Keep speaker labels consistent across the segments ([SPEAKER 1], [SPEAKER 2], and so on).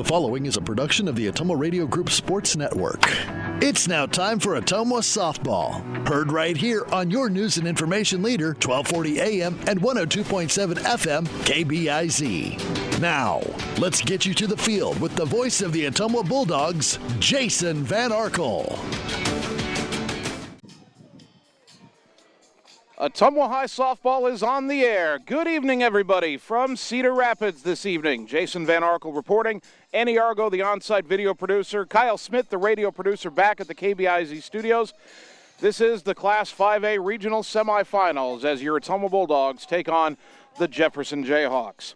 [SPEAKER 1] The following is a production of the Ottumwa Radio Group Sports Network. It's now time for Ottumwa Softball. Heard right here on your news and information leader, 1240 AM and 102.7 FM, KBIZ. Now, let's get you to the field with the voice of the Ottumwa Bulldogs, Jason Van Arkel.
[SPEAKER 2] Ottumwa High Softball is on the air. Good evening, everybody, from Cedar Rapids this evening. Jason Van Arkel reporting. Annie Argo, the on-site video producer. Kyle Smith, the radio producer, back at the KBIZ studios. This is the Class 5A Regional Semifinals as your Ottumwa Bulldogs take on the Jefferson Jayhawks.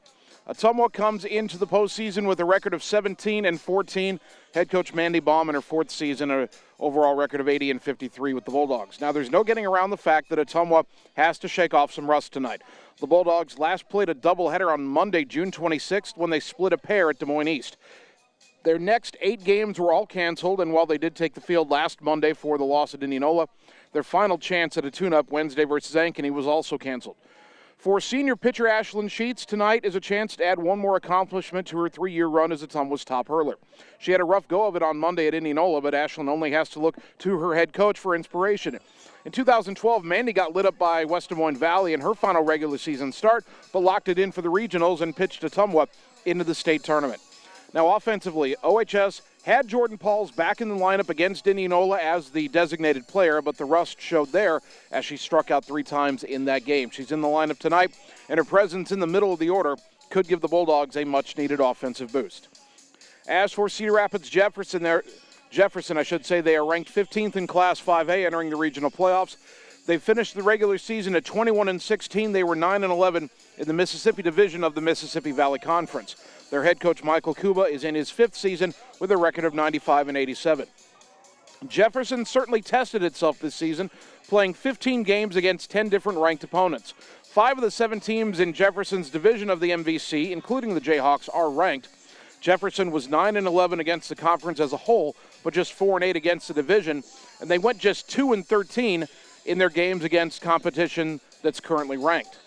[SPEAKER 2] Ottumwa comes into the postseason with a record of 17-14. Head coach Mandy Baum in her fourth season, an overall record of 80-53 with the Bulldogs. Now, there's no getting around the fact that Ottumwa has to shake off some rust tonight. The Bulldogs last played a doubleheader on Monday, June 26th, when they split a pair at Des Moines East. Their next 8 games were all canceled, and while they did take the field last Monday for the loss at Indianola, their final chance at a tune-up Wednesday versus Ankeny was also canceled. For senior pitcher Ashlyn Sheets, tonight is a chance to add one more accomplishment to her 3-year run as Ottumwa's top hurler. She had a rough go of it on Monday at Indianola, but Ashlyn only has to look to her head coach for inspiration. In 2012, Mandy got lit up by West Des Moines Valley in her final regular season start, but locked it in for the regionals and pitched Ottumwa into the state tournament. Now, offensively, OHS had Jordan Pauls back in the lineup against Indianola as the designated player, but the rust showed there as she struck out 3 times in that game. She's in the lineup tonight, and her presence in the middle of the order could give the Bulldogs a much-needed offensive boost. As for Cedar Rapids Jefferson, they are ranked 15th in Class 5A entering the regional playoffs. They finished the regular season at 21-16. They were 9-11 in the Mississippi Division of the Mississippi Valley Conference. Their head coach, Michael Kuba, is in his 5th season with a record of 95-87. Jefferson certainly tested itself this season, playing 15 games against 10 different ranked opponents. 5 of the 7 teams in Jefferson's division of the MVC, including the Jayhawks, are ranked. Jefferson was 9-11 against the conference as a whole, but just 4-8 against the division, and they went just 2-13 in their games against competition that's currently ranked.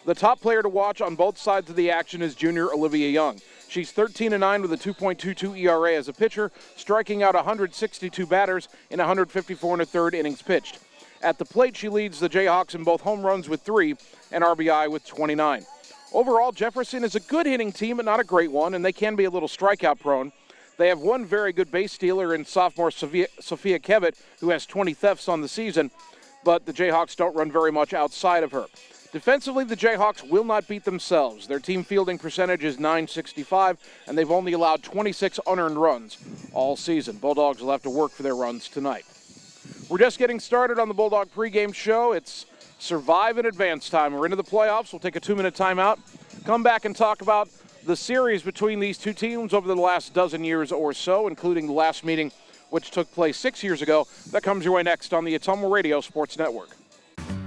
[SPEAKER 2] The top player to watch on both sides of the action is junior Olivia Young. She's 13-9 with a 2.22 ERA as a pitcher, striking out 162 batters in 154 1/3 innings pitched. At the plate, she leads the Jayhawks in both home runs with 3 and RBI with 29. Overall, Jefferson is a good hitting team, but not a great one, and they can be a little strikeout prone. They have one very good base stealer in sophomore Sophia Kevitt, who has 20 thefts on the season, but the Jayhawks don't run very much outside of her. Defensively, the Jayhawks will not beat themselves. Their team fielding percentage is .965, and they've only allowed 26 unearned runs all season. Bulldogs will have to work for their runs tonight. We're just getting started on the Bulldog pregame show. It's Survive in Advance time. We're into the playoffs. We'll take a 2-minute timeout, come back and talk about the series between these two teams over the last dozen years or so, including the last meeting, which took place 6 years ago. That comes your way next on the Ottumwa Radio Sports Network.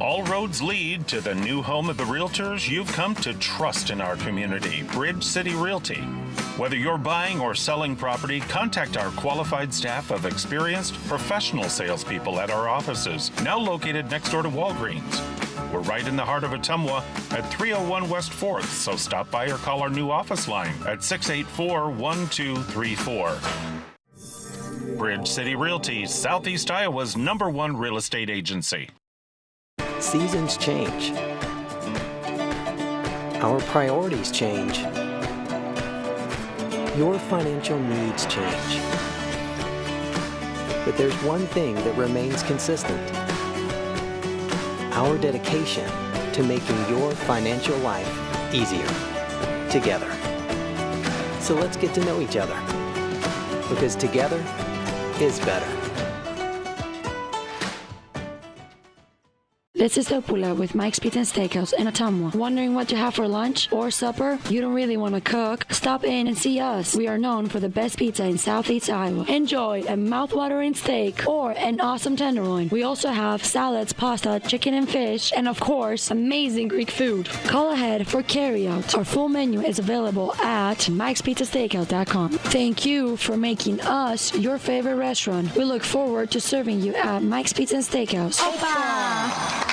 [SPEAKER 3] All roads lead to the new home of the realtors you've come to trust in our community, Bridge City Realty. Whether you're buying or selling property, contact our qualified staff of experienced professional salespeople at our offices, now located next door to Walgreens. We're right in the heart of Ottumwa at 301 West 4th, so stop by or call our new office line at 684-1234. Bridge City Realty, Southeast Iowa's #1 real estate agency.
[SPEAKER 4] Seasons change. Our priorities change. Your financial needs change. But there's one thing that remains consistent. Our dedication to making your financial life easier together. So let's get to know each other, because together is better.
[SPEAKER 5] This is Opula with Mike's Pizza and Steakhouse in Ottumwa. Wondering what to have for lunch or supper? You don't really want to cook? Stop in and see us. We are known for the best pizza in Southeast Iowa. Enjoy a mouth-watering steak or an awesome tenderloin. We also have salads, pasta, chicken and fish, and of course, amazing Greek food. Call ahead for carryout. Our full menu is available at mikespizzasteakhouse.com. Thank you for making us your favorite restaurant. We look forward to serving you at Mike's Pizza and Steakhouse.
[SPEAKER 6] Opa!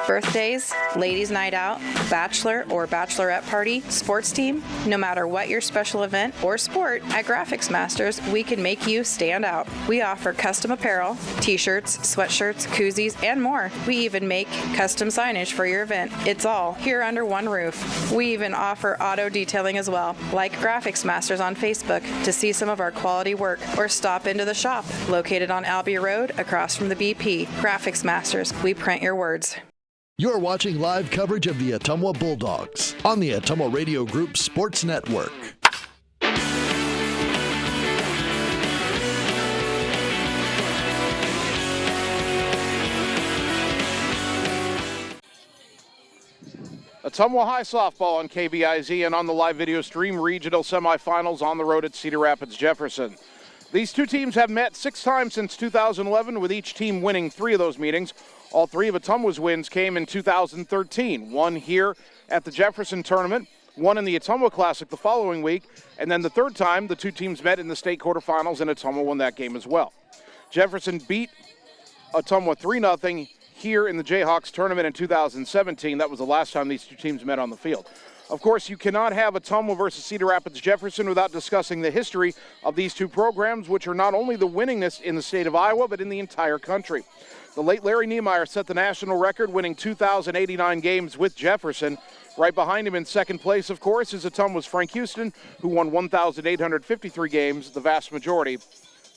[SPEAKER 6] Birthdays, ladies' night out, bachelor or bachelorette party, sports team, no matter what your special event or sport, at Graphics Masters, we can make you stand out. We offer custom apparel, t-shirts, sweatshirts, koozies, and more. We even make custom signage for your event. It's all here under one roof. We even offer auto detailing as well. Like Graphics Masters on Facebook to see some of our quality work, or stop into the shop located on Albee Road across from the BP. Graphics Masters, we print your words.
[SPEAKER 1] You're watching live coverage of the Ottumwa Bulldogs on the Ottumwa Radio Group Sports Network.
[SPEAKER 2] Ottumwa High softball on KBIZ and on the live video stream, regional semifinals on the road at Cedar Rapids, Jefferson. These two teams have met 6 times since 2011, with each team winning 3 of those meetings. All 3 of Ottumwa's wins came in 2013, one here at the Jefferson tournament, one in the Ottumwa Classic the following week, and then the third time the two teams met in the state quarterfinals, and Ottumwa won that game as well. Jefferson beat Ottumwa 3-0 here in the Jayhawks tournament in 2017. That was the last time these two teams met on the field. Of course, you cannot have Ottumwa versus Cedar Rapids Jefferson without discussing the history of these two programs, which are not only the winningest in the state of Iowa, but in the entire country. The late Larry Niemeyer set the national record, winning 2,089 games with Jefferson. Right behind him in second place, of course, is Ottumwa's Frank Houston, who won 1,853 games, the vast majority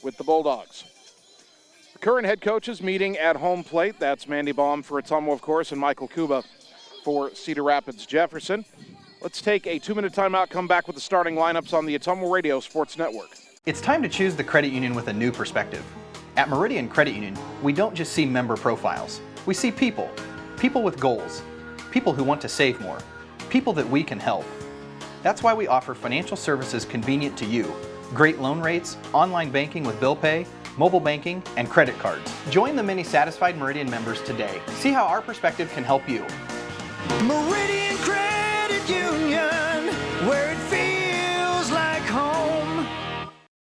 [SPEAKER 2] with the Bulldogs. The current head coaches meeting at home plate. That's Mandy Baum for Ottumwa, of course, and Michael Kuba for Cedar Rapids Jefferson. Let's take a 2-minute timeout, come back with the starting lineups on the Ottumwa Radio Sports Network.
[SPEAKER 7] It's time to choose the credit union with a new perspective. At Meridian Credit Union, we don't just see member profiles. We see people. People with goals. People who want to save more. People that we can help. That's why we offer financial services convenient to you. Great loan rates, online banking with bill pay, mobile banking, and credit cards. Join the many satisfied Meridian members today. See how our perspective can help you.
[SPEAKER 8] Meridian Credit Union, where it feels like home.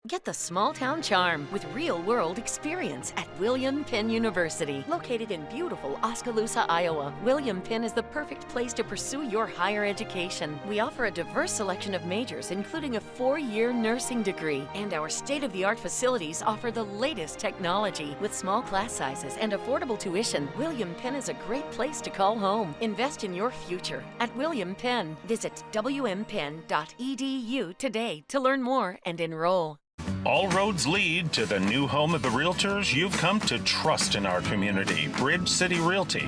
[SPEAKER 9] Get the small town charm with real-world experience at William Penn University. Located in beautiful Oskaloosa, Iowa, William Penn is the perfect place to pursue your higher education. We offer a diverse selection of majors, including a 4-year nursing degree. And our state-of-the-art facilities offer the latest technology. With small class sizes and affordable tuition, William Penn is a great place to call home. Invest in your future at William Penn. Visit wmpenn.edu today to learn more and enroll.
[SPEAKER 3] All roads lead to the new home of the realtors you've come to trust in our community, Bridge City Realty.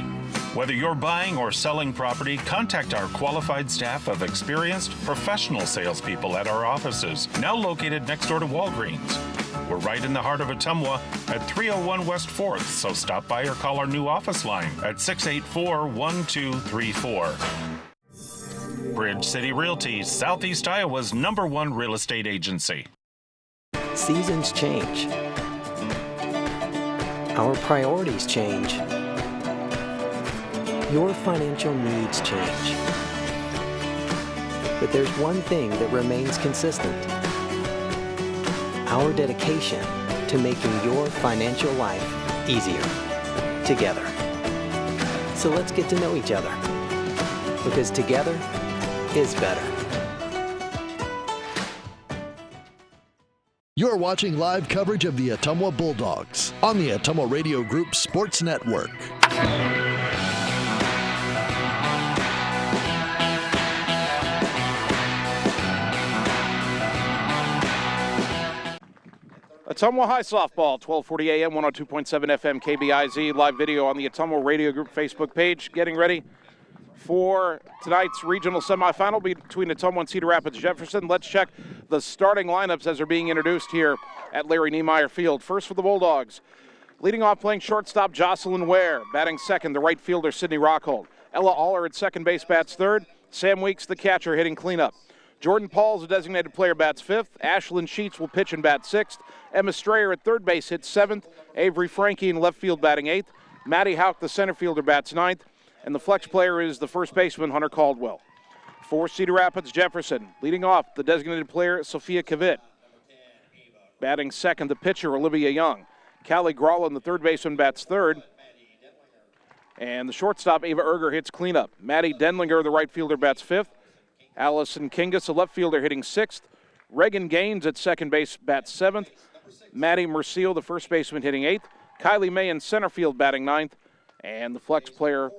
[SPEAKER 3] Whether you're buying or selling property, contact our qualified staff of experienced professional salespeople at our offices, now located next door to Walgreens. We're right in the heart of Ottumwa at 301 West 4th, so stop by or call our new office line at 684-1234. Bridge City Realty, Southeast Iowa's #1 real estate agency.
[SPEAKER 4] Seasons change. Our priorities change. Your financial needs change. But there's one thing that remains consistent: our dedication to making your financial life easier together. So let's get to know each other, because together is better.
[SPEAKER 1] You're watching live coverage of the Ottumwa Bulldogs on the Ottumwa Radio Group Sports Network.
[SPEAKER 2] Ottumwa High softball, 1240 AM, 102.7 FM, KBIZ, live video on the Ottumwa Radio Group Facebook page. Getting ready for tonight's regional semifinal between Ottumwa and Cedar Rapids Jefferson. Let's check the starting lineups as they're being introduced here at Larry Niemeyer Field. First for the Bulldogs, leading off playing shortstop Jocelyn Ware. Batting second, the right fielder Sydney Rockhold. Ella Aller at second base bats third. Sam Weeks, the catcher, hitting cleanup. Jordan Pauls, the designated player, bats fifth. Ashlyn Sheets will pitch and bat sixth. Emma Strayer at third base hits seventh. Avery Frankie in left field batting eighth. Maddie Hauk, the center fielder, bats ninth. And the flex player is the first baseman, Hunter Caldwell. For Cedar Rapids Jefferson, leading off, the designated player, Sophia Kavit. Batting second, the pitcher, Olivia Young. Callie Grolin, the third baseman, bats third. And the shortstop, Ava Erger, hits cleanup. Maddie Denlinger, the right fielder, bats fifth. Allison Kingus, the left fielder, hitting sixth. Reagan Gaines at second base, bats seventh. Maddie Merciel, the first baseman, hitting eighth. Kylie May in center field, batting ninth. And the flex player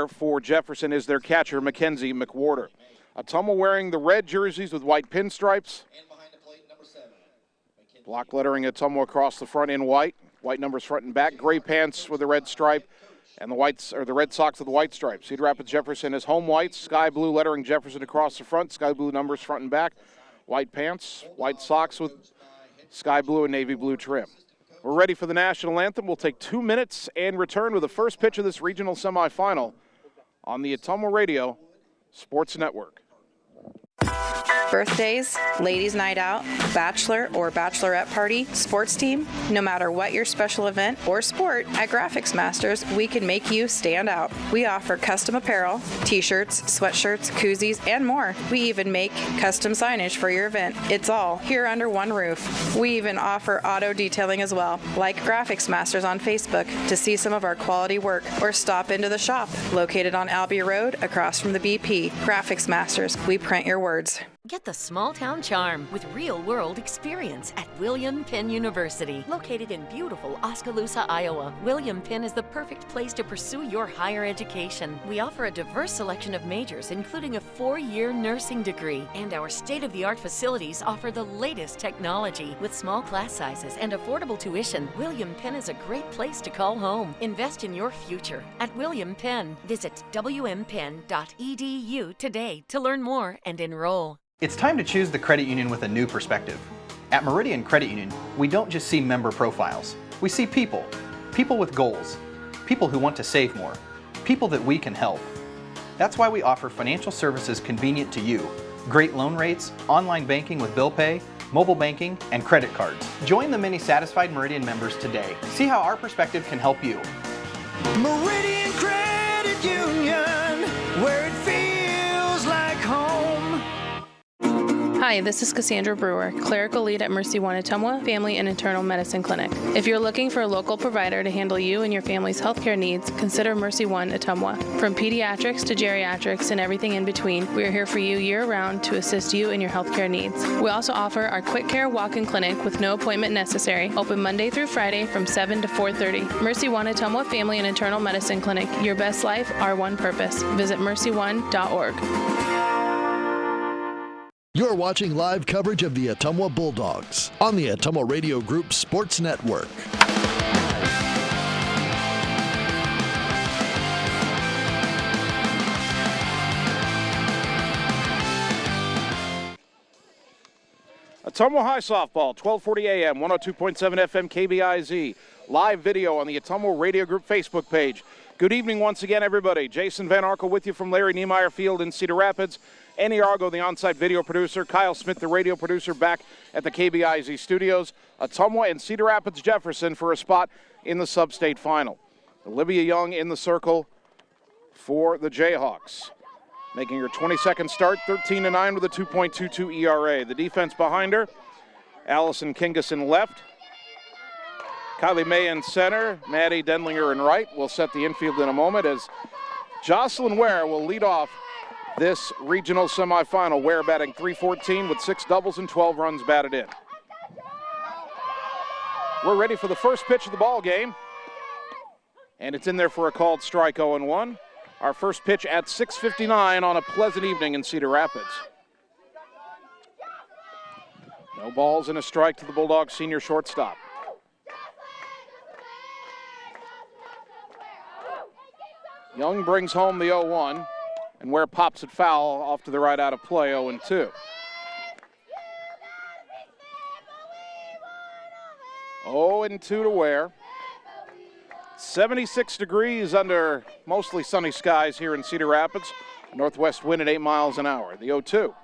[SPEAKER 2] for Jefferson is their catcher, Mackenzie McWhorter. Ottumwa wearing the red jerseys with white pinstripes. Block lettering Ottumwa across the front in white. White numbers front and back. Gray pants with a red stripe. And the red socks with the white stripes. Cedar Rapids Jefferson is home white. Sky blue lettering Jefferson across the front. Sky blue numbers front and back. White pants, white socks with sky blue and navy blue trim. We're ready for the national anthem. We'll take 2 minutes and return with the first pitch of this regional semifinal on the Ottumwa Radio Sports Network.
[SPEAKER 6] Birthdays, ladies' night out, bachelor or bachelorette party, sports team, no matter what your special event or sport, at Graphics Masters, we can make you stand out. We offer custom apparel, t-shirts, sweatshirts, koozies, and more. We even make custom signage for your event. It's all here under one roof. We even offer auto detailing as well. Like Graphics Masters on Facebook to see some of our quality work, or stop into the shop located on Albee Road across from the BP. Graphics Masters, we print your words.
[SPEAKER 9] Get the small town charm with real-world experience at William Penn University. Located in beautiful Oskaloosa, Iowa, William Penn is the perfect place to pursue your higher education. We offer a diverse selection of majors, including a 4-year nursing degree. And our state-of-the-art facilities offer the latest technology. With small class sizes and affordable tuition, William Penn is a great place to call home. Invest in your future at William Penn. Visit wmpenn.edu today to learn more and enroll.
[SPEAKER 7] It's time to choose the credit union with a new perspective. At Meridian Credit Union, we don't just see member profiles. We see people. People with goals. People who want to save more. People that we can help. That's why we offer financial services convenient to you. Great loan rates, online banking with bill pay, mobile banking, and credit cards. Join the many satisfied Meridian members today. See how our perspective can help you.
[SPEAKER 8] Meridian Credit Union, where it feels like home.
[SPEAKER 10] Hi, this is Cassandra Brewer, clerical lead at Mercy One Ottumwa Family and Internal Medicine Clinic. If you're looking for a local provider to handle you and your family's healthcare needs, consider Mercy One Ottumwa. From pediatrics to geriatrics and everything in between, we are here for you year-round to assist you in your healthcare needs. We also offer our Quick Care Walk-in Clinic with no appointment necessary, open Monday through Friday from 7 to 4:30. Mercy One Ottumwa Family and Internal Medicine Clinic. Your best life, our one purpose. Visit mercyone.org.
[SPEAKER 1] You're watching live coverage of the Ottumwa Bulldogs on the Ottumwa Radio Group Sports Network.
[SPEAKER 2] Ottumwa High Softball, 1240 AM, 102.7 FM KBIZ. Live video on the Ottumwa Radio Group Facebook page. Good evening once again, everybody. Jason Van Arkel with you from Larry Niemeyer Field in Cedar Rapids. Annie Argo, the on-site video producer. Kyle Smith, the radio producer, back at the KBIZ studios. Ottumwa and Cedar Rapids Jefferson for a spot in the sub-state final. Olivia Young in the circle for the Jayhawks. Making her 22nd start, 13-9 with a 2.22 ERA. The defense behind her, Allison Kingus in left. Kylie May in center, Maddie Denlinger in right. We'll set the infield in a moment as Jocelyn Ware will lead off this regional semifinal. Ware batting .314 with 6 doubles and 12 runs batted in. We're ready for the first pitch of the ball game, and it's in there for a called strike. 0-1. Our first pitch at 6:59 on a pleasant evening in Cedar Rapids. No balls and a strike to the Bulldogs senior shortstop. Young brings home the 0-1, and Ware pops it foul off to the right out of play, 0-2. 0-2 to Ware. 76 degrees under mostly sunny skies here in Cedar Rapids. Northwest wind at 8 miles an hour. The 0-2.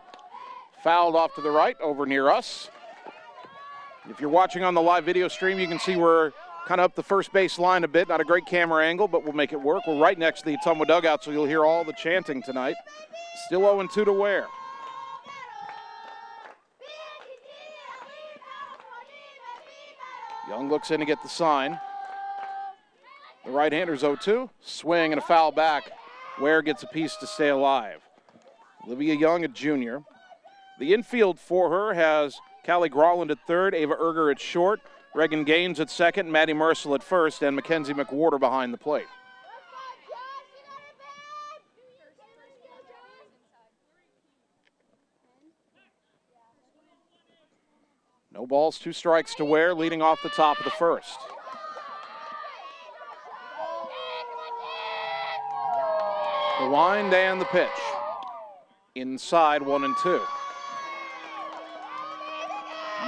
[SPEAKER 2] Fouled off to the right over near us. If you're watching on the live video stream, you can see we're kind of up the first base line a bit. Not a great camera angle, but we'll make it work. We're right next to the Ottumwa dugout, so you'll hear all the chanting tonight. Still 0-2 to Ware. Young looks in to get the sign. The right-hander's 0-2. Swing and a foul back. Ware gets a piece to stay alive. Olivia Young, a junior. The infield for her has Callie Groland at third, Ava Erger at short, Reagan Gaines at second, Maddie Mercil at first, and Mackenzie McWhorter behind the plate. No balls, 2 strikes to Ware, leading off the top of the first. The wind and the pitch. Inside 1-2.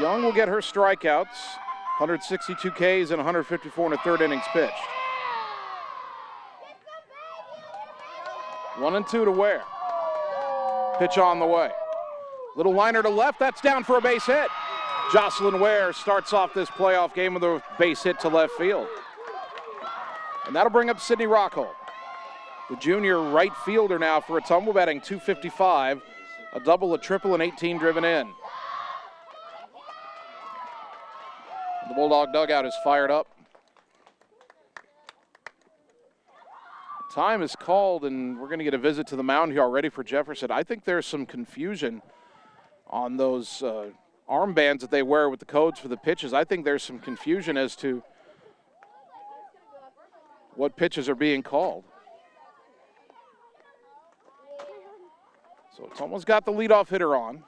[SPEAKER 2] Young will get her strikeouts, 162 Ks and 154 in the third innings pitched. 1-2 to Ware. Pitch on the way. Little liner to left, that's down for a base hit. Jocelyn Ware starts off this playoff game with a base hit to left field. And that'll bring up Sydney Rockhold, the junior right fielder now for Ottumwa, batting .255, a double, a triple, and 18 driven in. The Bulldog dugout is fired up. Time is called, and we're going to get a visit to the mound here already for Jefferson. I think there's some confusion on those armbands that they wear with the codes for the pitches. I think there's some confusion as to what pitches are being called. So Ottumwa's got the leadoff hitter on.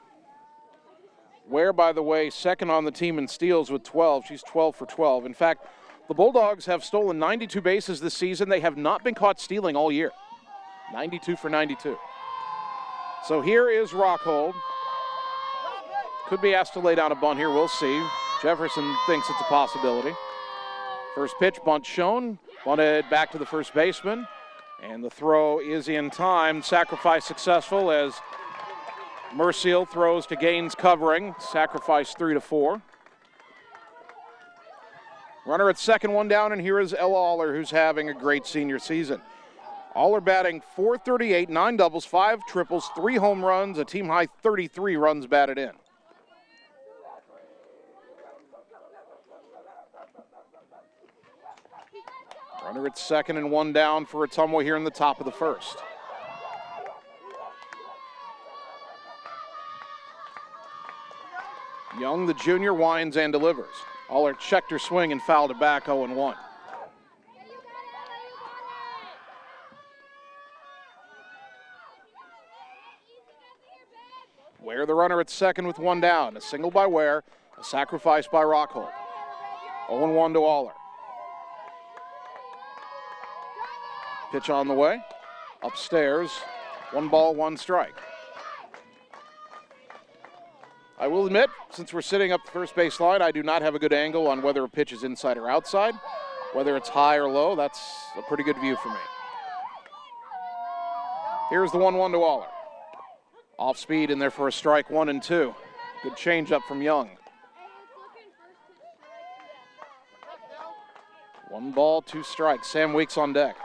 [SPEAKER 2] Ware, by the way, second on the team in steals with 12. She's 12 for 12. In fact, the Bulldogs have stolen 92 bases this season. They have not been caught stealing all year. 92 for 92. So here is Rockhold. Could be asked to lay down a bunt here. We'll see. Jefferson thinks it's a possibility. First pitch, bunt shown. Bunted back to the first baseman. And the throw is in time. Sacrifice successful as Merciel throws to Gaines covering. Sacrifice 3-4. Runner at second, 1 down, and here is Ella Aller, who's having a great senior season. Aller batting .438, 9 doubles, 5 triples, 3 home runs, a team high 33 runs batted in. Runner at second and 1 down for Ottumwa here in the top of the first. Young, the junior, winds and delivers. Aller checked her swing and fouled it back, 0-1. Ware, the runner at second with 1 down. A single by Ware, a sacrifice by Rockhold. 0-1 to Aller. Pitch on the way. Upstairs, 1 ball, 1 strike. I will admit, since we're sitting up the first base line, I do not have a good angle on whether a pitch is inside or outside. Whether it's high or low, that's a pretty good view for me. Here's the 1-1 to Aller. Off speed in there for a strike, 1-2. Good changeup from Young. 1 ball, 2 strikes. Sam Weeks on deck.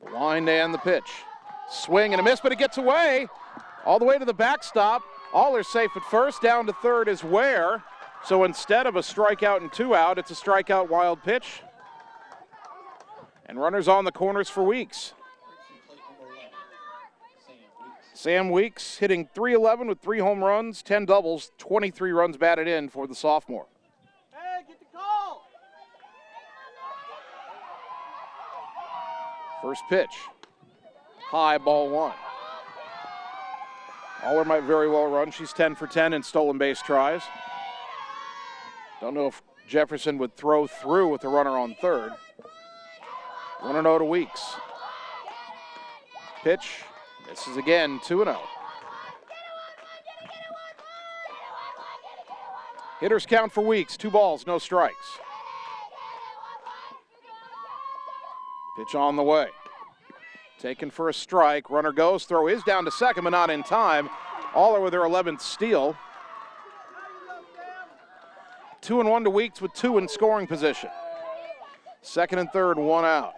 [SPEAKER 2] The wind and the pitch. Swing and a miss, but it gets away. All the way to the backstop. Aller safe at first. Down to third is Ware. So instead of a strikeout and 2 out, it's a strikeout wild pitch. And runners on the corners for Weeks. Sam Weeks hitting .311 with 3 home runs, 10 doubles, 23 runs batted in for the sophomore.
[SPEAKER 8] Hey, get the call!
[SPEAKER 2] First pitch. High, ball 1. Aller might very well run. She's 10 for 10 in stolen base tries. Don't know if Jefferson would throw through with the runner on third. 1-0 to Weeks. Pitch. Misses again, 2-0. Hitters count for Weeks. 2 balls, no strikes. Pitch on the way. Taken for a strike. Runner goes. Throw is down to second, but not in time. Aller with her 11th steal. 2-1 to Weeks with 2 in scoring position. Second and third, 1 out.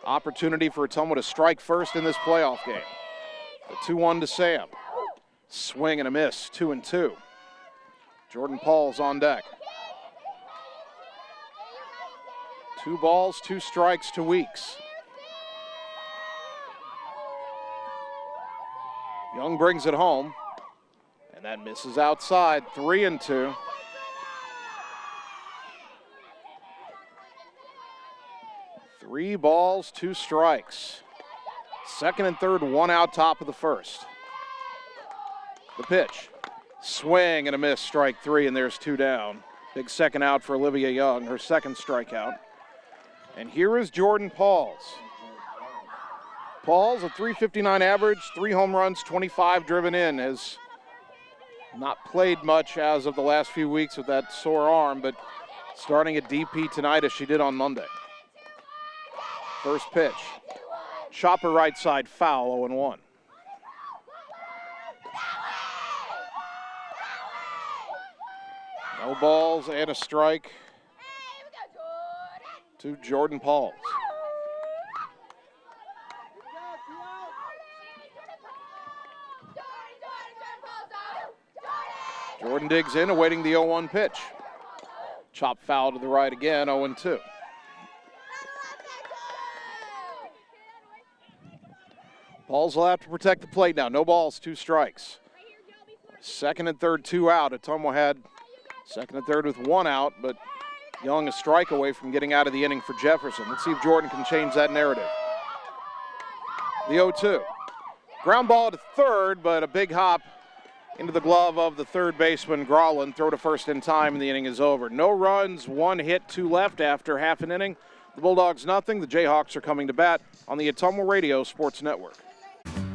[SPEAKER 2] Opportunity for Ottumwa to strike first in this playoff game. The 2-1 to Sam. Swing and a miss, 2-2. Jordan Paul's on deck. 2 balls, 2 strikes to Weeks. Young brings it home, and that misses outside, 3-2. Three balls, 2 strikes. Second and third, 1 out, top of the first. The pitch. Swing and a miss, strike 3, and there's 2 down. Big second out for Olivia Young, her second strikeout. And here is Jordan Pauls. Pauls, a .359 average, 3 home runs, 25 driven in, has not played much as of the last few weeks with that sore arm, but starting at DP tonight as she did on Monday. First pitch. Chopper right side, foul, 0-1. No balls and a strike to Jordan Pauls. Jordan digs in, awaiting the 0-1 pitch. Chop foul to the right again, 0-2. Pauls will have to protect the plate now. No balls, 2 strikes. Second and third, 2 out. Ottumwa had second and third with 1 out, but Young a strike away from getting out of the inning for Jefferson. Let's see if Jordan can change that narrative. The 0-2. Ground ball to third, but a big hop into the glove of the third baseman, Grauland. Throw to first in time, and the inning is over. No runs, 1 hit, 2 left after half an inning. The Bulldogs nothing. The Jayhawks are coming to bat on the Ottumwa Radio Sports Network.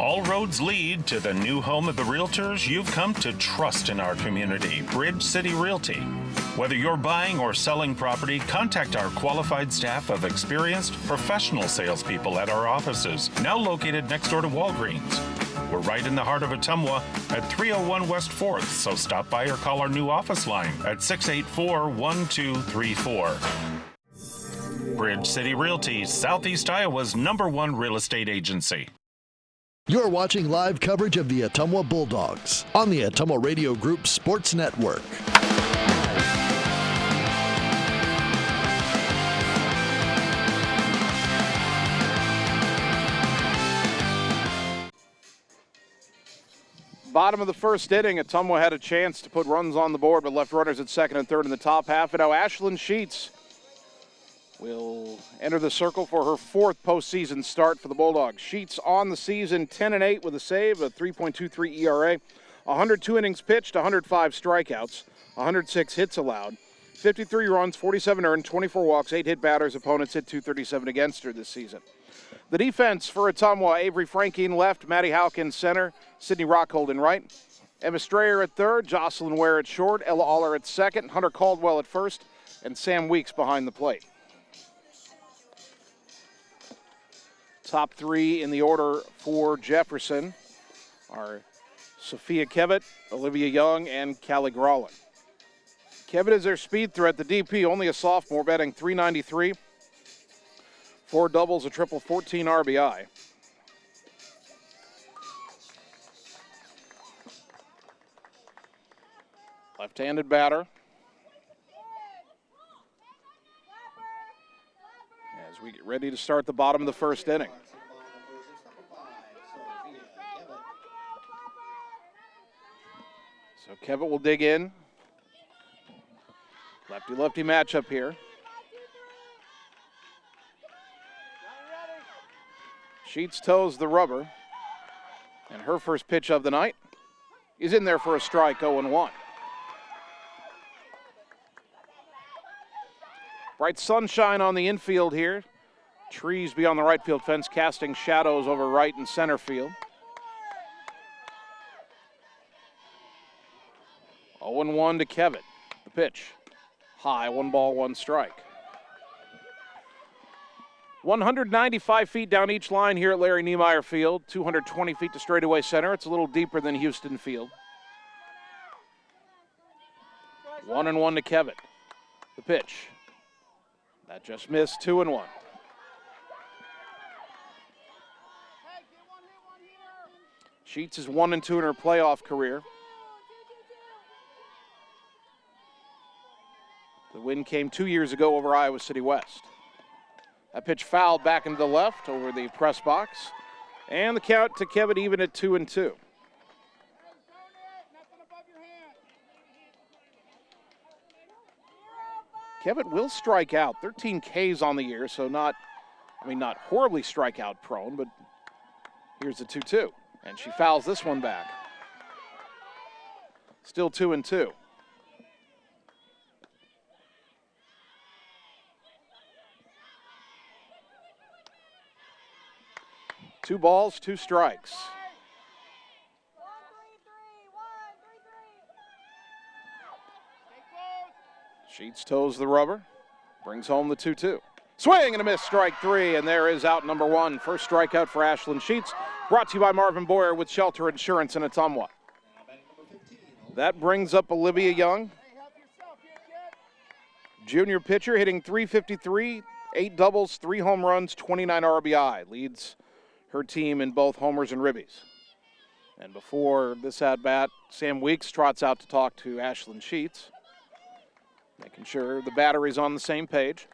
[SPEAKER 3] All roads lead to the new home of the realtors you've come to trust in our community, Bridge City Realty. Whether you're buying or selling property, contact our qualified staff of experienced professional salespeople at our offices, now located next door to Walgreens. We're right in the heart of Ottumwa at 301 West 4th, so stop by or call our new office line at 684-1234. Bridge City Realty, Southeast Iowa's #1 real estate agency.
[SPEAKER 1] You're watching live coverage of the Ottumwa Bulldogs on the Ottumwa Radio Group Sports Network.
[SPEAKER 2] Bottom of the first inning, Ottumwa had a chance to put runs on the board, but left runners at second and third in the top half. And now Ashlyn Sheets will enter the circle for her 4th postseason start for the Bulldogs. Sheets on the season, 10-8 with a save, a 3.23 ERA, 102 innings pitched, 105 strikeouts, 106 hits allowed, 53 runs, 47 earned, 24 walks, 8 hit batters. Opponents hit .237 against her this season. The defense for Ottumwa: Avery Franke in left, Maddie Howkins center, Sydney Rockhold in right, Emma Strayer at third, Jocelyn Ware at short, Ella Aller at second, Hunter Caldwell at first, and Sam Weeks behind the plate. Top 3 in the order for Jefferson are Sophia Kevitt, Olivia Young, and Callie Grauland. Kevitt is their speed threat. The DP, only a sophomore, batting .393. 4 doubles, a triple, 14 RBI. Left-handed batter. As we get ready to start the bottom of the first inning. So Kevitt will dig in. Lefty-lefty matchup here. Sheets toes the rubber. And her first pitch of the night is in there for a strike, 0-1. Bright sunshine on the infield here. Trees beyond the right field fence casting shadows over right and center field. 0-1 to Kevitt. The pitch. High, 1 ball, 1 strike. 195 feet down each line here at Larry Niemeyer Field. 220 feet to straightaway center. It's a little deeper than Houston Field. 1-1 to Kevitt. The pitch. That just missed, 2-1. Sheets is 1-2 in her playoff career. The win came 2 years ago over Iowa City West. That pitch fouled back into the left over the press box. And the count to Kevin even at 2-2. Kevin will strike out. 13 Ks on the year, so not horribly strikeout prone, but here's the 2-2. And she fouls this one back. Still 2-2. Two balls, two strikes. Sheets toes the rubber, brings home the 2-2. Swing and a miss, strike three, and there is out number one. First strikeout for Ashlyn Sheets, brought to you by Marvin Boyer with Shelter Insurance in Ottumwa. That brings up Olivia Young. Junior pitcher hitting .353, 8 doubles, 3 home runs, 29 RBI. Leads her team in both homers and ribbies. And before this at-bat, Sam Weeks trots out to talk to Ashlyn Sheets, making sure the battery's on the same page.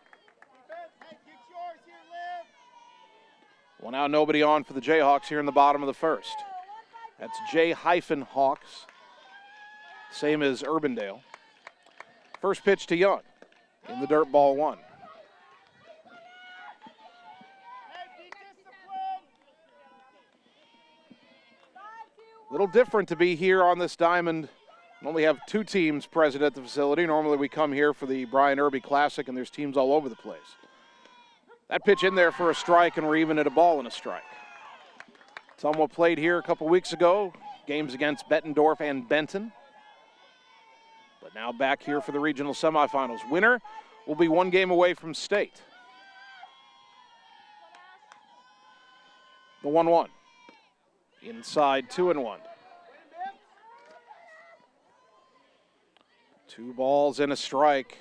[SPEAKER 2] One out, nobody on for the Jayhawks here in the bottom of the first. That's J-Hawks, same as Urbandale. First pitch to Young in the dirt, ball one. Little different to be here on this diamond. We only have 2 teams present at the facility. Normally we come here for the Brian Irby Classic and there's teams all over the place. That pitch in there for a strike, and we're even at a ball and a strike. Ottumwa played here a couple weeks ago, games against Bettendorf and Benton. But now back here for the regional semifinals. Winner will be 1 game away from state. The 1-1. Inside 2-1. 2 balls and a strike.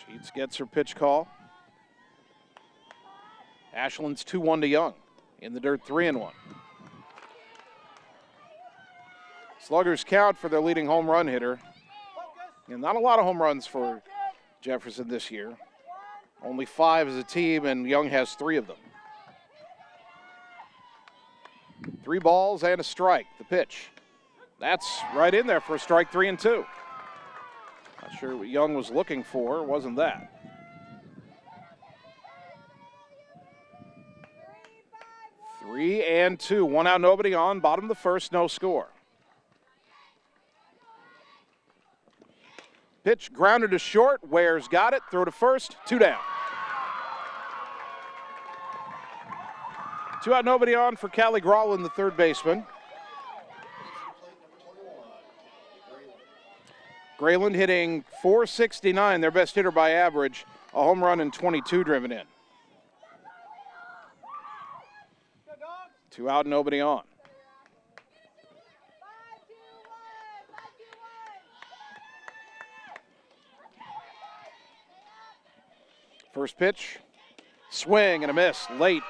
[SPEAKER 2] Sheets gets her pitch call. Ashlyn's 2-1 to Young. In the dirt, 3-1. Sluggers count for their leading home run hitter. And not a lot of home runs for Jefferson this year. Only 5 as a team, and Young has 3 of them. 3 balls and a strike. The pitch. That's right in there for a strike, 3-2. Not sure what Young was looking for. Wasn't that? Three and 2. 1 out, nobody on. Bottom of the first, no score. Pitch grounded to short. Ware's got it. Throw to first. 2 down. 2 out, nobody on for Callie Grauland, the third baseman. Grayland hitting .469, their best hitter by average. A home run and 22 driven in. 2 out, nobody on. First pitch, swing and a miss late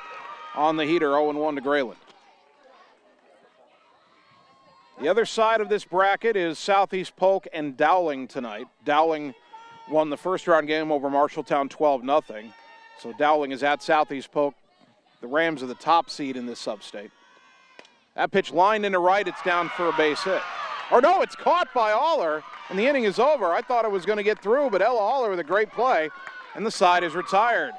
[SPEAKER 2] on the heater, 0-1 to Grayland. The other side of this bracket is Southeast Polk and Dowling tonight. Dowling won the first round game over Marshalltown 12-0. So Dowling is at Southeast Polk. The Rams are the top seed in this sub-state. That pitch lined into right, it's down for a base hit. Or no, it's caught by Aller, and the inning is over. I thought it was going to get through, but Ella Aller with a great play, and the side is retired.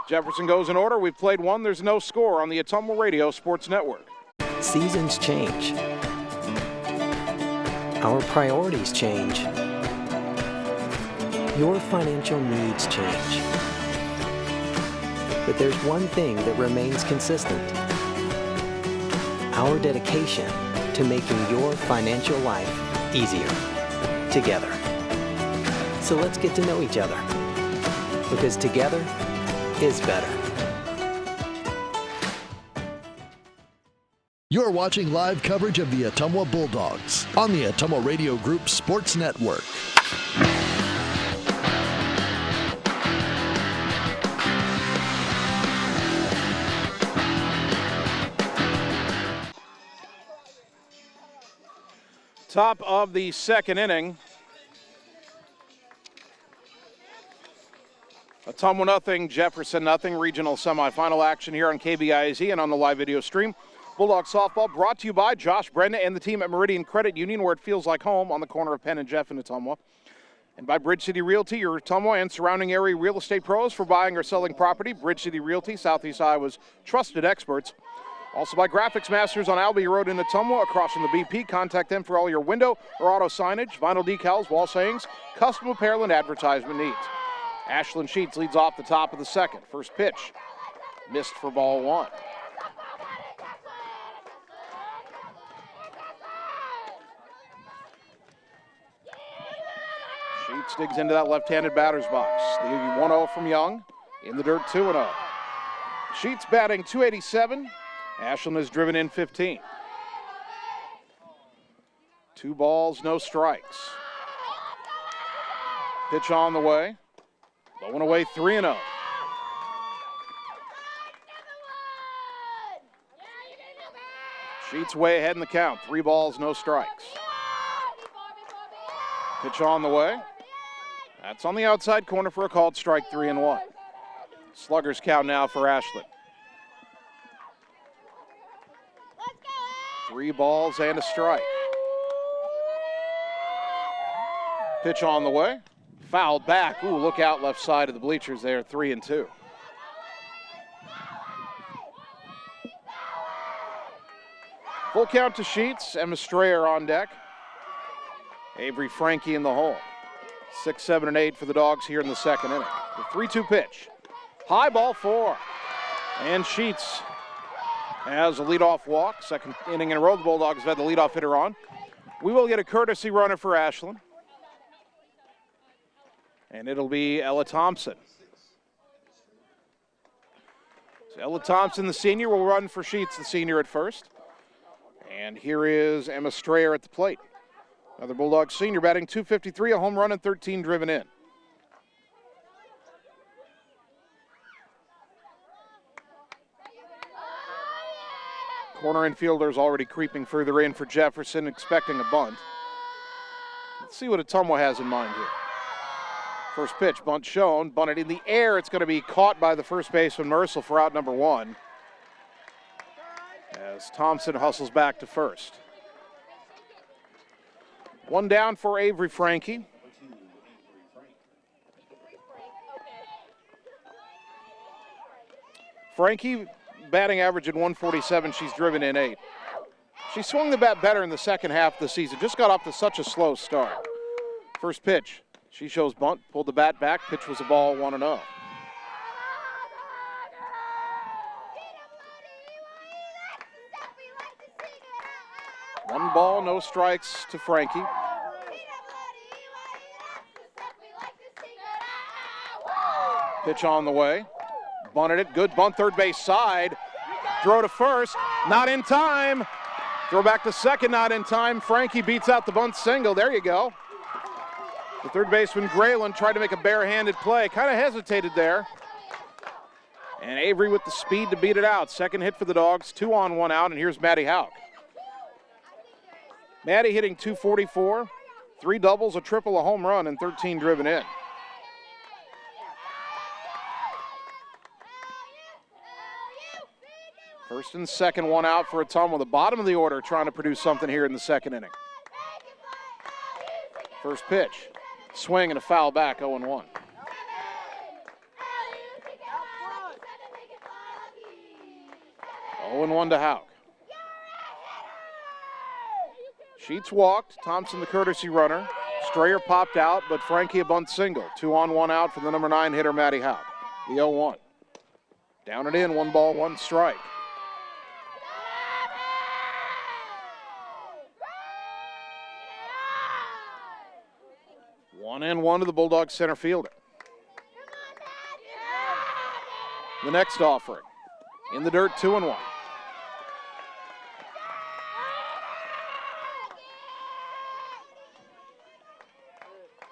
[SPEAKER 2] Jefferson goes in order. We've played 1. There's no score on the Ottumwa Radio Sports Network.
[SPEAKER 4] Seasons change. Our priorities change. Your financial needs change. But there's one thing that remains consistent. Our dedication to making your financial life easier together. So let's get to know each other, because together is better.
[SPEAKER 1] You're watching live coverage of the Ottumwa Bulldogs on the Ottumwa Radio Group Sports Network.
[SPEAKER 2] Top of the second inning. Ottumwa nothing, Jefferson nothing. Regional semifinal action here on KBIZ and on the live video stream. Bulldog softball brought to you by Josh Brenda and the team at Meridian Credit Union, where it feels like home on the corner of Penn and Jeff in Ottumwa. And by Bridge City Realty, your Ottumwa and surrounding area real estate pros for buying or selling property. Bridge City Realty, Southeast Iowa's trusted experts. Also by Graphics Masters on Albee Road in Ottumwa, across from the BP. Contact them for all your window or auto signage, vinyl decals, wall sayings, custom apparel, and advertisement needs. Ashlyn Sheets leads off the top of the second. First pitch, missed for ball one. Sheets digs into that left-handed batter's box. The 1-0 from Young. In the dirt, 2-0. Sheets batting .287. Ashlyn has driven in 15. 2 balls, no strikes. Pitch on the way. Low and away, 3-0. Sheets way ahead in the count. 3 balls, no strikes. Pitch on the way. That's on the outside corner for a called strike, 3-1. Slugger's count now for Ashlyn. 3 balls and a strike. Pitch on the way. Fouled back. Ooh, look out left side of the bleachers there, 3-2. Full count to Sheets. Emma Strayer on deck. Avery Frankie in the hole. 6, 7, and 8 for the Dogs here in the second inning. The 3-2 pitch. High ball 4. And Sheets has a leadoff walk. Second inning in a row, the Bulldogs have had the leadoff hitter on. We will get a courtesy runner for Ashlyn. And it'll be Ella Thompson. So Ella Thompson, the senior, will run for Sheets, the senior, at first. And here is Emma Strayer at the plate. Another Bulldogs senior batting .253, a home run and 13 driven in. Corner infielders already creeping further in for Jefferson, expecting a bunt. Let's see what Ottumwa has in mind here. First pitch, bunt shown, bunted in the air. It's going to be caught by the first baseman, Mercil, for out number 1. As Thompson hustles back to first. 1 down for Avery Frankie. Frankie batting average at 147. She's driven in 8. She swung the bat better in the second half of the season. Just got off to such a slow start. First pitch. She shows bunt, pulled the bat back. Pitch was a ball, 1-0. One ball, no strikes to Frankie. Pitch on the way. Bunted it. Good bunt, third base side. Throw to first. Not in time. Throw back to second, not in time. Frankie beats out the bunt single. There you go. The third baseman, Grayland, tried to make a barehanded play. Kind of hesitated there. And Avery with the speed to beat it out. Second hit for the Dogs. 2 on, 1 out. And here's Maddie Hauk. Maddie hitting .244. 3 doubles, a triple, a home run, and 13 driven in. First and second, 1 out for Ottumwa. The bottom of the order trying to produce something here in the second inning. First pitch. Swing and a foul back, 0-1. Oh, 0-1 to Hauk. Sheets walked. Thompson the courtesy runner. Strayer popped out, but Frankie a bunt single. 2 on, 1 out for the number 9 hitter, Maddie Hauk. The 0-1. Down and in, 1 ball, 1 strike. One and 1 to the Bulldogs center fielder. The next offering. In the dirt, 2-1.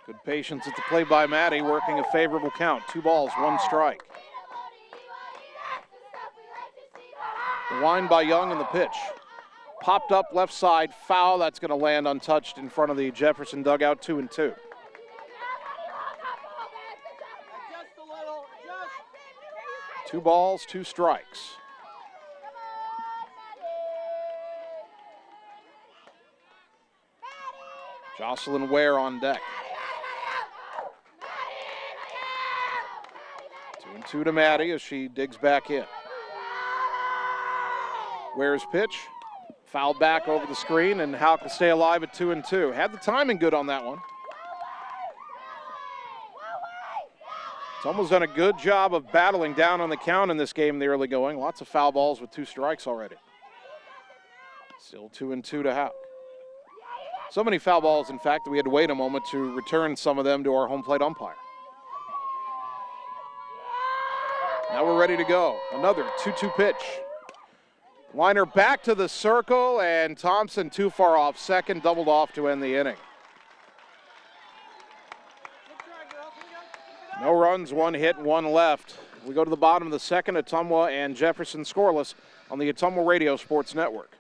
[SPEAKER 2] Good patience at the plate by Maddie, working a favorable count. 2 balls, 1 strike. The wind by Young in the pitch. Popped up left side, foul. That's going to land untouched in front of the Jefferson dugout, 2-2. 2 balls, 2 strikes. Jocelyn Ware on deck. 2-2 to Maddie as she digs back in. Ware's pitch, fouled back over the screen, and Houck will stay alive at 2-2. Had the timing good on that one. Ottumwa's done a good job of battling down on the count in this game in the early going. Lots of foul balls with 2 strikes already. Still 2-2 to Houck. So many foul balls, in fact, that we had to wait a moment to return some of them to our home plate umpire. Now we're ready to go. Another 2-2 pitch. Liner back to the circle, and Thompson too far off second, doubled off to end the inning. No runs, 1 hit, 1 left. We go to the bottom of the second. Ottumwa and Jefferson scoreless on the Ottumwa Radio Sports Network.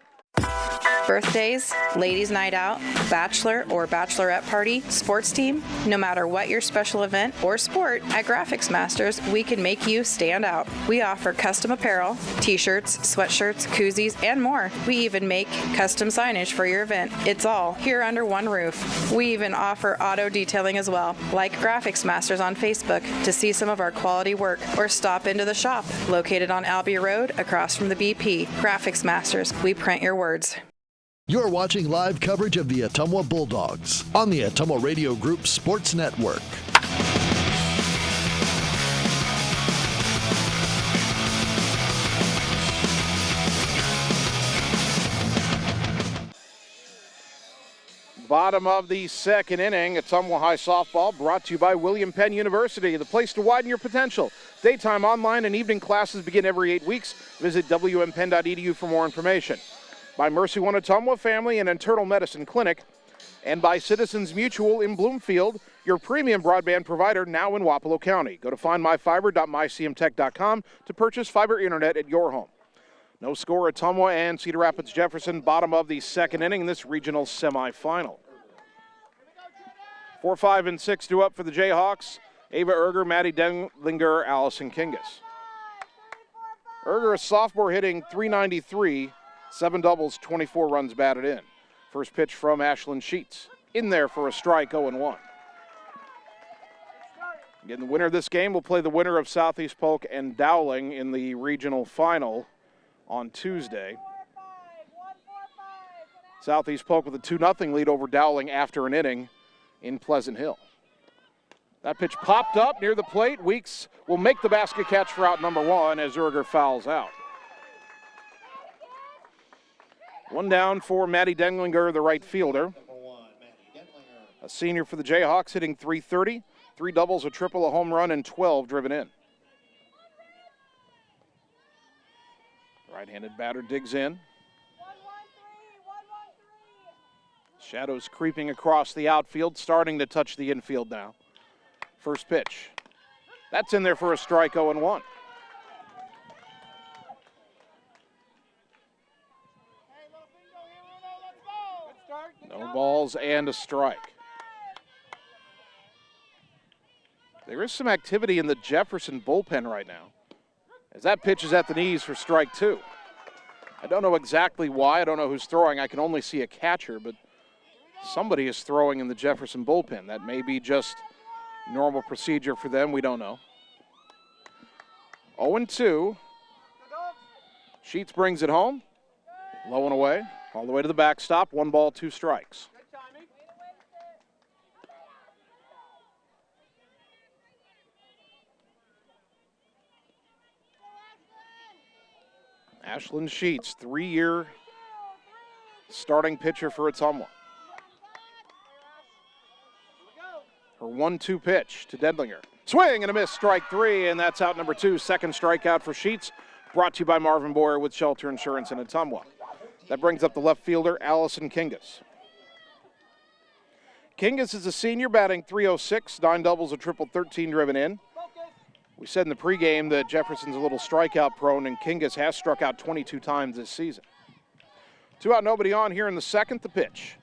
[SPEAKER 6] Birthdays, ladies' night out, bachelor or bachelorette party, sports team, no matter what your special event or sport, at Graphics Masters, we can make you stand out. We offer custom apparel, t-shirts, sweatshirts, koozies, and more. We even make custom signage for your event. It's all here under one roof. We even offer auto detailing as well. Like Graphics Masters on Facebook to see some of our quality work, or stop into the shop located on Albee Road across from the BP. Graphics Masters, we print your words.
[SPEAKER 1] You're watching live coverage of the Ottumwa Bulldogs on the Ottumwa Radio Group Sports Network.
[SPEAKER 2] Bottom of the second inning, Ottumwa High softball brought to you by William Penn University, the place to widen your potential. Daytime, online, and evening classes begin every 8 weeks. Visit wmpenn.edu for more information. By Mercy One Ottumwa Family and Internal Medicine Clinic, and by Citizens Mutual in Bloomfield, your premium broadband provider now in Wapello County. Go to findmyfiber.mycmtech.com to purchase fiber internet at your home. No score, Ottumwa and Cedar Rapids Jefferson, bottom of the second inning in this regional semifinal. 4, 5, and 6 due up for the Jayhawks. Ava Erger, Maddie Denlinger, Allison Kingus. Erger, a sophomore, hitting .393. 7 doubles, 24 runs batted in. First pitch from Ashlyn Sheets. In there for a strike, 0-1. Again, the winner of this game will play the winner of Southeast Polk and Dowling in the regional final on Tuesday. Southeast Polk with a 2-0 lead over Dowling after an inning in Pleasant Hill. That pitch popped up near the plate. Weeks will make the basket catch for out number 1 as Erger fouls out. 1 down for Maddie Denlinger, the right fielder. A senior for the Jayhawks, hitting .330, 3 doubles, a triple, a home run, and 12 driven in. Right-handed batter digs in. Shadows creeping across the outfield, starting to touch the infield now. First pitch. That's in there for a strike, 0-1. No balls and a strike. There is some activity in the Jefferson bullpen right now, as that pitch is at the knees for strike 2. I don't know exactly why. I don't know who's throwing. I can only see a catcher, but somebody is throwing in the Jefferson bullpen. That may be just normal procedure for them. We don't know. 0-2. Sheets brings it home. Low and away. All the way to the backstop. 1 ball, 2 strikes. Ashlyn Sheets, 3-year starting pitcher for Ottumwa. Her 1-2 pitch to Denlinger. Swing and a miss, strike 3, and that's out number 2. Second strikeout for Sheets, brought to you by Marvin Boyer with Shelter Insurance in Ottumwa. That brings up the left fielder, Allison Kingus. Kingus is a senior, batting .306, 9 doubles, a triple, 13 driven in. We said in the pregame that Jefferson's a little strikeout prone, and Kingus has struck out 22 times this season. 2 out, nobody on here in the second. The pitch.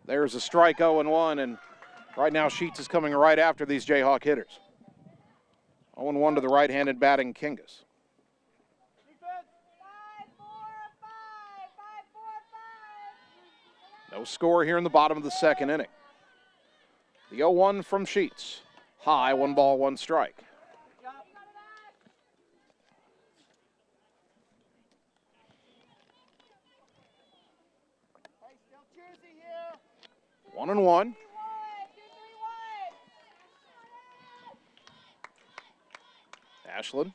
[SPEAKER 2] There's a strike, 0-1, and right now Sheets is coming right after these Jayhawk hitters. 0-1 to the right-handed batting Kingus. No score here in the bottom of the second inning. The 0-1 from Sheets. High, 1 ball, 1 strike. One and one. Ashland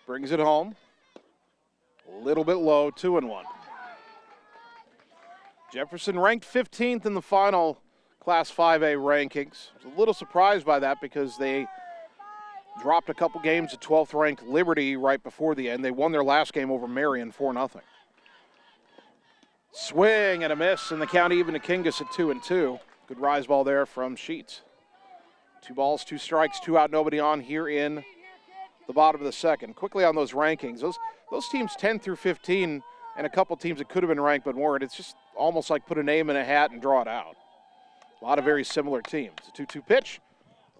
[SPEAKER 2] brings it home. A little bit low, 2-1. Jefferson ranked 15th in the final Class 5A rankings. I was a little surprised by that because they dropped a couple games to 12th ranked Liberty right before the end. They won their last game over Marion 4-0. Swing and a miss, and the count even to Kingus at 2-2. Good rise ball there from Sheets. 2 balls, 2 strikes, 2 out, nobody on here in the bottom of the second. Quickly on those rankings, those teams 10 through 15 and a couple teams that could have been ranked but weren't. It's just almost like put a name in a hat and draw it out. A lot of very similar teams. A 2-2 pitch,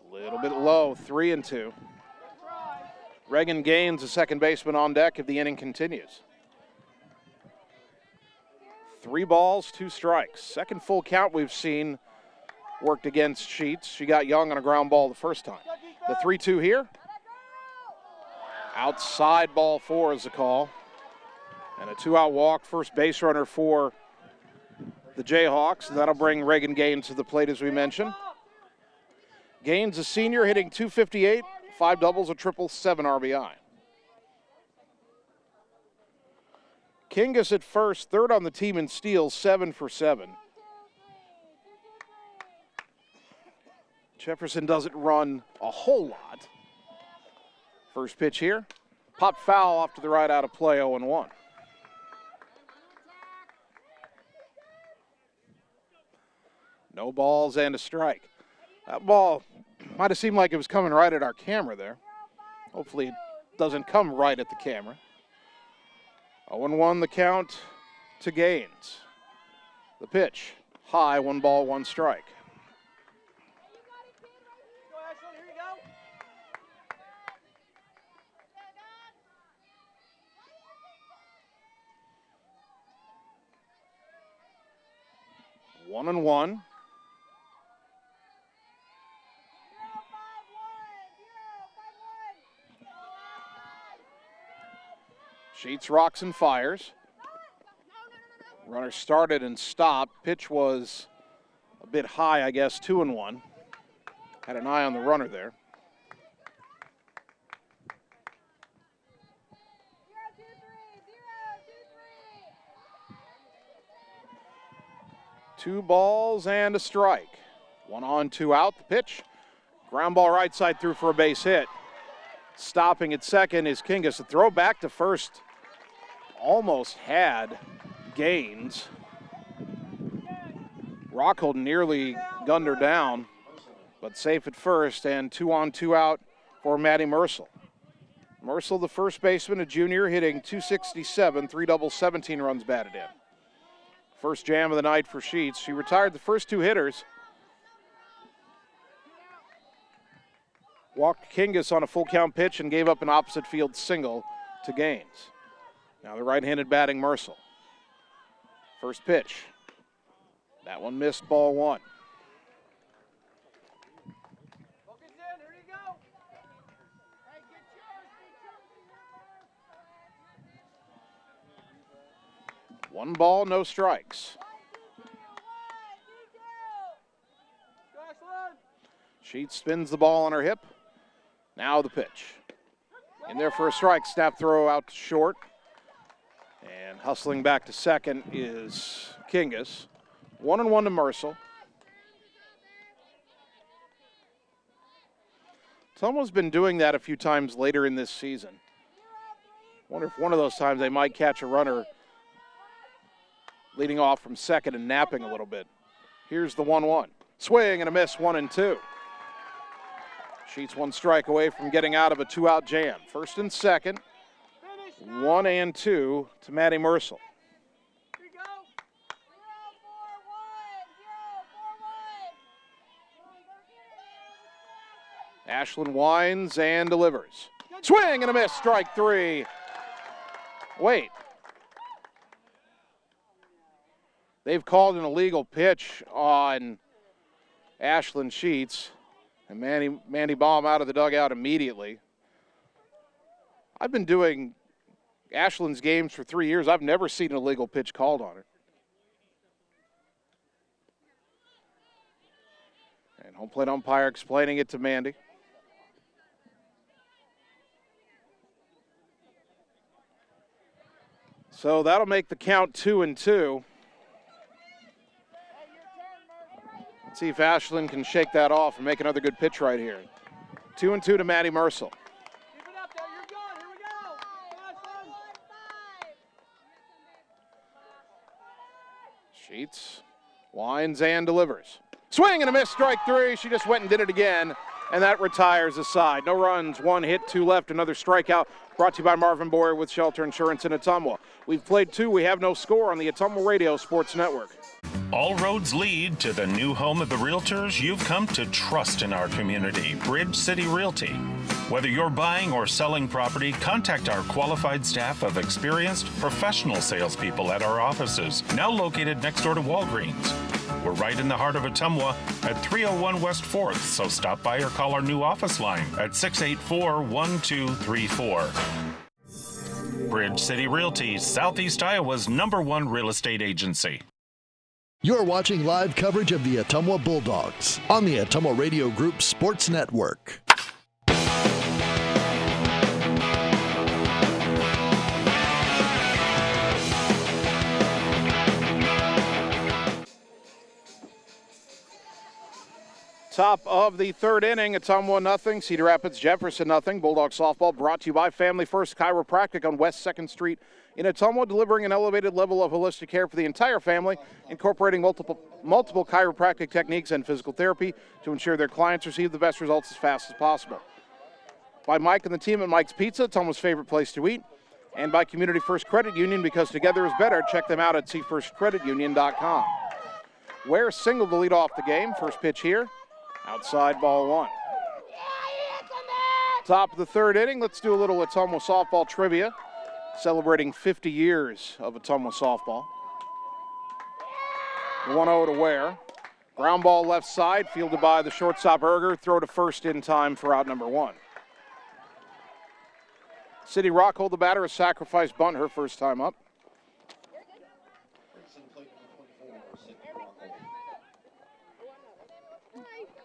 [SPEAKER 2] a little bit low, 3-2. Reagan Gaines, the second baseman, on deck if the inning continues. 3 balls, 2 strikes. Second full count we've seen worked against Sheets. She got Young on a ground ball the first time. The 3-2 here. Outside ball 4 is the call. And a 2-out walk, first base runner for the Jayhawks. And that'll bring Reagan Gaines to the plate, as we mentioned. Gaines, a senior, hitting .258, 5 doubles, a triple, 7 RBI. Kingus at first, third on the team in steals, 7 for 7. Jefferson doesn't run a whole lot. First pitch here. Pop foul off to the right, out of play, 0-1. No balls and a strike. That ball might have seemed like it was coming right at our camera there. Hopefully it doesn't come right at the camera. 0-1 the count to Gaines. The pitch, high, 1 ball, 1 strike. One and one. Sheets rocks and fires. Runner started and stopped. Pitch was a bit high, I guess, 2-1. Had an eye on the runner there. Two balls and a strike. 1 on, 2 out. The pitch. Ground ball right side through for a base hit. Stopping at second is Kingus. The throw back to first almost had Gaines. Rockhold nearly gunned her down, but safe at first, and 2 on, 2 out for Maddie Mersel. Mersel, the first baseman, a junior, hitting .267, 3 doubles, 17 runs batted in. First jam of the night for Sheets. She retired the first 2 hitters. Walked Kingus on a full count pitch and gave up an opposite field single to Gaines. Now the right-handed batting Mersel. First pitch. That one missed, ball 1.
[SPEAKER 8] Focus in, here you go. Hey, get yours.
[SPEAKER 2] 1 ball, no strikes. Sheets spins the ball on her hip. Now the pitch. In there for a strike, snap throw out to short. And hustling back to second is Kingus. 1-1 to Mersel. Someone's been doing that a few times later in this season. Wonder if one of those times they might catch a runner leading off from second and napping a little bit. Here's the 1-1. Swing and a miss, 1-2. Sheets 1 strike away from getting out of a 2-out jam. First and second, 1-2 to Maddie Mersel. Ashland winds and delivers. Swing and a miss, strike 3. Wait. They've called an illegal pitch on Ashlyn Sheets, and Mandy Baum out of the dugout immediately. I've been doing Ashlyn's games for 3 years. I've never seen an illegal pitch called on her. And home plate umpire explaining it to Mandy. So that'll make the count 2-2. Let's see if Ashlyn can shake that off and make another good pitch right here. 2-2 to Maddie Mercil.
[SPEAKER 8] Keep it up there. You're good. Here we go.
[SPEAKER 2] Sheets winds and delivers. Swing and a miss, strike 3. She just went and did it again, and that retires the side. No runs, 1 hit, 2 left, another strikeout. Brought to you by Marvin Boyer with Shelter Insurance in Ottumwa. We've played 2. We have no score on the Ottumwa Radio Sports Network.
[SPEAKER 3] All roads lead to the new home of the realtors you've come to trust in our community, Bridge City Realty. Whether you're buying or selling property, contact our qualified staff of experienced professional salespeople at our offices, now located next door to Walgreens. We're right in the heart of Ottumwa at 301 West 4th, so stop by or call our new office line at 684-1234. Bridge City Realty, Southeast Iowa's #1 real estate agency.
[SPEAKER 1] You're watching live coverage of the Ottumwa Bulldogs on the Ottumwa Radio Group Sports Network.
[SPEAKER 2] Top of the 3rd inning, Ottumwa nothing, Cedar Rapids Jefferson nothing. Bulldog softball brought to you by Family First Chiropractic on West 2nd Street in Ottumwa, delivering an elevated level of holistic care for the entire family, incorporating multiple chiropractic techniques and physical therapy to ensure their clients receive the best results as fast as possible. By Mike and the team at Mike's Pizza, Ottumwa's favorite place to eat, and by Community First Credit Union, because together is better. Check them out at cfirstcreditunion.com. Ware singled to lead off the game. First pitch here. Outside, ball 1. Top of the 3rd inning, let's do a little Ottumwa softball trivia, celebrating 50 years of Ottumwa softball. 1-0 to Ware. Ground ball left side, fielded by the shortstop Erger. Throw to first in time for out number 1. City Rockhold, the batter, a sacrifice bunt her first time up.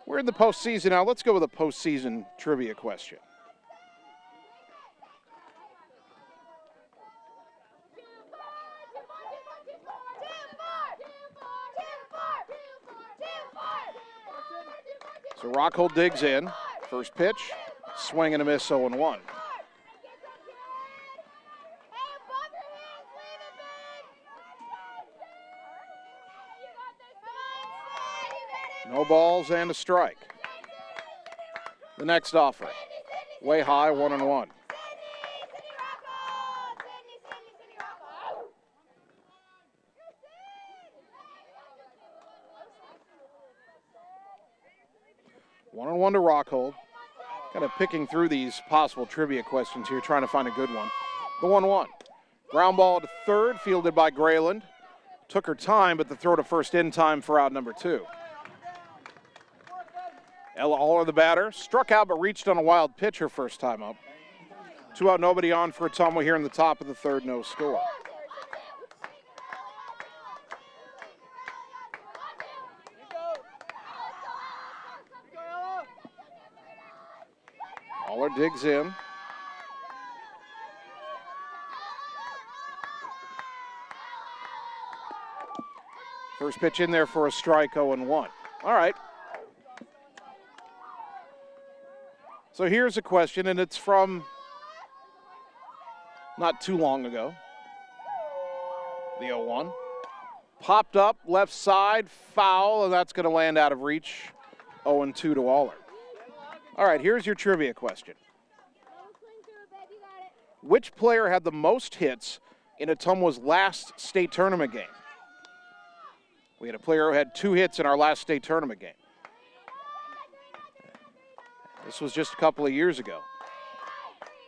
[SPEAKER 2] We're in the postseason now. Let's go with a postseason trivia question. So Rockhold digs in. First pitch, swing and a miss, 0-1. No balls and a strike. The next offering, way high, 1-1. One on 1 to Rockhold. Kind of picking through these possible trivia questions here, trying to find a good one. The 1-1. Ground ball to third, fielded by Grayland. Took her time, but the throw to first in time for out number 2. Ella Aller, the batter, struck out but reached on a wild pitch her first time up. 2 out, nobody on for Ottumwa here in the top of the 3rd, no score. Aller digs in. First pitch in there for a strike, 0-1. All right. So here's a question, and it's from not too long ago. The 0-1. Popped up, left side, foul, and that's going to land out of reach. 0-2 to Aller. All right, here's your trivia question. Which player had the most hits in Ottumwa's last state tournament game? We had a player who had 2 hits in our last state tournament game. This was just a couple of years ago.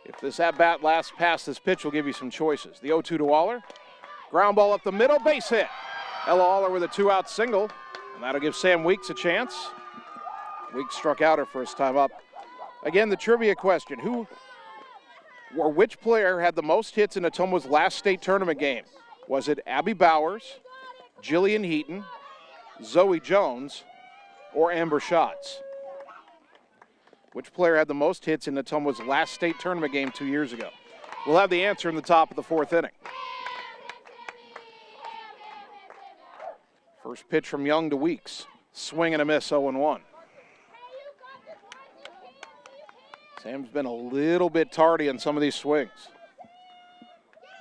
[SPEAKER 2] If this at-bat lasts past this pitch, we'll give you some choices. The 0-2 to Waller. Ground ball up the middle, base hit. Ella Aller with a 2-out single, and that'll give Sam Weeks a chance. Weeks struck out her first time up. Again, the trivia question, which player had the most hits in Ottumwa's last state tournament game? Was it Abby Bowers, Jillian Heaton, Zoe Jones, or Amber Schatz? Which player had the most hits in Ottumwa's last state tournament game 2 years ago? We'll have the answer in the top of the fourth inning. First pitch from Young to Weeks. Swing and a miss, 0-1. Sam's been a little bit tardy on some of these swings.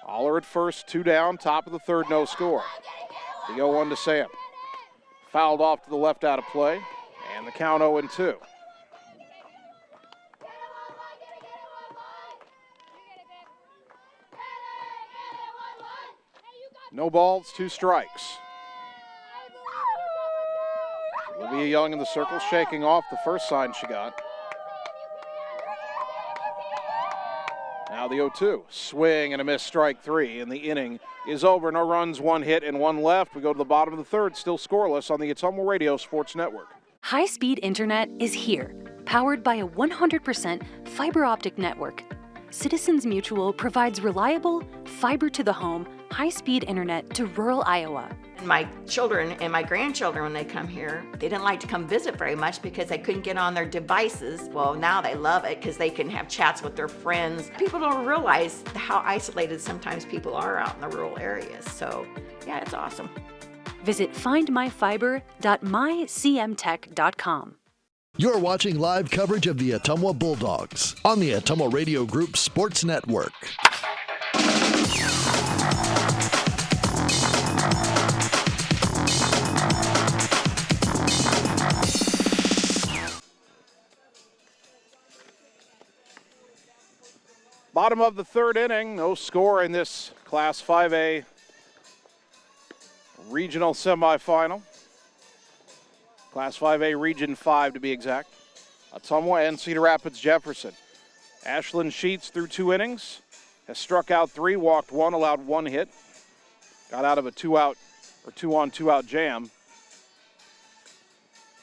[SPEAKER 2] Aller at first, 2 down, top of the third, no score. The 0-1 to Sam. Fouled off to the left out of play, and the count 0-2. No balls, 2 strikes. Olivia Young in the circle, shaking off the first sign she got. Now the 0-2. Swing and a miss, strike 3, and the inning is over. No runs, 1 hit, and 1 left. We go to the bottom of the third, still scoreless on the Ottumwa Radio Sports Network.
[SPEAKER 11] High-speed internet is here, powered by a 100% fiber optic network. Citizens Mutual provides reliable, fiber-to-the-home, high-speed internet to rural Iowa.
[SPEAKER 12] My children and my grandchildren, when they come here, they didn't like to come visit very much because they couldn't get on their devices. Well, now they love it because they can have chats with their friends. People don't realize how isolated sometimes people are out in the rural areas. So, yeah, it's awesome.
[SPEAKER 11] Visit findmyfiber.mycmtech.com.
[SPEAKER 1] You're watching live coverage of the Ottumwa Bulldogs on the Ottumwa Radio Group Sports Network.
[SPEAKER 2] Bottom of the third inning, no score in this Class 5A regional semifinal. Class 5A Region 5 to be exact. Ottumwa and Cedar Rapids Jefferson. Ashlyn Sheets through 2 innings, has struck out 3, walked 1, allowed 1 hit. Got out of a 2-out or 2-on 2-out jam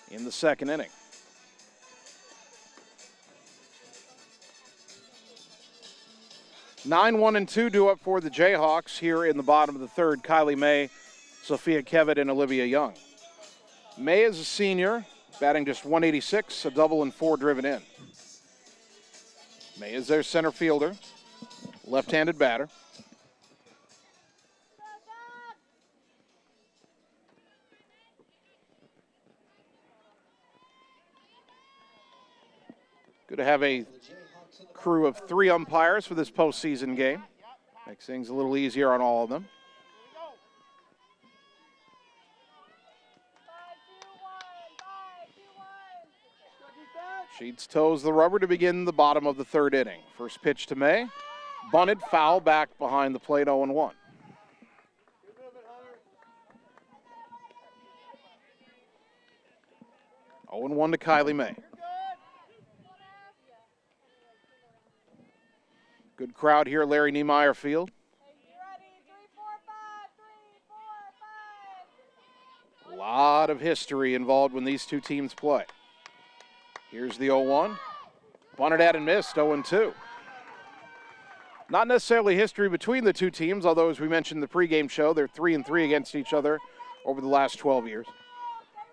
[SPEAKER 2] in the second inning. Nine, 1, and 2 due up for the Jayhawks here in the bottom of the third. Kylie May, Sophia Kevitt, and Olivia Young. May is a senior, batting just 186, a double and 4 driven in. May is their center fielder, left-handed batter. Good to have a crew of 3 umpires for this postseason game. Makes things a little easier on all of them. Sheets toes the rubber to begin the bottom of the third inning. First pitch to May. Bunted, foul, back behind the plate, 0-1. Oh, 0-1 to Kylie May. Good crowd here at Larry Niemeyer Field. A lot of history involved when these two teams play. Here's the 0-1. Bunted at and missed, 0-2. Not necessarily history between the two teams, although as we mentioned in the pregame show, they're 3-3 against each other over the last 12 years.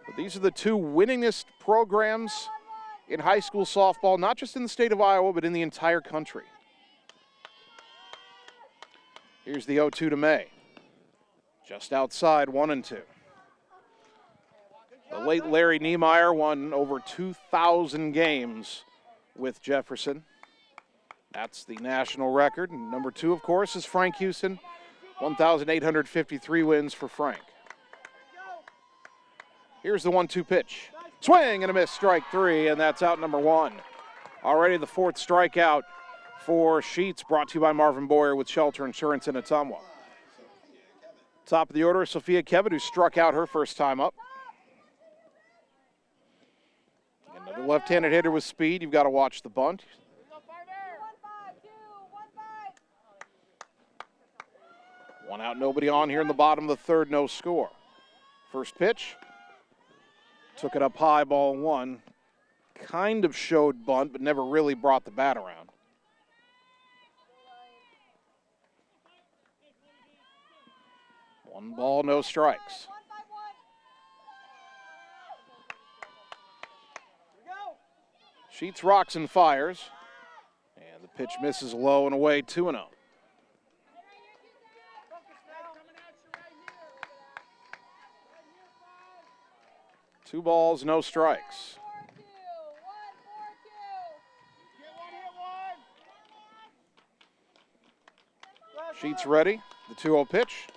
[SPEAKER 2] But these are the two winningest programs in high school softball, not just in the state of Iowa, but in the entire country. Here's the 0-2 to May. Just outside, 1-2. The late Larry Niemeyer won over 2,000 games with Jefferson. That's the national record. And number 2, of course, is Frank Houston. 1,853 wins for Frank. Here's the 1-2 pitch. Swing and a miss, strike 3, and that's out number 1. Already the 4th strikeout for Sheets, brought to you by Marvin Boyer with Shelter Insurance in Ottumwa. Top of the order, Sophia Kevitt, who struck out her first time up. Another left-handed hitter with speed. You've got to watch the bunt. One out, nobody on here in the bottom of the third, no score. First pitch. Took it up high, ball one. Kind of showed bunt, but never really brought the bat around. One ball, no strikes. Sheets rocks and fires. And the pitch misses low and away, 2-0. Two balls, no strikes. Sheets ready. The 2-0 pitch.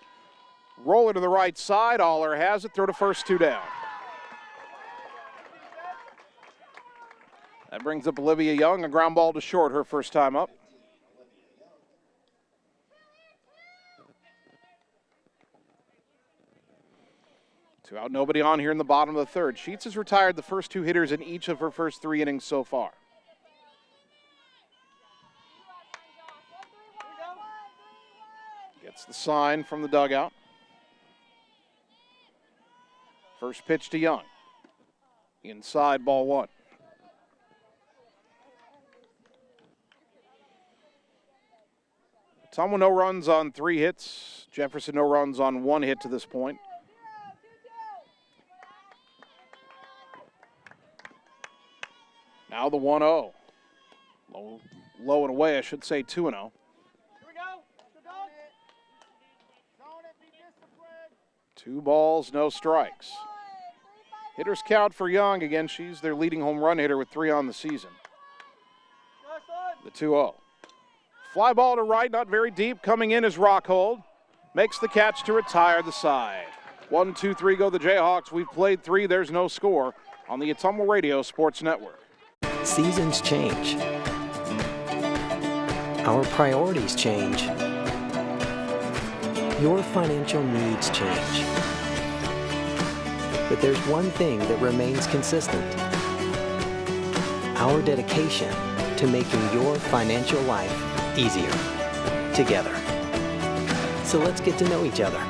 [SPEAKER 2] Roller to the right side. Aller has it. Throw to first, 2 down. That brings up Olivia Young. A ground ball to short, her first time up. Two out, nobody on here in the bottom of the third. Sheets has retired the first 2 hitters in each of her first 3 innings so far. Gets the sign from the dugout. First pitch to Young. Inside, ball one. Ottumwa no runs on 3 hits. Jefferson no runs on 1 hit to this point. Now the 1-0. Low and away, I should say 2-0. 2 balls, no strikes. Hitters count for Young. Again, she's their leading home run hitter with 3 on the season. The 2-0. Fly ball to right, not very deep. Coming in is Rockhold. Makes the catch to retire the side. 1, 2, 3 go the Jayhawks. We've played 3. There's no score on the Ottumwa Radio Sports Network.
[SPEAKER 4] Seasons change. Our priorities change. Your financial needs change. But there's one thing that remains consistent. Our dedication to making your financial life easier together. So let's get to know each other,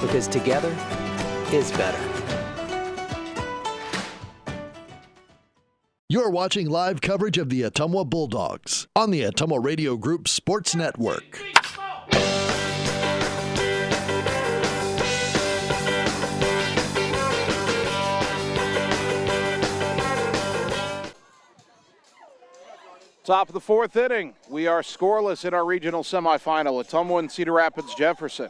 [SPEAKER 4] because together is better.
[SPEAKER 1] You're watching live coverage of the Ottumwa Bulldogs on the Ottumwa Radio Group Sports Network.
[SPEAKER 2] Top of the 4th inning. We are scoreless in our regional semifinal. Ottumwa and Cedar Rapids Jefferson.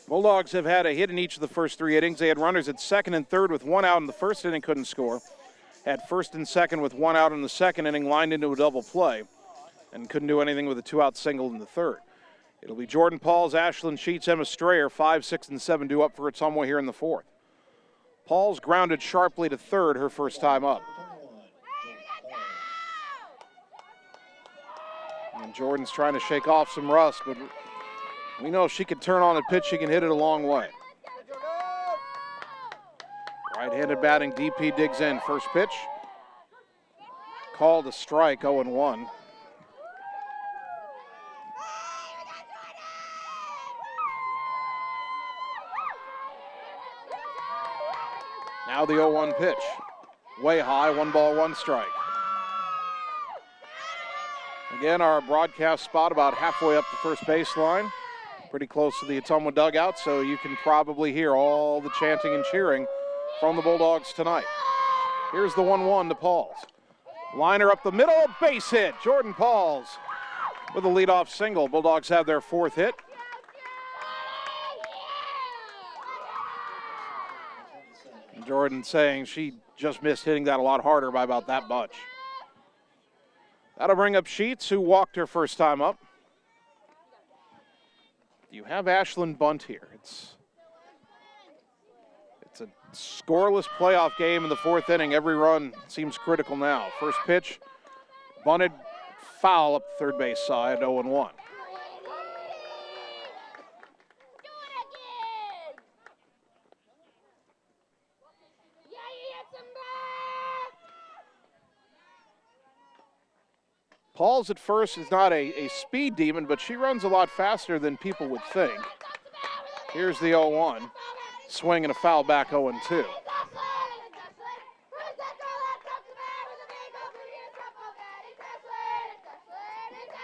[SPEAKER 2] Bulldogs have had a hit in each of the first 3 innings. They had runners at second and third with 1 out in the first inning, couldn't score. Had first and second with 1 out in the second inning, lined into a double play, and couldn't do anything with a 2-out single in the third. It'll be Jordan Pauls, Ashlyn Sheets, Emma Strayer, 5, 6, and 7 due up for Ottumwa here in the 4th. Pauls grounded sharply to third her first time up. And Jordan's trying to shake off some rust, but we know if she can turn on a pitch, she can hit it a long way. Right-handed batting, DP digs in. First pitch. Called a strike, 0-1. Now the 0-1 pitch. Way high, 1 ball, 1 strike. Again, our broadcast spot about halfway up the first baseline. Pretty close to the Ottumwa dugout, so you can probably hear all the chanting and cheering from the Bulldogs tonight. Here's the 1-1 to Pauls. Liner up the middle, base hit. Jordan Pauls with a leadoff single. Bulldogs have their 4th hit. And Jordan saying she just missed hitting that a lot harder by about that much. That'll bring up Sheets, who walked her first time up. You have Ashlyn bunt here. It's a scoreless playoff game in the 4th inning. Every run seems critical now. First pitch, bunted, foul up the third base side, 0-1. Pauls at first is not a speed demon, but she runs a lot faster than people would think. Here's the 0-1. Swing and a foul back 0-2.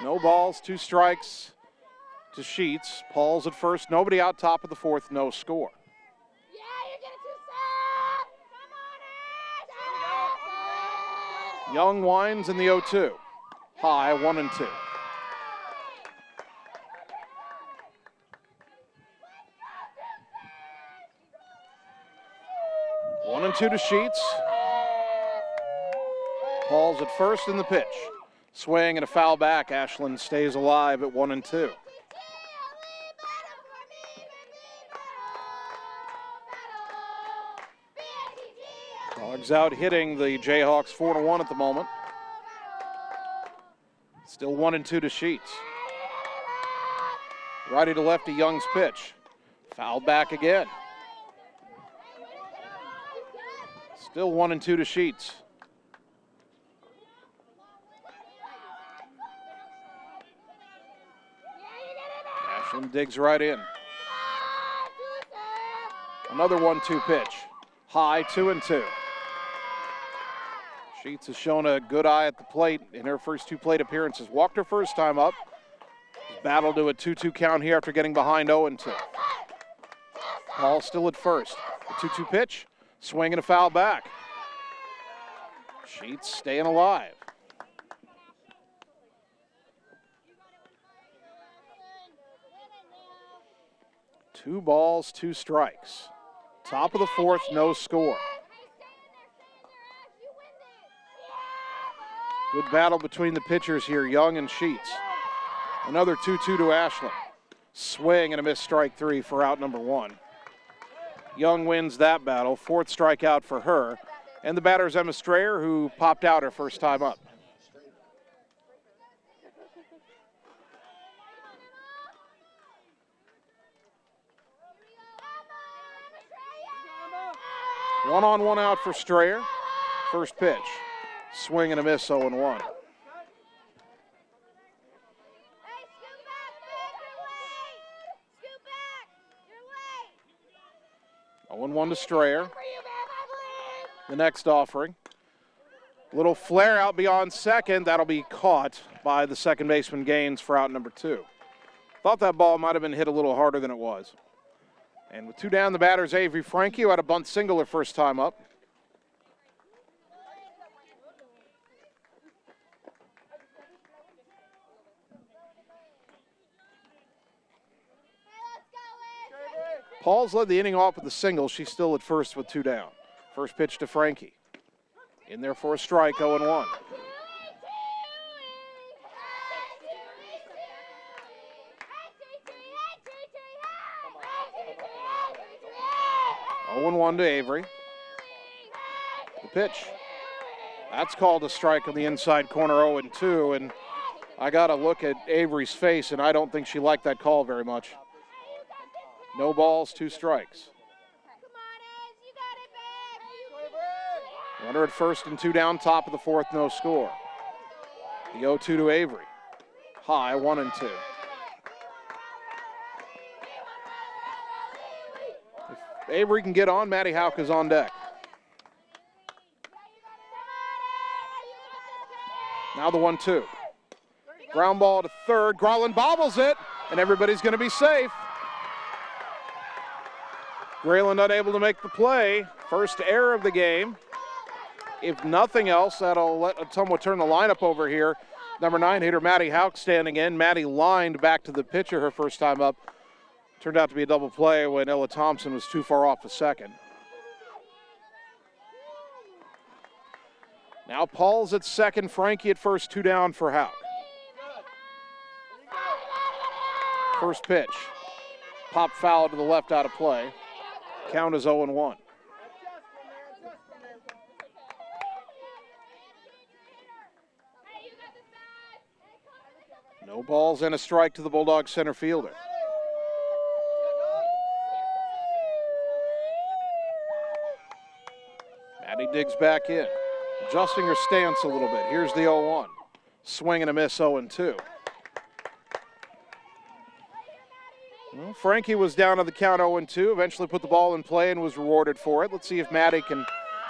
[SPEAKER 2] No balls, 2 strikes to Sheets. Paul's at first, nobody out, top of the 4th, no score. Young winds in the 0-2. High, 1-2. One and two to Sheets. Paul's at first in the pitch. Swing and a foul back. Ashland stays alive at 1-2. Dogs out hitting the Jayhawks 4-1 at the moment. Still 1-2 to Sheets. Righty to lefty, Young's pitch. Foul back again. Still 1-2 to Sheets. Ashland digs right in. Another 1-2 pitch. High, 2-2. Sheets has shown a good eye at the plate in her first 2 plate appearances. Walked her first time up. Battled to a 2-2 count here after getting behind 0-2. Paul still at first. The 2-2 pitch. Swing and a foul back. Sheets staying alive. Two balls, 2 strikes. Top of the 4th, no score. Good battle between the pitchers here, Young and Sheets. Another 2-2 to Ashland. Swing and a missed strike 3 for out number 1. Young wins that battle, 4th strikeout for her. And the batter's Emma Strayer, who popped out her first time up. One on, one out for Strayer. First pitch. Swing and a miss, 0-1. One to Strayer. The next offering. Little flare out beyond second. That'll be caught by the second baseman Gaines for out number 2. Thought that ball might have been hit a little harder than it was. And with 2 down, the batter's Avery Frankie, who had a bunt single her first time up. Paul's led the inning off with a single. She's still at first with 2 down. First pitch to Frankie. In there for a strike, 0-1. To Avery. The pitch. That's called a strike on the inside corner, 0-2. And I got to look at Avery's face, and I don't think she liked that call very much. No balls, 2 strikes. Runner at first and 2 down, top of the 4th, no score. The 0-2 to Avery. High, 1-2. If Avery can get on, Maddie Houck is on deck. Now the 1-2. Ground ball to third. Garland bobbles it, and everybody's going to be safe. Grayland unable to make the play. First error of the game. If nothing else, that'll let Ottumwa turn the lineup over here. Number 9 hitter Maddie Houck standing in. Maddie lined back to the pitcher her first time up. Turned out to be a double play when Ella Thompson was too far off the second. Now Paul's at second, Frankie at first, 2 down for Houck. First pitch. Pop foul to the left out of play. Count is 0-1. No balls and a strike to the Bulldogs center fielder. Maddie digs back in, adjusting her stance a little bit. Here's the 0-1. Swing and a miss, 0-2. Well, Frankie was down on the count 0-2, eventually put the ball in play and was rewarded for it. Let's see if Maddie can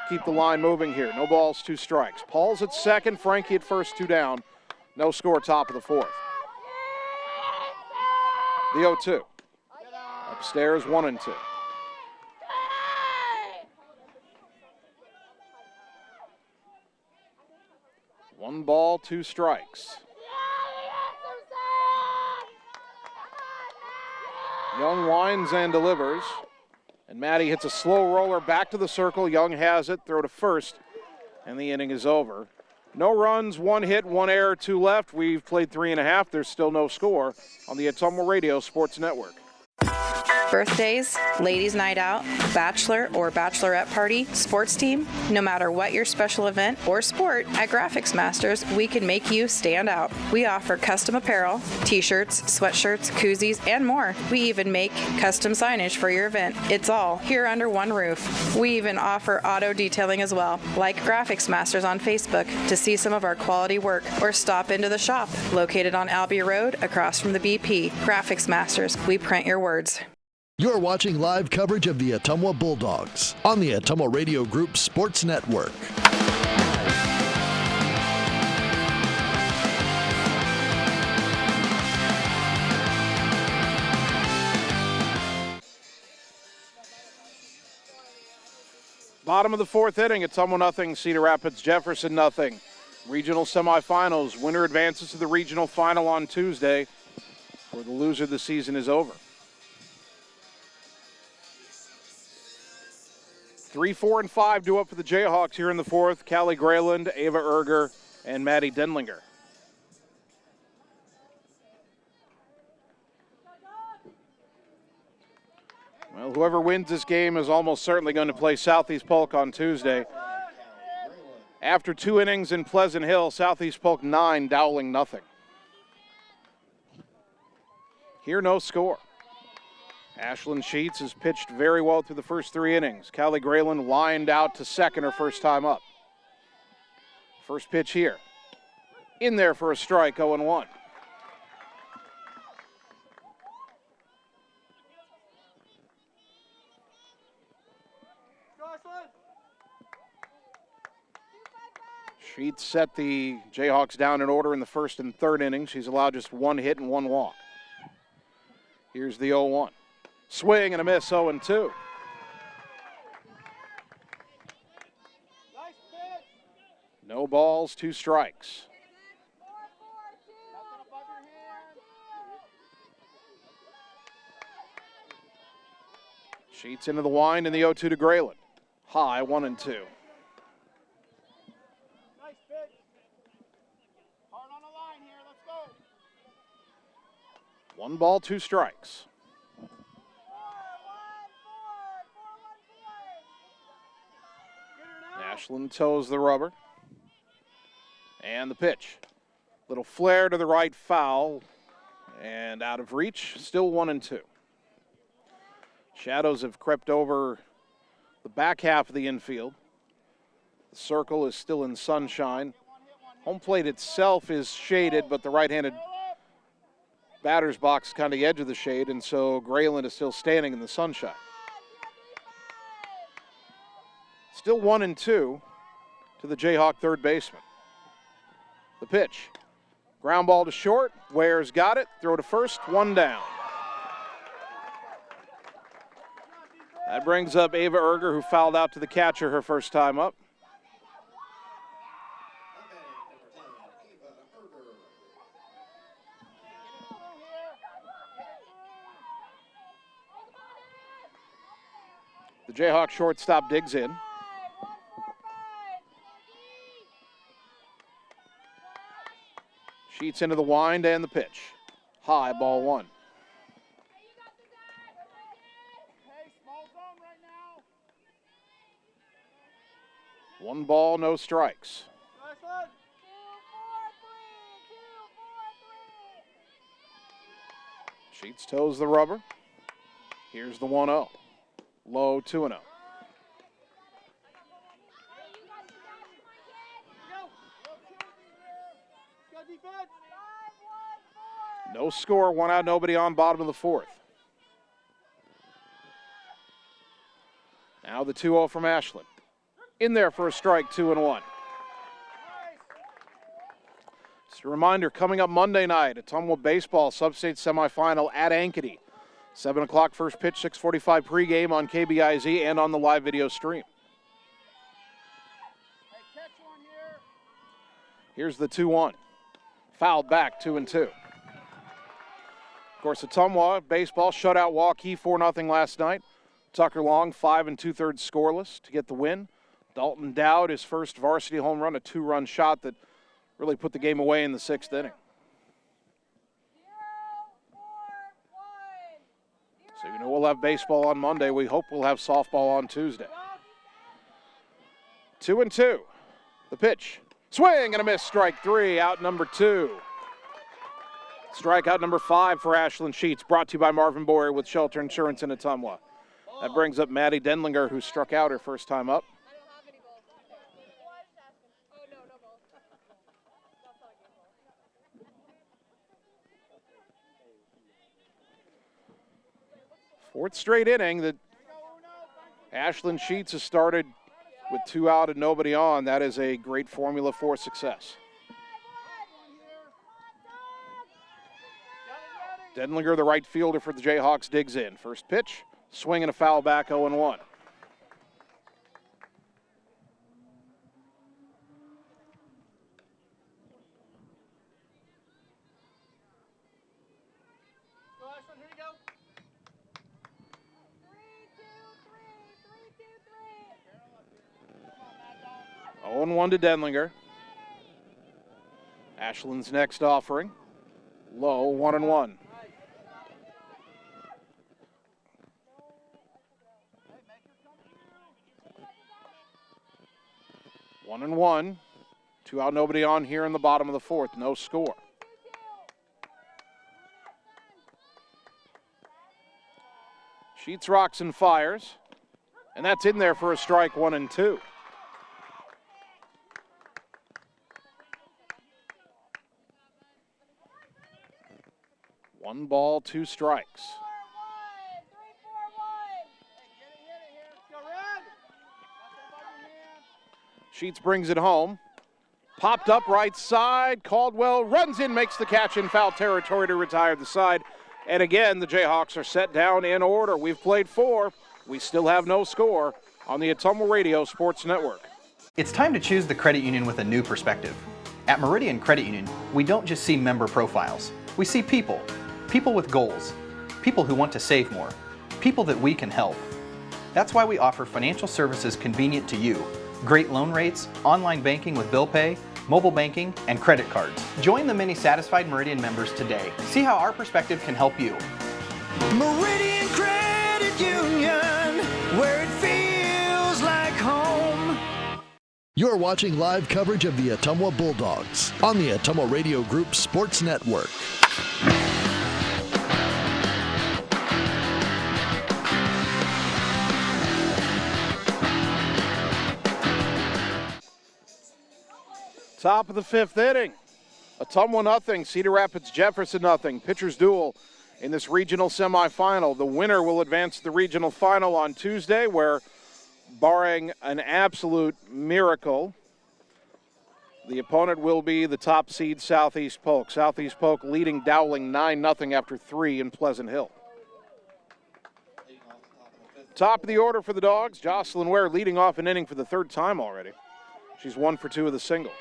[SPEAKER 2] keep the line moving here. No balls, 2 strikes. Paul's at second, Frankie at first, 2 down. No score, top of the 4th. The 0-2. Upstairs, 1-2. One ball, 2 strikes. Young winds and delivers. And Maddie hits a slow roller back to the circle. Young has it, throw to first, and the inning is over. No runs, 1 hit, 1 error, 2 left. We've played 3.5. There's still no score on the Ottumwa Radio Sports Network.
[SPEAKER 6] Birthdays, ladies' night out, bachelor or bachelorette party, sports team, no matter what your special event or sport, at Graphics Masters, we can make you stand out. We offer custom apparel, t-shirts, sweatshirts, koozies, and more. We even make custom signage for your event. It's all here under one roof. We even offer auto detailing as well. Like Graphics Masters on Facebook to see some of our quality work, or stop into the shop located on Albee Road across from the BP. Graphics Masters, we print your words.
[SPEAKER 1] You're watching live coverage of the Ottumwa Bulldogs on the Ottumwa Radio Group Sports Network.
[SPEAKER 2] Bottom of the 4th inning, Ottumwa nothing, Cedar Rapids Jefferson nothing. Regional semifinals, winner advances to the regional final on Tuesday. For the loser, the season is over. 3, 4, and 5 due up for the Jayhawks here in the 4th. Callie Grayland, Ava Erger, and Maddie Denlinger. Well, whoever wins this game is almost certainly going to play Southeast Polk on Tuesday. After 2 innings in Pleasant Hill, Southeast Polk 9, Dowling nothing. Here, no score. Ashlyn Sheets has pitched very well through the first 3 innings. Callie Grayland lined out to second her first time up. First pitch here. In there for a strike, 0-1. Sheets set the Jayhawks down in order in the 1st and 3rd innings. She's allowed just 1 hit and 1 walk. Here's the 0-1. Swing and a miss, 0-2. No balls, 2 strikes. Sheets into the wind and the 0-2 to Grayland. High, 1-2. One ball, 2 strikes. Ashlyn toes the rubber. And the pitch. Little flare to the right, foul. And out of reach, still 1-2. Shadows have crept over the back half of the infield. The circle is still in sunshine. Home plate itself is shaded, but the right-handed batter's box is kind of the edge of the shade, and so Grayland is still standing in the sunshine. Still 1-2 to the Jayhawk third baseman. The pitch. Ground ball to short. Ware's got it. Throw to first. 1 down. That brings up Ava Erger, who fouled out to the catcher her first time up. The Jayhawk shortstop digs in. Sheets into the wind and the pitch. High, ball 1. One ball, no strikes. Sheets toes the rubber. Here's the 1-0. Low, 2-0. No score, 1 out, nobody on, bottom of the 4th. Now the 2-0 from Ashland. In there for a strike, 2-1. Just a reminder, coming up Monday night, Ottumwa baseball sub-state semifinal at Ankeny. 7 o'clock first pitch, 6:45 pregame on KBIZ and on the live video stream. Here's the 2-1. Fouled back, 2-2. Of course, Ottumwa baseball shutout Waukee 4-0 last night. Tucker Long 5 2/3 scoreless to get the win. Dalton Dowd, his first varsity home run, a 2-run shot that really put the game away in the 6th inning. So you know we'll have baseball on Monday. We hope we'll have softball on Tuesday. 2-2. The pitch. Swing and a miss, strike 3, out number 2. Strikeout number 5 for Ashland Sheets, brought to you by Marvin Boyer with Shelter Insurance in Ottumwa. That brings up Maddie Denlinger, who struck out her first time up. Fourth straight inning that Ashland Sheets has started with 2 out and nobody on. That is a great formula for success. Denlinger, the right fielder for the Jayhawks, digs in. First pitch, swing and a foul back, 0-1. One to Denlinger. Ashland's next offering. Low, 1-1. One and one. 2 out, nobody on here in the bottom of the 4th. No score. Sheets rocks and fires. And that's in there for a strike, 1-2. One ball, 2 strikes. Sheets brings it home. Popped up right side. Caldwell runs in, makes the catch in foul territory to retire the side. And again, the Jayhawks are set down in order. We've played 4. We still have no score on the Ottumwa Radio Sports Network.
[SPEAKER 7] It's time to choose the credit union with a new perspective. At Meridian Credit Union, we don't just see member profiles. We see people. People with goals. People who want to save more. People that we can help. That's why we offer financial services convenient to you. Great loan rates, online banking with bill pay, mobile banking, and credit cards. Join the many satisfied Meridian members today. See how our perspective can help you.
[SPEAKER 13] Meridian Credit Union, where it feels like home.
[SPEAKER 1] You're watching live coverage of the Ottumwa Bulldogs on the Ottumwa Radio Group Sports Network.
[SPEAKER 2] Top of the 5th inning. Ottumwa nothing, Cedar Rapids Jefferson nothing. Pitchers duel in this regional semifinal. The winner will advance to the regional final on Tuesday, where, barring an absolute miracle, the opponent will be the top seed Southeast Polk. Southeast Polk leading Dowling 9-0 after 3 in Pleasant Hill. Top of the order for the Dogs, Jocelyn Ware leading off an inning for the 3rd time already. She's 1 for 2 with a single.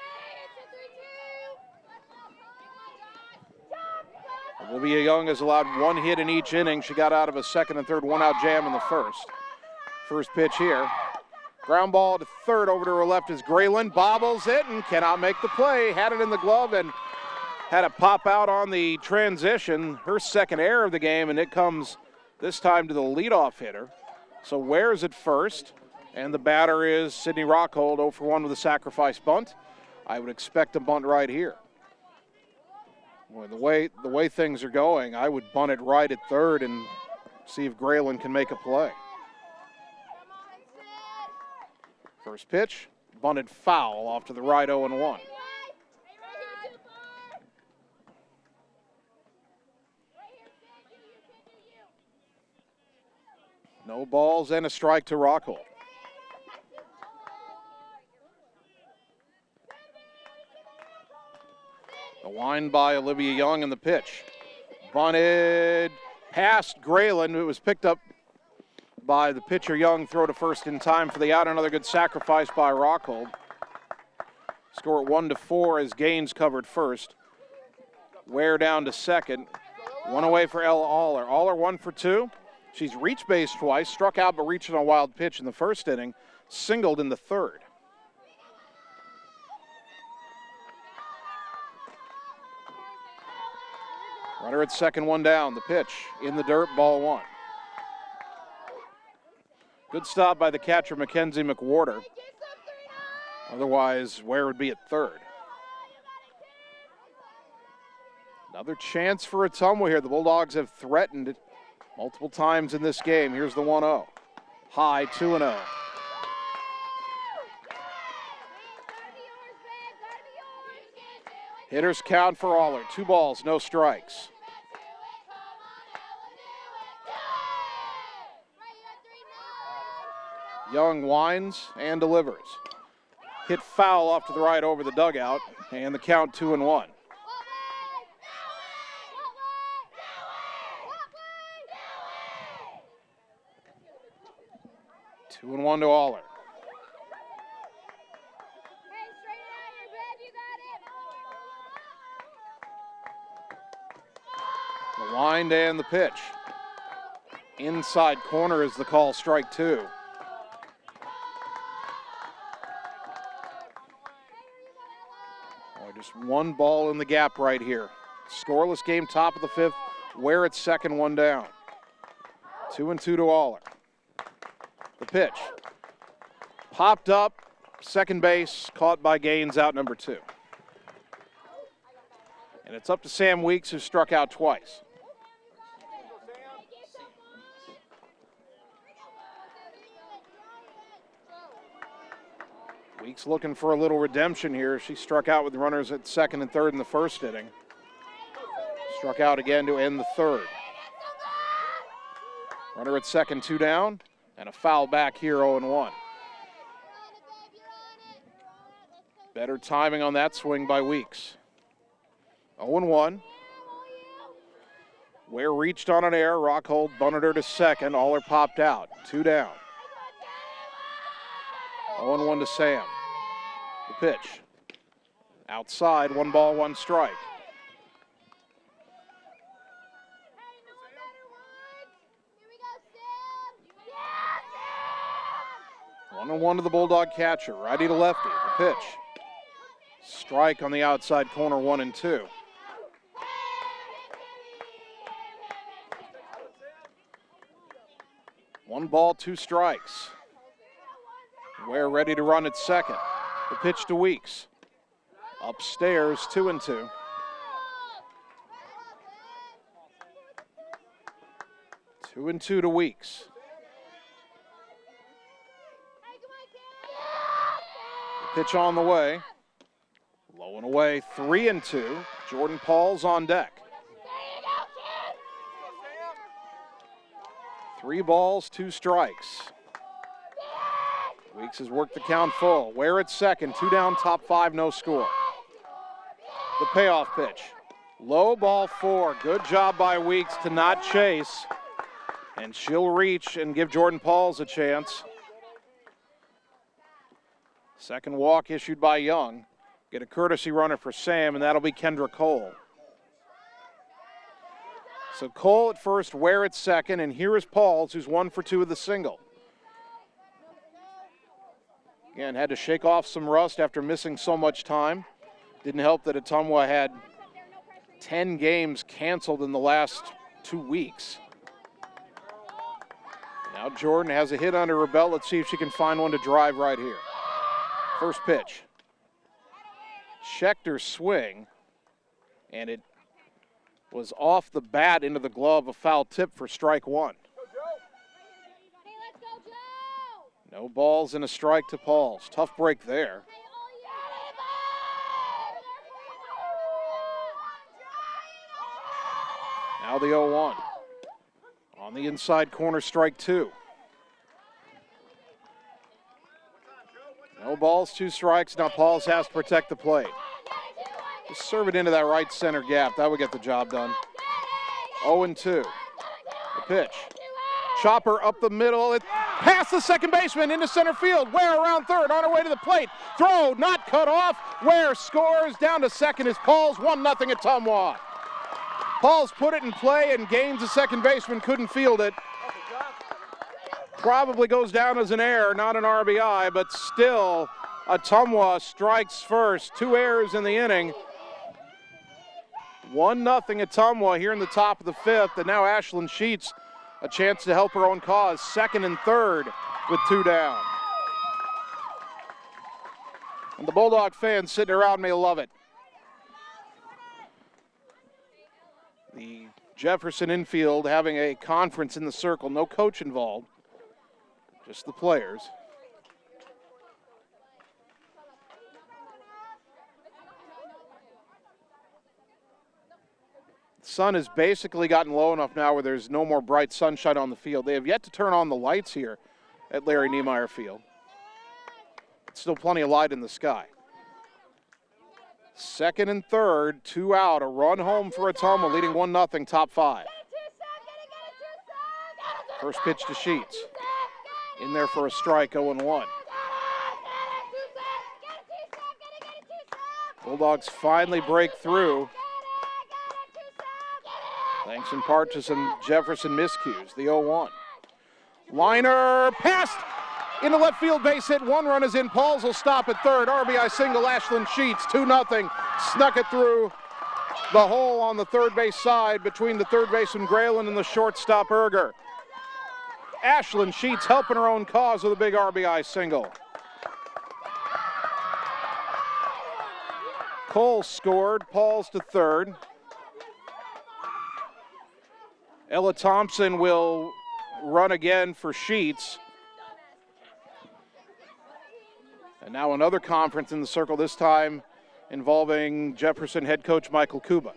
[SPEAKER 2] Olivia Young has allowed 1 hit in each inning. She got out of a 2nd and 3rd 1-out jam in the 1st. First pitch here. Ground ball to 3rd, over to her left is Graylin. Bobbles it and cannot make the play. Had it in the glove and had it pop out on the transition. Her 2nd error of the game, and it comes this time to the leadoff hitter. So Ware's at first, and the batter is Sydney Rockhold, 0 for 1 with a sacrifice bunt. I would expect a bunt right here. Boy, the way things are going, I would bunt it right at 3rd and see if Graylin can make a play. First pitch, bunted foul off to the right, 0-1. No balls and a strike to Rockhold. The wind by Olivia Young and the pitch. Bunted past Grayland. It was picked up by the pitcher Young. Throw to first in time for the out. Another good sacrifice by Rockhold. Score at 1-4 as Gaines covered first. Ware down to second. One away for Ella Aller. Aller 1 for 2. She's reached base twice, struck out but reached on a wild pitch in the first inning, singled in the third. Runner at second, one down. The pitch in the dirt, ball 1. Good stop by the catcher, Mackenzie McWhorter. Otherwise, Ware would be at third. Another chance for Ottumwa here. The Bulldogs have threatened it multiple times in this game. Here's the 1-0. High, 2-0. Hitters count for Aller. 2 balls, no strikes. Young winds and delivers. Hit foul off to the right over the dugout, and the count 2-1. Two and 1 to Aller. The wind and the pitch. Inside corner is the call, strike 2. Just 1 ball in the gap right here. Scoreless game, top of the 5th. Ware at second, 1 down. 2-2 to Aller. The pitch. Popped up, second base, caught by Gaines, out number 2. And it's up to Sam Weeks, who struck out twice. Weeks looking for a little redemption here. She struck out with the runners at second and third in the first inning. Struck out again to end the third. Runner at second, 2 down, and a foul back here, 0-1. Better timing on that swing by Weeks. 0-1. Ware reached on an error. Rockhold bunted her to second. Aller popped out. 2 down. 0-1 to Sam. The pitch. Outside, 1 ball, 1 strike. One and 1 to the Bulldog catcher. Righty to lefty. The pitch. Strike on the outside corner, 1-2. One ball, 2 strikes. Ware ready to run at second. The pitch to Weeks. Upstairs, 2-2. Two and 2 to Weeks. The pitch on the way. Low and away, 3-2. Jordan Paul's on deck. 3 balls, 2 strikes. Weeks has worked the count full. Ware at second, 2 down, top 5, no score. The payoff pitch. Low, ball 4. Good job by Weeks to not chase. And she'll reach and give Jordan Pauls a chance. Second walk issued by Young. Get a courtesy runner for Sam, and that'll be Kendra Cole. So Cole at first, Ware at second, and here is Pauls, who's 1 for 2 with the single. Again, had to shake off some rust after missing so much time. Didn't help that Ottumwa had 10 games canceled in the last 2 weeks. Now Jordan has a hit under her belt. Let's see if she can find one to drive right here. First pitch. Schechter swing, and it was off the bat into the glove, a foul tip for strike 1. No balls and a strike to Pauls. Tough break there. Now the 0-1. On the inside corner, strike 2. No balls, 2 strikes. Now Pauls has to protect the plate. Just serve it into that right center gap. That would get the job done. 0-2. The pitch. Chopper up the middle. It past the second baseman into center field. Ware around third on her way to the plate. Throw not cut off. Ware scores. Down to second is Pauls. 1-0 Ottumwa. Pauls put it in play and gains the second baseman. Couldn't field it. Probably goes down as an error, not an RBI, but still Ottumwa strikes first. 2 errors in the inning. 1-0 Ottumwa here in the top of the 5th, and now Ashlyn Sheets a chance to help her own cause. Second and third with 2 down. And the Bulldog fans sitting around may love it. The Jefferson infield having a conference in the circle. No coach involved, just the players. The sun has basically gotten low enough now where there's no more bright sunshine on the field. They have yet to turn on the lights here at Larry Niemeyer Field. But still plenty of light in the sky. Second and third, 2 out, a run home for Ottumwa, leading 1-0, top 5. First pitch to Sheets. In there for a strike, 0-1. Bulldogs finally break through, thanks in part to some Jefferson miscues, the 0-1. Liner passed into left field, base hit, 1 run is in. Pauls will stop at third. RBI single, Ashlyn Sheets, 2-0. Snuck it through the hole on the third base side between the third baseman Grayland and the shortstop Erger. Ashlyn Sheets helping her own cause with a big RBI single. Cole scored, Pauls to third. Ella Thompson will run again for Sheets. And now another conference in the circle, this time involving Jefferson head coach Michael Kuba.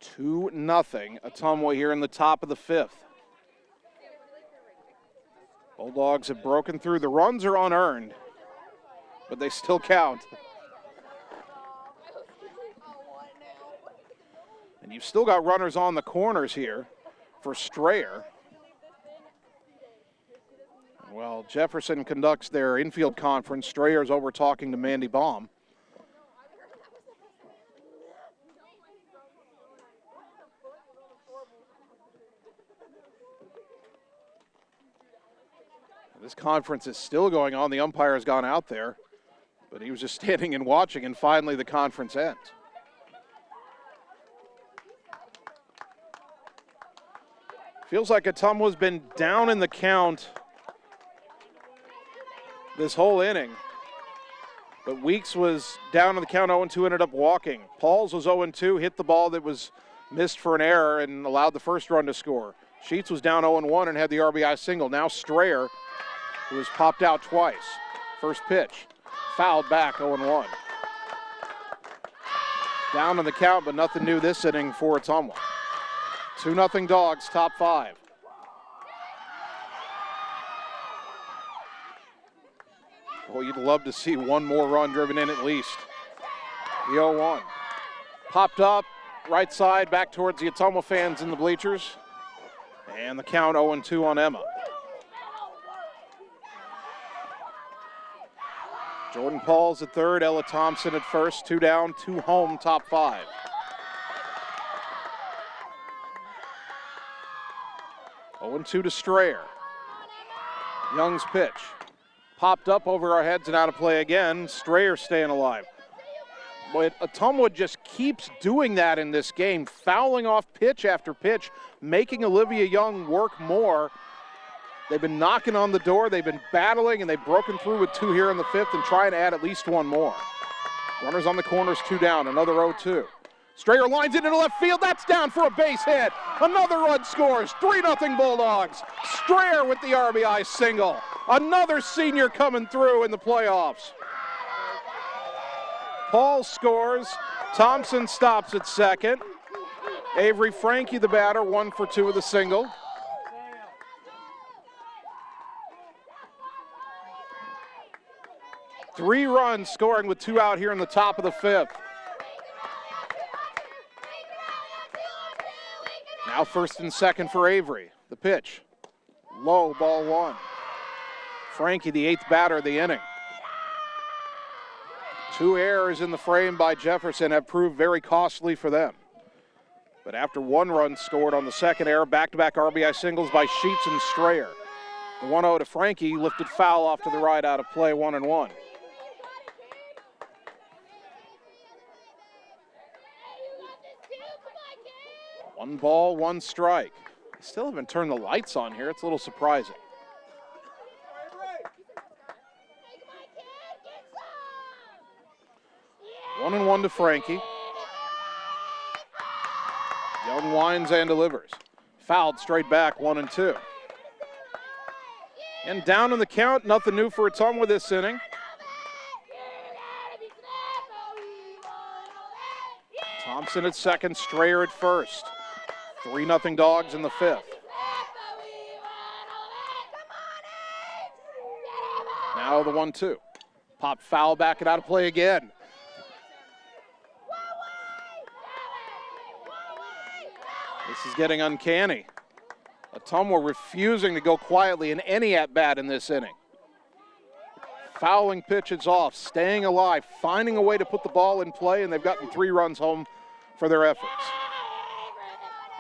[SPEAKER 2] 2-0 Ottumwa here in the top of the 5th. Bulldogs have broken through. The runs are unearned, but they still count. And you've still got runners on the corners here for Strayer. Well, Jefferson conducts their infield conference. Strayer's over talking to Mandy Baum. This conference is still going on. The umpire has gone out there, but he was just standing and watching, and finally the conference ends. Feels like Ottumwa's been down in the count this whole inning, but Weeks was down in the count 0-2, ended up walking. Pauls was 0-2, hit the ball that was missed for an error and allowed the first run to score. Sheets was down 0-1 and had the RBI single. Now Strayer, who has popped out twice. First pitch, fouled back, 0-1. Down in the count, but nothing new this inning for Ottumwa. 2-0 Dogs, top 5. Well, you'd love to see one more run driven in at least. The 0-1. Popped up, right side, back towards the Ottumwa fans in the bleachers. And the count 0-2 on Emma. Jordan Pauls at third, Ella Thompson at first. 2 down, 2 home, top 5. Oh, 0-2 to Strayer. Young's pitch. Popped up over our heads and out of play again. Strayer staying alive. But Ottumwa just keeps doing that in this game, fouling off pitch after pitch, making Olivia Young work more. They've been knocking on the door, they've been battling, and they've broken through with 2 here in the 5th and trying to add at least 1 more. Runners on the corners, 2 down, another 0-2. Strayer lines it into left field, that's down for a base hit. Another run scores, 3-0 Bulldogs. Strayer with the RBI single. Another senior coming through in the playoffs. Paul scores, Thompson stops at second. Avery Frankie, the batter, 1 for 2 with a single. 3 runs scoring with 2 out here in the top of the 5th. Now 1st and 2nd for Avery. The pitch. Low, ball 1. Frankie, the 8th batter of the inning. 2 errors in the frame by Jefferson have proved very costly for them. But after 1 run scored on the 2nd error, back-to-back RBI singles by Sheets and Strayer. The 1-0 to Frankie, lifted foul off to the right out of play, 1-1. One ball, 1 strike. Still haven't turned the lights on here. It's a little surprising. 1-1 to Frankie. Young winds and delivers. Fouled straight back, 1-2. And down in the count, nothing new for Ottumwa this inning. Thompson at 2nd, Strayer at 1st. 3-0 Dogs in the 5th. Now the 1-2. Pop foul, back it out of play again. This is getting uncanny. Ottumwa refusing to go quietly in any at-bat in this inning. Fouling pitches off, staying alive, finding a way to put the ball in play, and they've gotten 3 runs home for their efforts.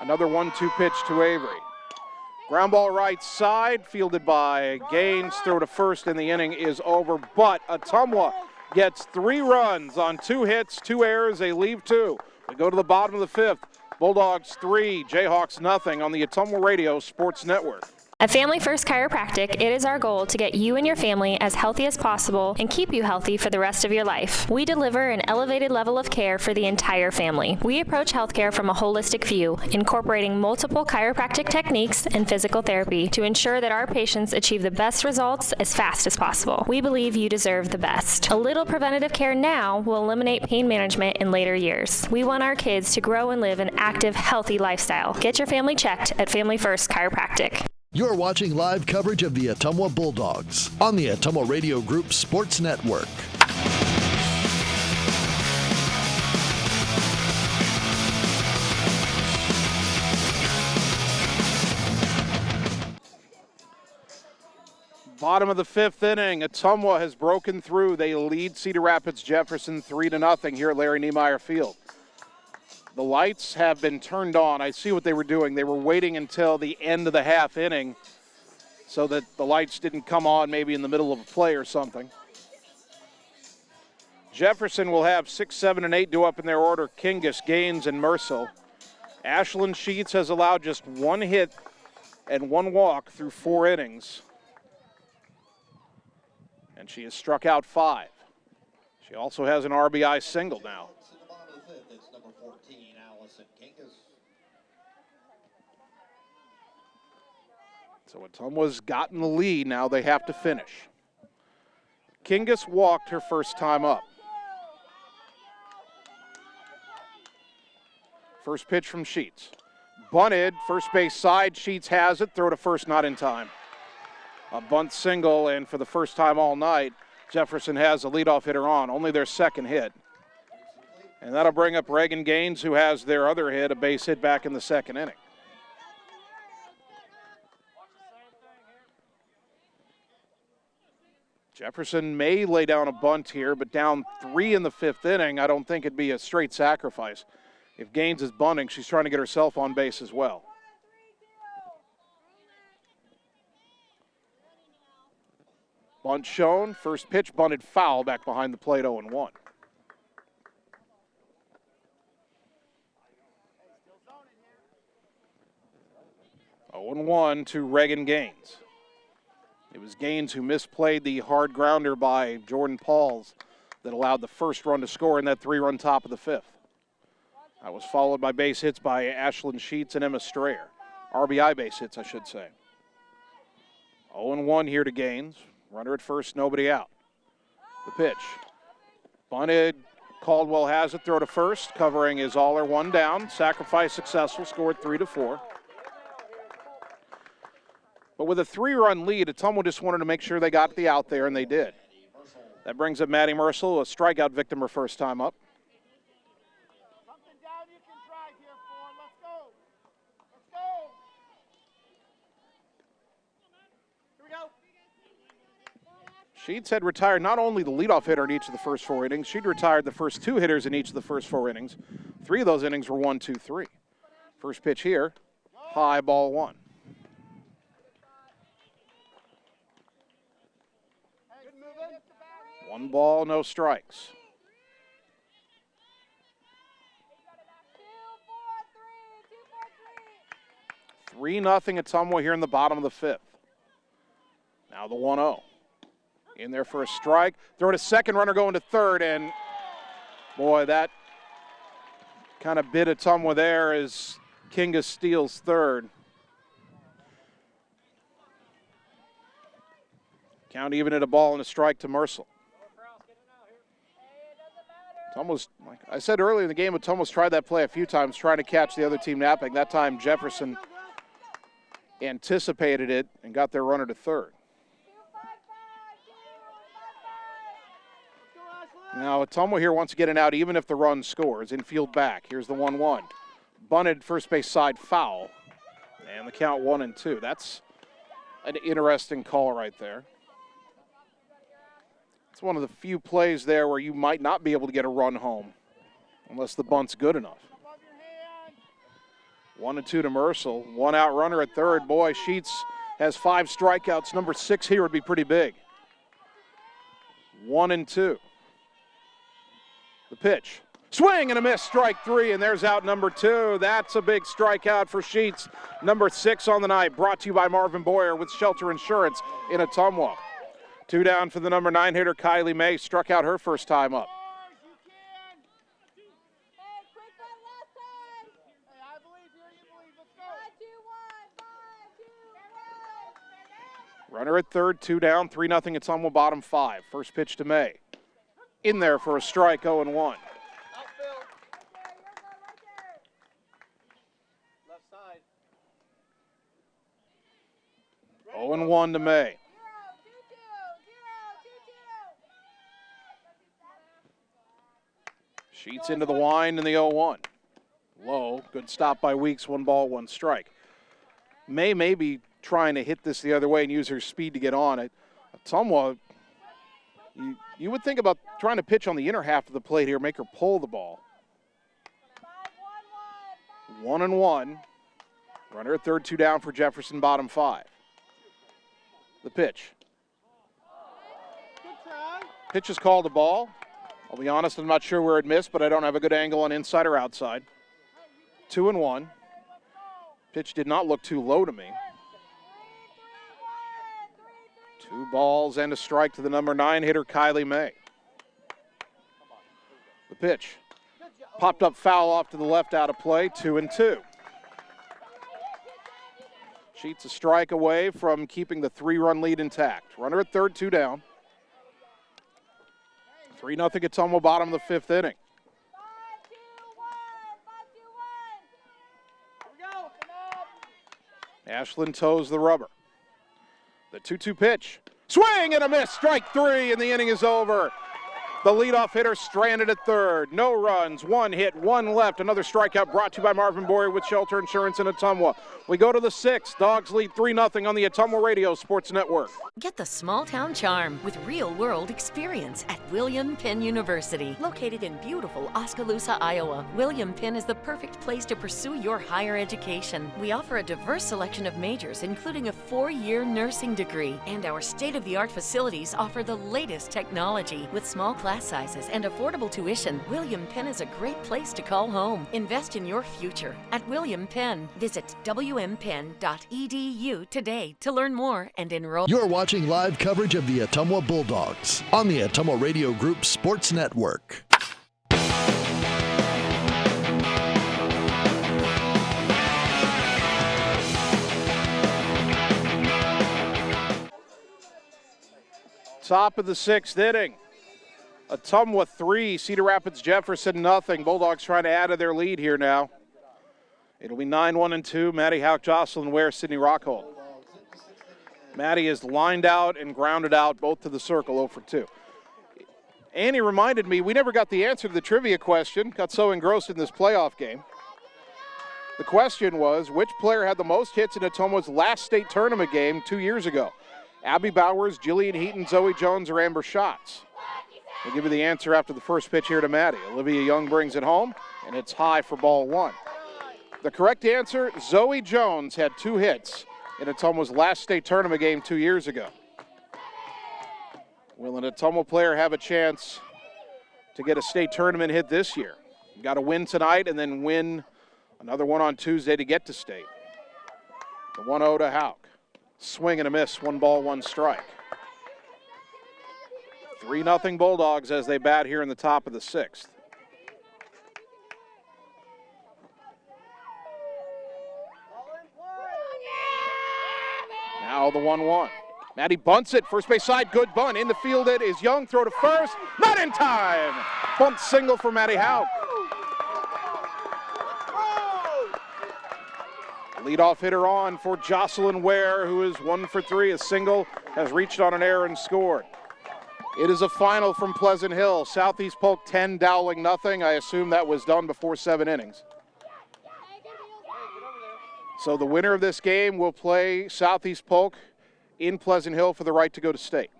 [SPEAKER 2] Another 1-2 pitch to Avery. Ground ball right side, fielded by Gaines. Throw to 1st, and the inning is over. But Ottumwa gets 3 runs on 2 hits, 2 errors. They leave 2. We go to the bottom of the 5th. Bulldogs 3, Jayhawks nothing on the Ottumwa Radio Sports Network.
[SPEAKER 14] At Family First Chiropractic, it is our goal to get you and your family as healthy as possible and keep you healthy for the rest of your life. We deliver an elevated level of care for the entire family. We approach healthcare from a holistic view, incorporating multiple chiropractic techniques and physical therapy to ensure that our patients achieve the best results as fast as possible. We believe you deserve the best. A little preventative care now will eliminate pain management in later years. We want our kids to grow and live an active, healthy lifestyle. Get your family checked at Family First Chiropractic.
[SPEAKER 1] You're watching live coverage of the Ottumwa Bulldogs on the Ottumwa Radio Group Sports Network.
[SPEAKER 2] Bottom of the 5th inning, Ottumwa has broken through. They lead Cedar Rapids Jefferson 3-0 here at Larry Niemeyer Field. The lights have been turned on. I see what they were doing. They were waiting until the end of the half inning so that the lights didn't come on maybe in the middle of a play or something. Jefferson will have 6, 7, and 8 due up in their order. Kingus, Gaines, and Mercil. Ashlyn Sheets has allowed just 1 hit and 1 walk through 4 innings. And she has struck out 5. She also has an RBI single now. So Ottumwa's gotten the lead, now they have to finish. Kingus walked her first time up. First pitch from Sheets. Bunted, first base side, Sheets has it, throw to 1st, not in time. A bunt single, and for the first time all night, Jefferson has a leadoff hitter on, only their 2nd hit. And that'll bring up Reagan Gaines, who has their other hit, a base hit back in the 2nd inning. Jefferson may lay down a bunt here, but down 3 in the 5th inning, I don't think it'd be a straight sacrifice. If Gaines is bunting, she's trying to get herself on base as well. Bunt shown, first pitch bunted foul back behind the plate, 0-1. (0-1) to Reagan Gaines. It was Gaines who misplayed the hard grounder by Jordan Pauls that allowed the first run to score in that 3-run top of the 5th. That was followed by base hits by Ashlyn Sheets and Emma Strayer. RBI base hits, I should say. 0-1 here to Gaines. Runner at 1st, nobody out. The pitch. Bunted, Caldwell has it, throw to 1st. Covering is Aller, 1 down. Sacrifice successful, scored 3-4. But with a 3-run lead, Ottumwa just wanted to make sure they got the out there, and they did. That brings up Maddie Mercil, a strikeout victim her first time up.
[SPEAKER 8] Something down you can drive here for. Let's go. Let's go. Here we go.
[SPEAKER 2] Sheets had retired not only the leadoff hitter in each of the first 4 innings, she'd retired the first 2 hitters in each of the first 4 innings. 3 of those innings were 1, 2, 3. First pitch here, high, ball 1. One ball, no strikes. 3-0 Ottumwa here in the bottom of the 5th. Now the 1-0. In there for a strike. Throw to second, runner going to third, and boy, that kind of bit Ottumwa there as Kinga steals third. Count even at a ball and a strike to Mercil. Ottumwa's, like I said earlier in the game, Ottumwa's tried that play a few times, trying to catch the other team napping. That time Jefferson anticipated it and got their runner to third. Now Ottumwa here wants to get an out even if the run scores. Infield back. Here's the 1-1. Bunted first base side foul. And the count 1-2. That's an interesting call right there. It's one of the few plays there where you might not be able to get a run home unless the bunt's good enough. 1-2 to Mercil. 1 out runner at third. Boy, Sheets has 5 strikeouts. Number 6 here would be pretty big. 1-2. The pitch. Swing and a miss, strike 3, and there's out number 2. That's a big strikeout for Sheets. Number 6 on the night, brought to you by Marvin Boyer with Shelter Insurance in Ottumwa. 2 down for the number 9 hitter, Kylie May, struck out her first time up. Runner at third, 2 down, 3-0 Ottumwa, bottom 5. First pitch to May. In there for a strike, 0-1. 0-1 to May. Sheets into the wind and the 0-1. Low, good stop by Weeks, 1 ball, 1 strike. May be trying to hit this the other way and use her speed to get on it. Ottumwa, you would think about trying to pitch on the inner half of the plate here, make her pull the ball. 1-1. Runner at third, 2 down for Jefferson, bottom 5. The pitch. Pitch is called a ball. I'll be honest, I'm not sure where it missed, but I don't have a good angle on inside or outside. 2-1. Pitch did not look too low to me. 2 balls and a strike to the number 9 hitter, Kylie May. The pitch. Popped up foul off to the left, out of play, 2-2. Sheets a strike away from keeping the 3-run lead intact. Runner at third, 2 down. 3-0 Ottumwa, bottom of the 5th inning. Ashlyn toes the rubber. The 2-2 pitch. Swing and a miss, strike 3, and the inning is over. The leadoff hitter stranded at third. No runs, 1 hit, 1 left. Another strikeout brought to you by Marvin Boyer with Shelter Insurance in Ottumwa. We go to the 6th. Dogs lead 3-0 on the Ottumwa Radio Sports Network.
[SPEAKER 9] Get the small town charm with real-world experience at William Penn University. Located in beautiful Oskaloosa, Iowa, William Penn is the perfect place to pursue your higher education. We offer a diverse selection of majors, including a 4-year nursing degree. And our state-of-the-art facilities offer the latest technology. With small class sizes and affordable tuition, William Penn is a great place to call home. Invest in your future at William Penn. Visit wmpenn.edu today to learn more and enroll.
[SPEAKER 1] You're watching live coverage of the Ottumwa Bulldogs on the Ottumwa Radio Group Sports Network.
[SPEAKER 2] Top of the 6th inning. Ottumwa 3, Cedar Rapids Jefferson nothing. Bulldogs trying to add to their lead here now. It'll be 9-1-2. Maddie Houck, Jocelyn Ware, Sydney Rockhold. Maddie is lined out and grounded out both to the circle, 0 for 2. Annie reminded me we never got the answer to the trivia question, got so engrossed in this playoff game. The question was, which player had the most hits in Ottumwa's last state tournament game 2 years ago? Abby Bowers, Jillian Heaton, Zoe Jones, or Amber Schatz? We'll give you the answer after the first pitch here to Maddie. Olivia Young brings it home, and it's high for ball one. The correct answer, Zoe Jones had 2 hits in Ottumwa's last state tournament game 2 years ago. Will an Ottumwa player have a chance to get a state tournament hit this year? You got to win tonight and then win another one on Tuesday to get to state. The 1-0 to Hauk. Swing and a miss, 1 ball, 1 strike. 3-0 Bulldogs as they bat here in the top of the 6th. Now the 1-1. Maddie bunts it, first base side, good bunt. In the field it is Young, throw to first, not in time. Bunt single for Maddie Hauk. Leadoff hitter on for Jocelyn Ware, who is 1 for 3. A single, has reached on an error and scored. It is a final from Pleasant Hill. Southeast Polk 10, Dowling nothing. I assume that was done before 7 innings. So the winner of this game will play Southeast Polk in Pleasant Hill for the right to go to state.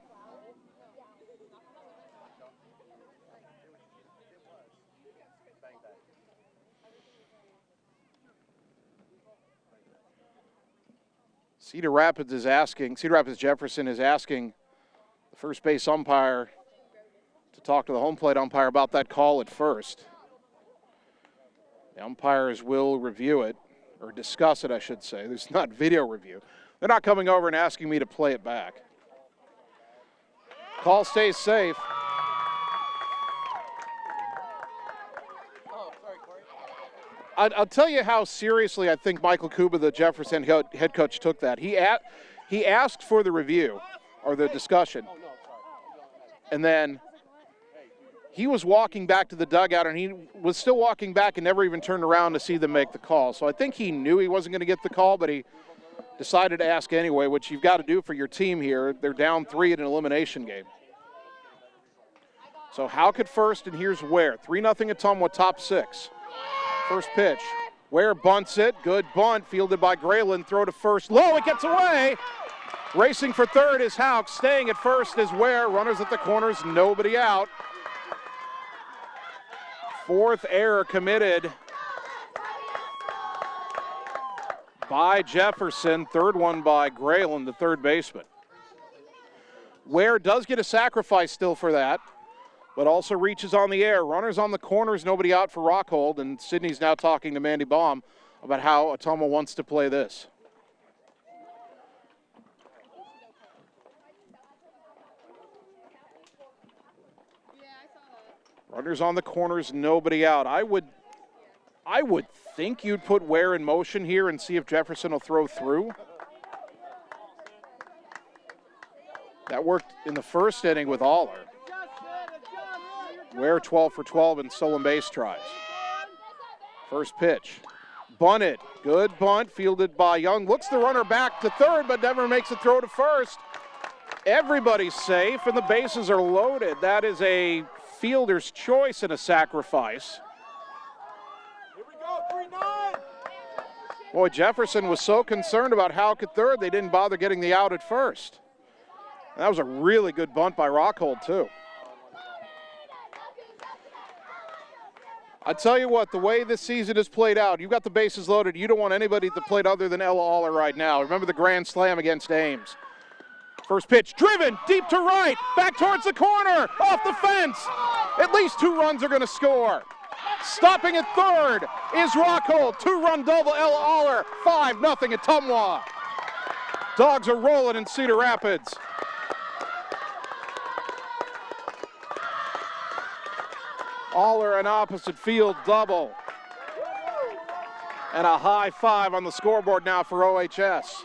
[SPEAKER 2] Cedar Rapids Jefferson is asking the first base umpire to talk to the home plate umpire about that call at first. The umpires will review it, or discuss it, I should say. There's not video review. They're not coming over and asking me to play it back. Call stays safe. I'll tell you how seriously I think Michael Kuba, the Jefferson head coach, took that. He asked for the review, or the discussion, and then he was walking back to the dugout, and he was still walking back and never even turned around to see them make the call. So I think he knew he wasn't going to get the call, but he decided to ask anyway, which you've got to do for your team here. They're down 3 in an elimination game. So Hauk at first, and here's Ware. 3-0 Ottumwa, top 6. First pitch. Ware bunts it. Good bunt, fielded by Grayland. Throw to first. Low, it gets away. Racing for third is Hauk. Staying at first is Ware. Runners at the corners, nobody out. 4th error committed by Jefferson. 3rd one by Grayland, the third baseman. Ware does get a sacrifice still for that, but also reaches on the air. Runners on the corners, nobody out for Rockhold, and Sydney's now talking to Mandy Baum about how Ottumwa wants to play this. Runners on the corners, nobody out. I would think you'd put Ware in motion here and see if Jefferson will throw through. That worked in the first inning with Aller. Ware 12 for 12 in stolen base tries. First pitch. Bunted. Good bunt, fielded by Young. Looks the runner back to third, but never makes a throw to first. Everybody's safe, and the bases are loaded. That is a fielder's choice and a sacrifice.
[SPEAKER 8] Here we go, 3-9.
[SPEAKER 2] Boy, Jefferson was so concerned about Hauk at third, they didn't bother getting the out at first. And that was a really good bunt by Rockhold, too. I tell you what, the way this season is played out, you've got the bases loaded. You don't want anybody at the plate other than Ella Aller right now. Remember the grand slam against Ames. First pitch, driven, deep to right, back towards the corner, off the fence. At least 2 runs are going to score. Stopping at third is Rockhold. 2-run double, Ella Aller, 5-0 at Ottumwa. Dogs are rolling in Cedar Rapids. Aller an opposite field double. And a high 5 on the scoreboard now for OHS.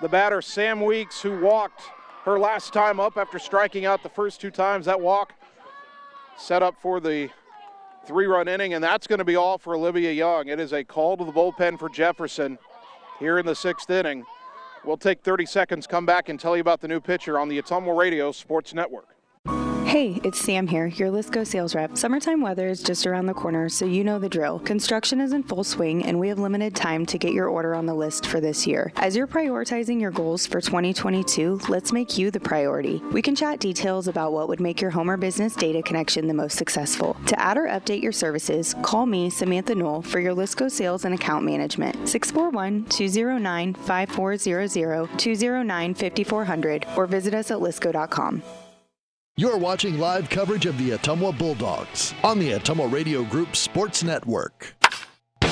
[SPEAKER 2] The batter, Sam Weeks, who walked her last time up after striking out the first 2 times. That walk set up for the 3-run inning, and that's going to be all for Olivia Young. It is a call to the bullpen for Jefferson here in the 6th inning. We'll take 30 seconds, come back and tell you about the new pitcher on the Ottumwa Radio Sports Network.
[SPEAKER 15] Hey, it's Sam here, your Lisco sales rep. Summertime weather is just around the corner, so you know the drill. Construction is in full swing, and we have limited time to get your order on the list for this year. As you're prioritizing your goals for 2022, let's make you the priority. We can chat details about what would make your home or business data connection the most successful. To add or update your services, call me, Samantha Knoll, for your Lisco sales and account management. 641-209-5400, 209-5400, or visit us at lisco.com.
[SPEAKER 1] You're watching live coverage of the Ottumwa Bulldogs on the Ottumwa Radio Group Sports Network.
[SPEAKER 2] The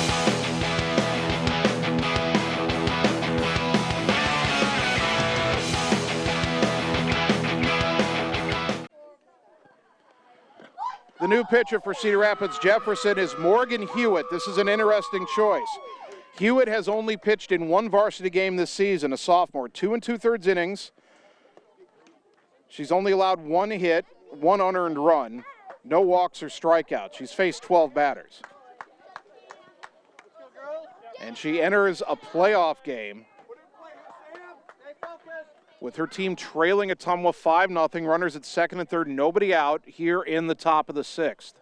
[SPEAKER 2] new pitcher for Cedar Rapids Jefferson is Morgan Hewitt. This is an interesting choice. Hewitt has only pitched in one varsity game this season, a sophomore, 2 2/3 innings. She's only allowed one hit, one unearned run, no walks or strikeouts. She's faced 12 batters. And she enters a playoff game with her team trailing Ottumwa 5-0, runners at second and third, nobody out here in the top of the sixth.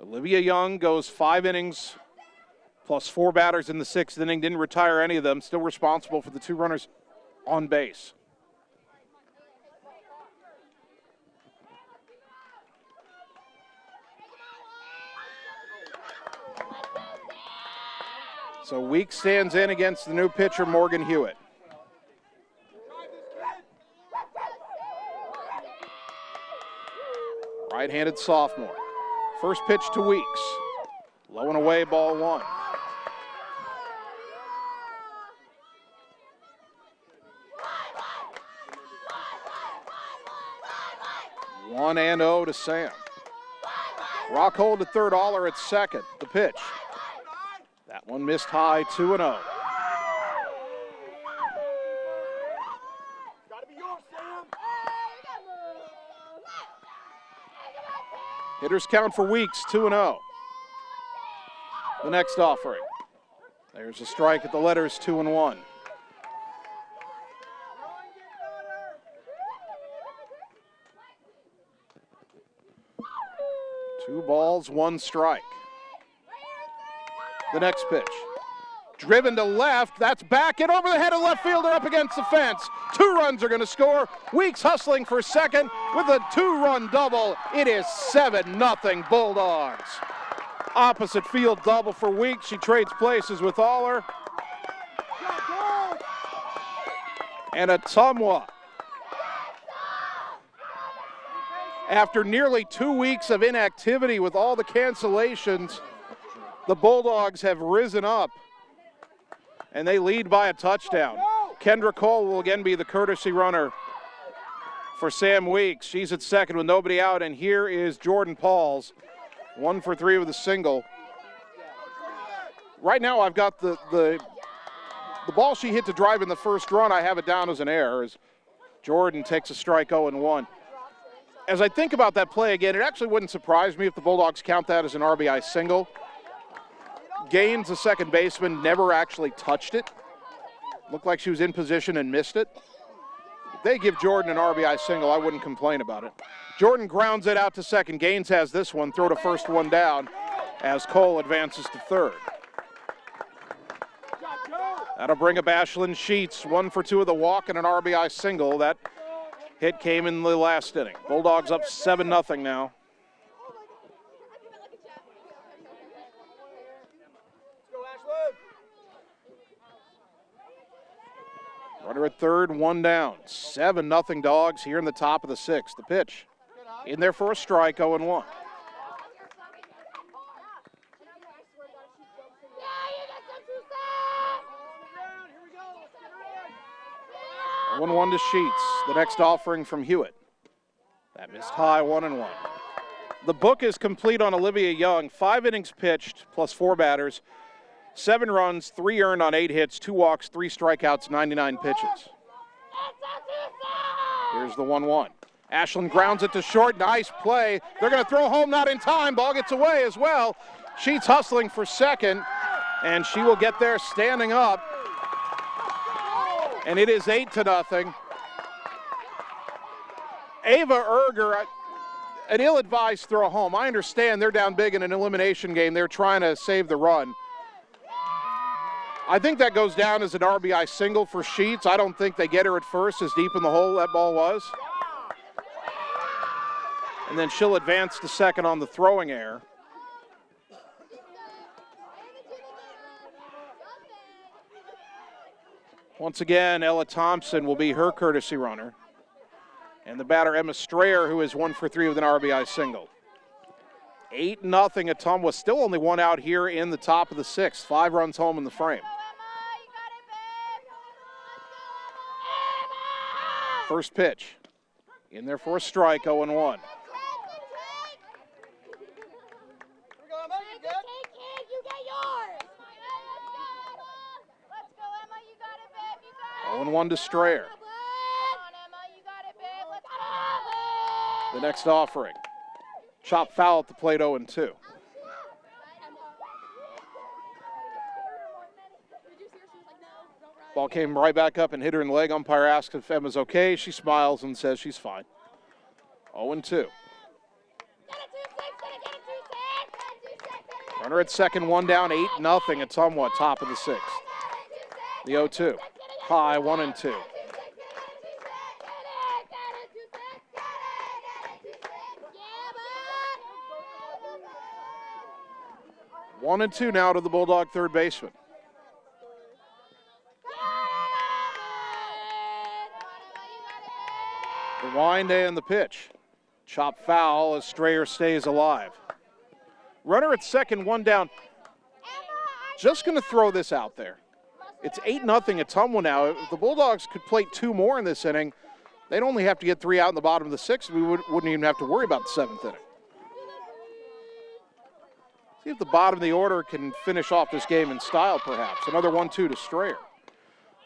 [SPEAKER 2] Olivia Young goes 5 innings plus 4 batters in the 6th inning, didn't retire any of them, still responsible for the 2 runners on base. So Weeks stands in against the new pitcher, Morgan Hewitt. Right-handed sophomore. First pitch to Weeks. Low and away, ball 1. 1-0 to Sam. Rockhold to third, Aller at second. The pitch. That one missed high, 2-0. Hitters count for Weeks, 2-0. The next offering. There's a strike at the letters, 2-1. Two balls, 1 strike. The next pitch. Driven to left, that's back and over the head of left fielder up against the fence. 2 runs are going to score. Weeks hustling for second with a 2-run double. It is 7-0 Bulldogs. Opposite field double for Weeks. She trades places with Aller. And Ottumwa, after nearly 2 weeks of inactivity with all the cancellations, the Bulldogs have risen up, and they lead by a touchdown. Kendra Cole will again be the courtesy runner for Sam Weeks. She's at second with nobody out, and here is Jordan Pauls, 1 for 3 with a single. Right now I've got the ball she hit to drive in the first run, I have it down as an error as Jordan takes a strike 0-1. As I think about that play again, it actually wouldn't surprise me if the Bulldogs count that as an RBI single. Gaines, the second baseman, never actually touched it. Looked like she was in position and missed it. If they give Jordan an RBI single, I wouldn't complain about it. Jordan grounds it out to second. Gaines has this one, throw to first, 1 down, as Cole advances to third. That'll bring up Ashlyn Sheets, 1 for 2 with a walk and an RBI single. That hit came in the last inning. Bulldogs up 7-0 now. Runner at third, 1 down. 7-0 Dogs here in the top of the 6th. The pitch in there for a strike, 0-1. 1-1 to Sheets. The next offering from Hewitt. That missed high, 1-1. The book is complete on Olivia Young. 5 innings pitched plus 4 batters. 7 runs, 3 earned on 8 hits, 2 walks, 3 strikeouts, 99 pitches. Here's the 1-1. Ashlyn grounds it to short. Nice play. They're going to throw home, not in time. Ball gets away as well. Sheets hustling for second, and she will get there standing up. And it is 8-0. Ava Erger, an ill-advised throw home. I understand they're down big in an elimination game. They're trying to save the run. I think that goes down as an RBI single for Sheets. I don't think they get her at first, as deep in the hole that ball was. And then she'll advance to second on the throwing error. Once again, Ella Thompson will be her courtesy runner. And the batter, Emma Strayer, who is 1 for 3 with an RBI single. 8-0 Ottumwa, still only one out here in the top of the 6th. 5 runs home in the frame. First pitch. In there for a strike, 0-1. Oh, and 1 to Strayer. The next offering. Chop foul at the plate, 0-2. Ball came right back up and hit her in the leg. Umpire asks if Emma's okay. She smiles and says she's fine. 0-2. Runner at second, 1 down, 8-0 Ottumwa, top of the 6th. The 0-2. High, 1-2. One and 2 now to the Bulldog third baseman. The wind and the pitch. Chop foul as Strayer stays alive. Runner at second, 1 down. Just going to throw this out there. It's 8-0 Ottumwa now. If the Bulldogs could plate 2 more in this inning, they'd only have to get 3 out in the bottom of the 6th. We wouldn't even have to worry about the 7th inning. See if the bottom of the order can finish off this game in style, perhaps. Another 1-2 to Strayer.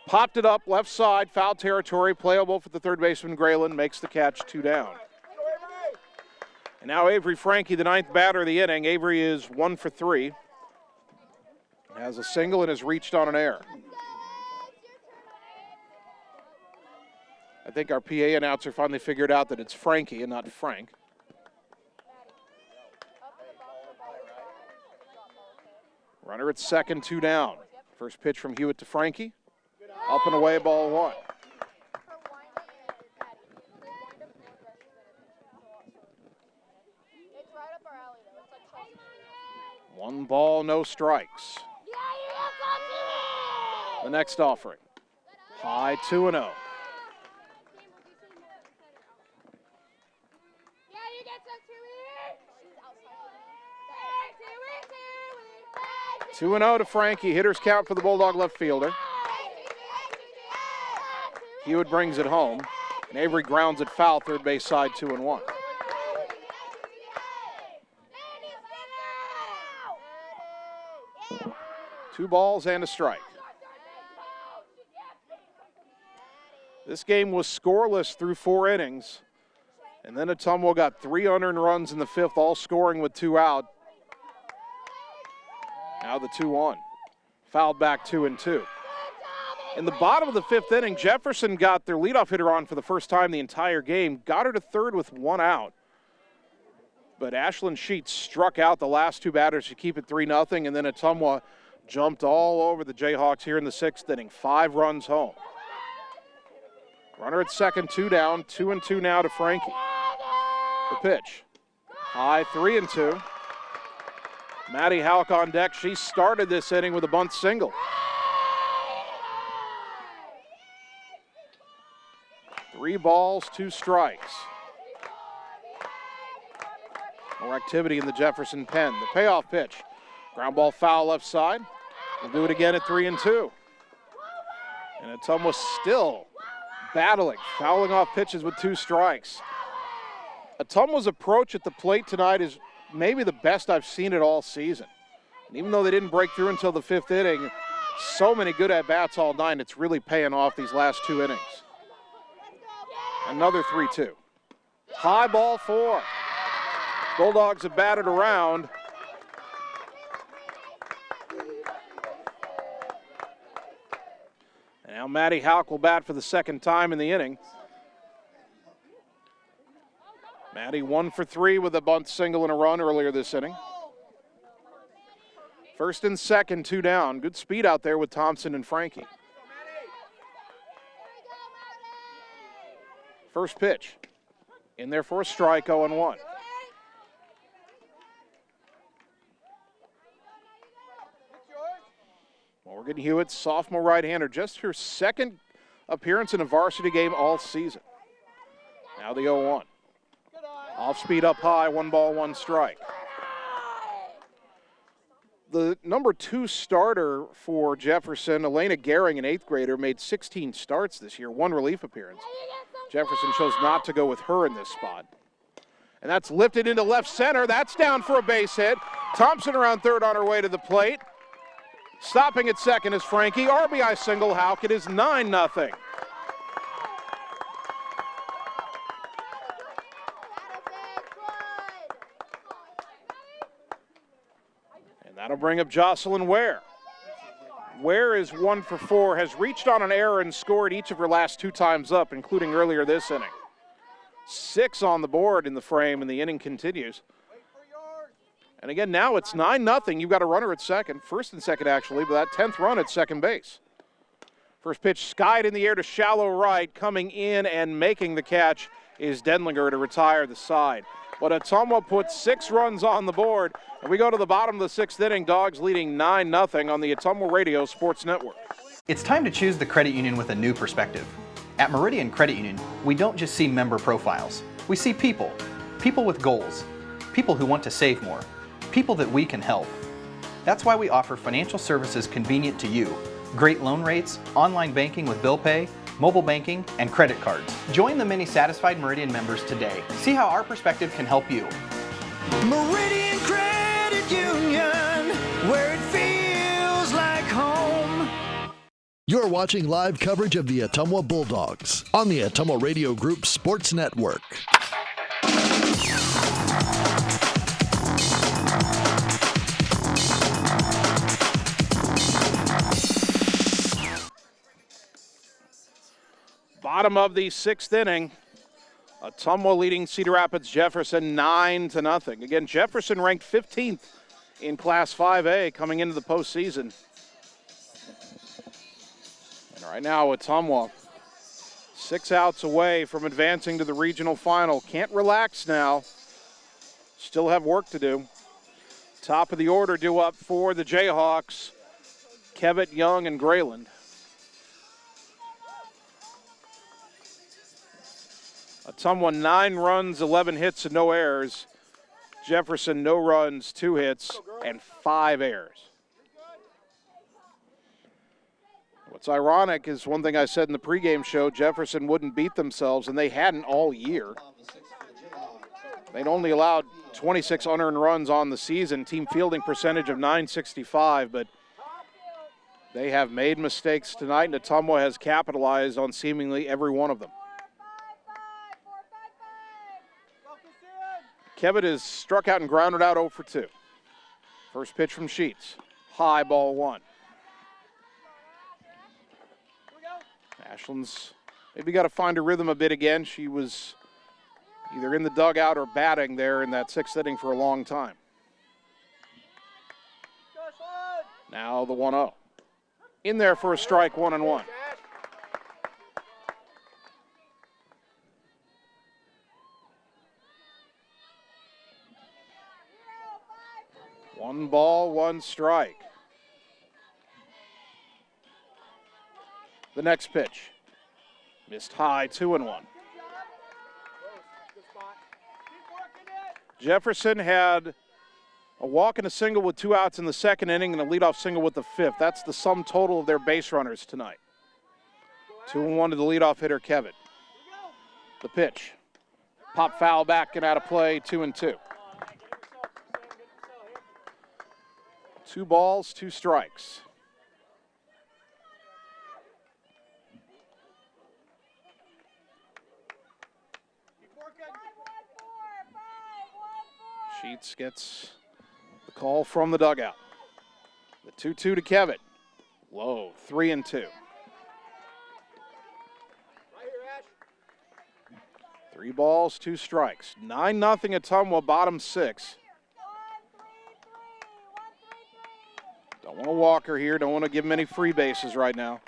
[SPEAKER 2] Popped it up, left side, foul territory, playable for the third baseman, Grayland, makes the catch, 2 down. And now Avery Frankie, the 9th batter of the inning. Avery is 1 for 3. Has a single and has reached on an error. I think our PA announcer finally figured out that it's Frankie and not Frank. Runner at second, 2 down. First pitch from Hewitt to Frankie. Up and away, ball 1. One ball, no strikes. The next offering. High, 2-0. Two and 0 to Frankie. Hitters count for the Bulldog left fielder. Hewitt brings it home. And Avery grounds it foul, third base side, 2-1. Two balls and a strike. This game was scoreless through 4 innings. And then Ottumwa got 3 unearned runs in the 5th, all scoring with 2 out. Now the 2-1. Fouled back 2-2. In the bottom of the 5th inning, Jefferson got their leadoff hitter on for the first time the entire game. Got her to third with 1 out. But Ashlyn Sheets struck out the last 2 batters to keep it 3-0. And then Ottumwa jumped all over the Jayhawks here in the 6th inning. 5 runs home. Runner at second, 2 down. 2-2 now to Frankie. The pitch. High, 3-2. Maddie Houck on deck. She started this inning with a bunt single. Three balls, 2 strikes. More activity in the Jefferson pen. The payoff pitch. Ground ball foul left side. We'll do it again at 3-2. And Ottumwa still battling, fouling off pitches with 2 strikes. Ottumwa's approach at the plate tonight is maybe the best I've seen it all season. And even though they didn't break through until the 5th inning, so many good at-bats all night, it's really paying off these last 2 innings. Another 3-2. High ball 4. Bulldogs have batted around. And Now Maddie Houck will bat for the second time in the inning. Maddie 1 for 3 with a bunt single and a run earlier this inning. First and second, 2 down. Good speed out there with Thompson and Frankie. First pitch. In there for a strike, 0-1. Morgan Hewitt, sophomore right-hander, just her second appearance in a varsity game all season. Now the 0-1. Off speed up high, 1 ball, 1 strike. The number 2 starter for Jefferson, Elena Gehring, an 8th grader, made 16 starts this year, 1 relief appearance. Jefferson chose not to go with her in this spot. And that's lifted into left center. That's down for a base hit. Thompson around third on her way to the plate. Stopping at second is Frankie. RBI single, Houck. It is 9-0. And that'll bring up Jocelyn Ware. Ware is 1 for 4, has reached on an error and scored each of her last 2 times up, including earlier this inning. 6 on the board in the frame, and the inning continues. And again, now it's 9-0. You've got a runner at second, first and second actually, but that 10th run at second base. First pitch skied in the air to shallow right. Coming in and making the catch is Denlinger to retire the side. But Ottumwa puts 6 runs on the board, and we go to the bottom of the 6th inning. Dogs leading 9-0 on the Ottumwa Radio Sports Network.
[SPEAKER 7] It's time to choose the credit union with a new perspective. At Meridian Credit Union, we don't just see member profiles. We see people. People with goals. People who want to save more. People that we can help. That's why we offer financial services convenient to you. Great loan rates, online banking with bill pay, mobile banking, and credit cards. Join the many satisfied Meridian members today. See how our perspective can help you.
[SPEAKER 13] Meridian Credit Union, where it feels like home.
[SPEAKER 1] You're watching live coverage of the Ottumwa Bulldogs on the Ottumwa Radio Group Sports Network.
[SPEAKER 2] Bottom of the 6th inning. Ottumwa leading Cedar Rapids Jefferson 9-0. Again, Jefferson ranked 15th in Class 5A coming into the postseason. And right now, Ottumwa 6 outs away from advancing to the regional final. Can't relax now. Still have work to do. Top of the order due up for the Jayhawks, Kevitt, Young, and Grayland. Ottumwa 9 runs, 11 hits, and no errors. Jefferson no runs, 2 hits, and 5 errors. What's ironic is one thing I said in the pregame show, Jefferson wouldn't beat themselves, and they hadn't all year. They'd only allowed 26 unearned runs on the season, team fielding percentage of .965, but they have made mistakes tonight, and Ottumwa has capitalized on seemingly every one of them. Kevitt is struck out and grounded out 0 for 2. First pitch from Sheets. High, ball 1. Ashland's maybe got to find her rhythm a bit again. She was either in the dugout or batting there in that 6th inning for a long time. Now the 1-0. In there for a strike, 1-1. One ball, 1 strike. The next pitch. Missed high, 2-1. Jefferson had a walk and a single with 2 outs in the 2nd inning and a leadoff single with the 5th. That's the sum total of their base runners tonight. 2-1 to the leadoff hitter, Kevitt. The pitch. Pop foul back and out of play, 2-2. 2 balls, 2 strikes. Sheets gets the call from the dugout. The 2-2 to Kevitt. Low, 3-2. 3 balls, 2 strikes. 9-0 Ottumwa, bottom 6. Don't want to walk her here. Don't want to give him any free bases right now.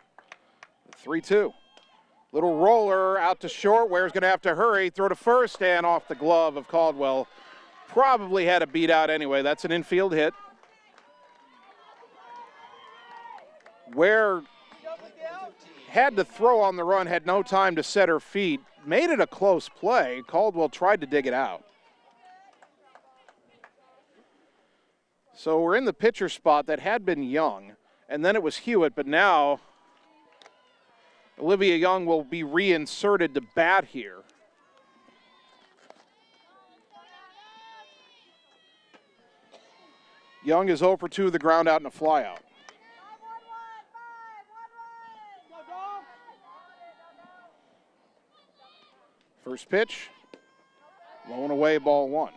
[SPEAKER 2] 3-2. Little roller out to short. Ware's going to have to hurry. Throw to first and off the glove of Caldwell. Probably had a beat out anyway. That's an infield hit. Ware had to throw on the run, had no time to set her feet. Made it a close play. Caldwell tried to dig it out. So we're in the pitcher spot that had been Young, and then it was Hewitt, but now Olivia Young will be reinserted to bat here. Young is 0 for 2 with the ground out and a fly out. First pitch, low and away, ball 1.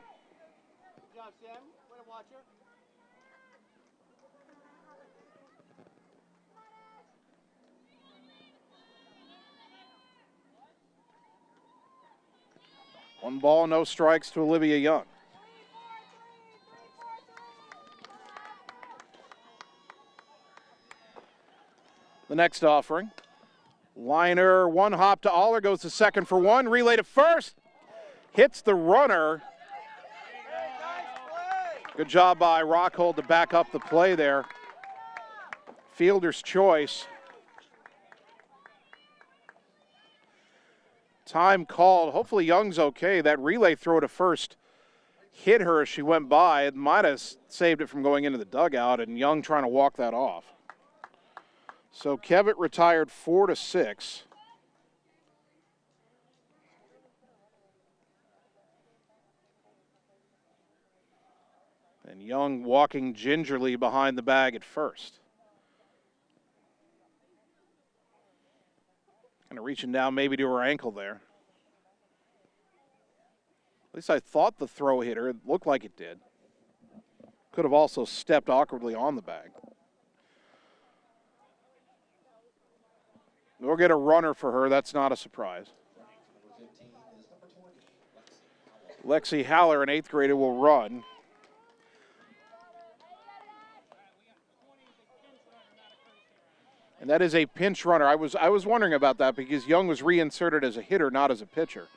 [SPEAKER 2] One ball, no strikes to Olivia Young. The next offering. Liner, one hop to Aller, goes to second for 1. Relay to first. Hits the runner. Good job by Rockhold to back up the play there. Fielder's choice. Time called. Hopefully Young's okay. That relay throw to first hit her as she went by. It might have saved it from going into the dugout, and Young trying to walk that off. So Kevitt retired 4-6. And Young walking gingerly behind the bag at first. Kind of reaching down maybe to her ankle there. At least I thought the throw hit her. It looked like it did. Could have also stepped awkwardly on the bag. We'll get a runner for her. That's not a surprise. Lexi Haller, an 8th grader, will run. And that is a pinch runner. I was wondering about that because Young was reinserted as a hitter, not as a pitcher.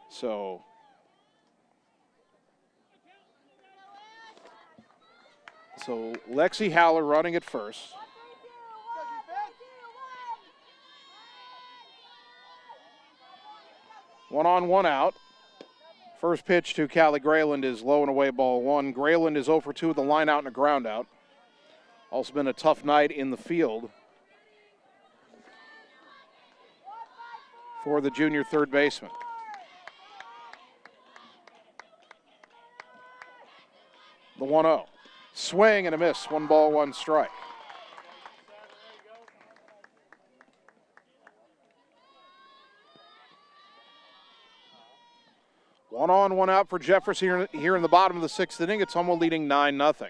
[SPEAKER 2] So Lexi Haller running at first. One on, one out. First pitch to Callie Grayland is low and away, ball 1. Grayland is 0 for 2 with a line out and a ground out. Also been a tough night in the field for the junior third baseman. The 1-0. Swing and a miss. 1 ball, 1 strike. One on, one out for Jefferson here in the bottom of the 6th inning. It's Ottumwa leading 9-0.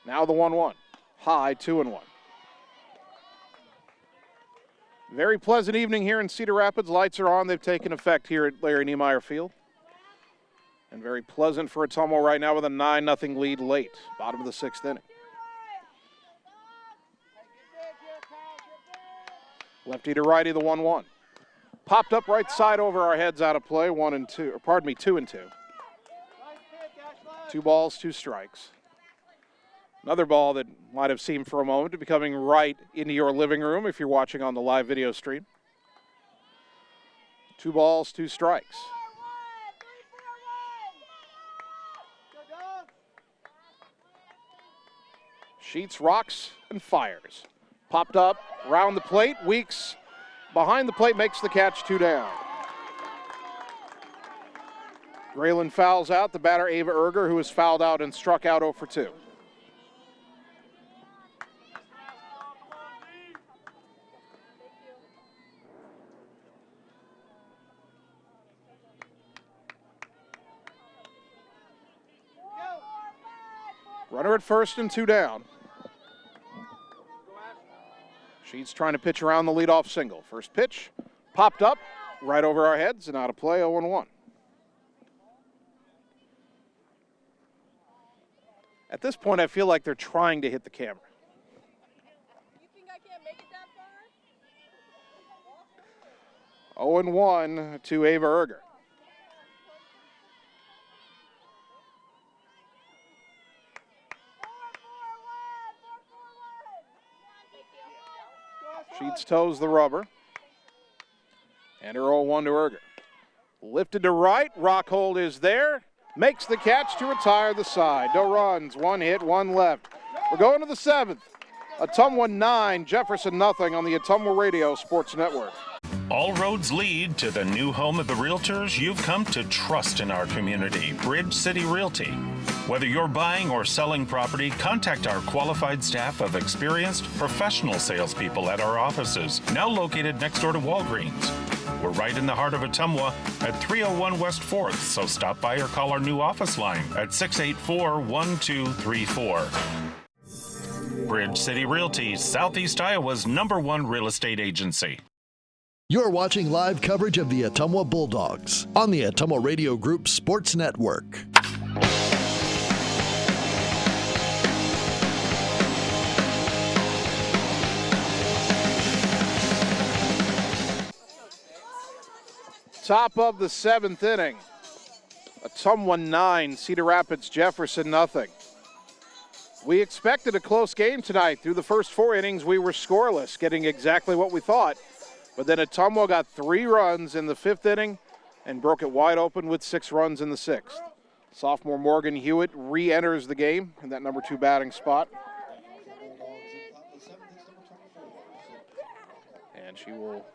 [SPEAKER 2] Now the 1-1. High, 2-1. Very pleasant evening here in Cedar Rapids. Lights are on. They've taken effect here at Larry Niemeyer Field. And very pleasant for Ottumwa right now with a 9-0 lead late. Bottom of the 6th inning. Lefty to righty, the 1-1. Popped up right side over our heads, out of play. 2 and 2. 2 balls, 2 strikes. Another ball that might have seemed for a moment to be coming right into your living room if you're watching on the live video stream. 2 balls, 2 strikes. Sheets, rocks, and fires. Popped up, round the plate. Weeks behind the plate, makes the catch, 2 down. Grayland fouls out. The batter, Ava Erger, who was fouled out and struck out 0 for 2. Runner at first and 2 down. She's trying to pitch around the leadoff single. First pitch, popped up, right over our heads, and out of play, 0-1. At this point, I feel like they're trying to hit the camera.
[SPEAKER 16] You think I can't make it that far?
[SPEAKER 2] 0-1 to Ava Erger. Sheets toes the rubber. And her 0-1 to Erger. Lifted to right, Rockhold is there. Makes the catch to retire the side. No runs, 1 hit, 1 left. We're going to the 7th. Ottumwa 9, Jefferson nothing on the Ottumwa Radio Sports Network.
[SPEAKER 3] All roads lead to the new home of the realtors you've come to trust in our community, Bridge City Realty. Whether you're buying or selling property, contact our qualified staff of experienced professional salespeople at our offices, now located next door to Walgreens. We're right in the heart of Ottumwa at 301 West 4th, so stop by or call our new office line at 684-1234. Bridge City Realty, Southeast Iowa's #1 real estate agency.
[SPEAKER 1] You're watching live coverage of the Ottumwa Bulldogs on the Ottumwa Radio Group Sports Network.
[SPEAKER 2] Top of the 7th inning. Ottumwa 9, Cedar Rapids, Jefferson nothing. We expected a close game tonight. Through the first 4 innings, we were scoreless, getting exactly what we thought. But then Ottumwa got 3 runs in the 5th inning and broke it wide open with 6 runs in the 6th. Sophomore Morgan Hewitt re-enters the game in that number 2 batting spot. And she will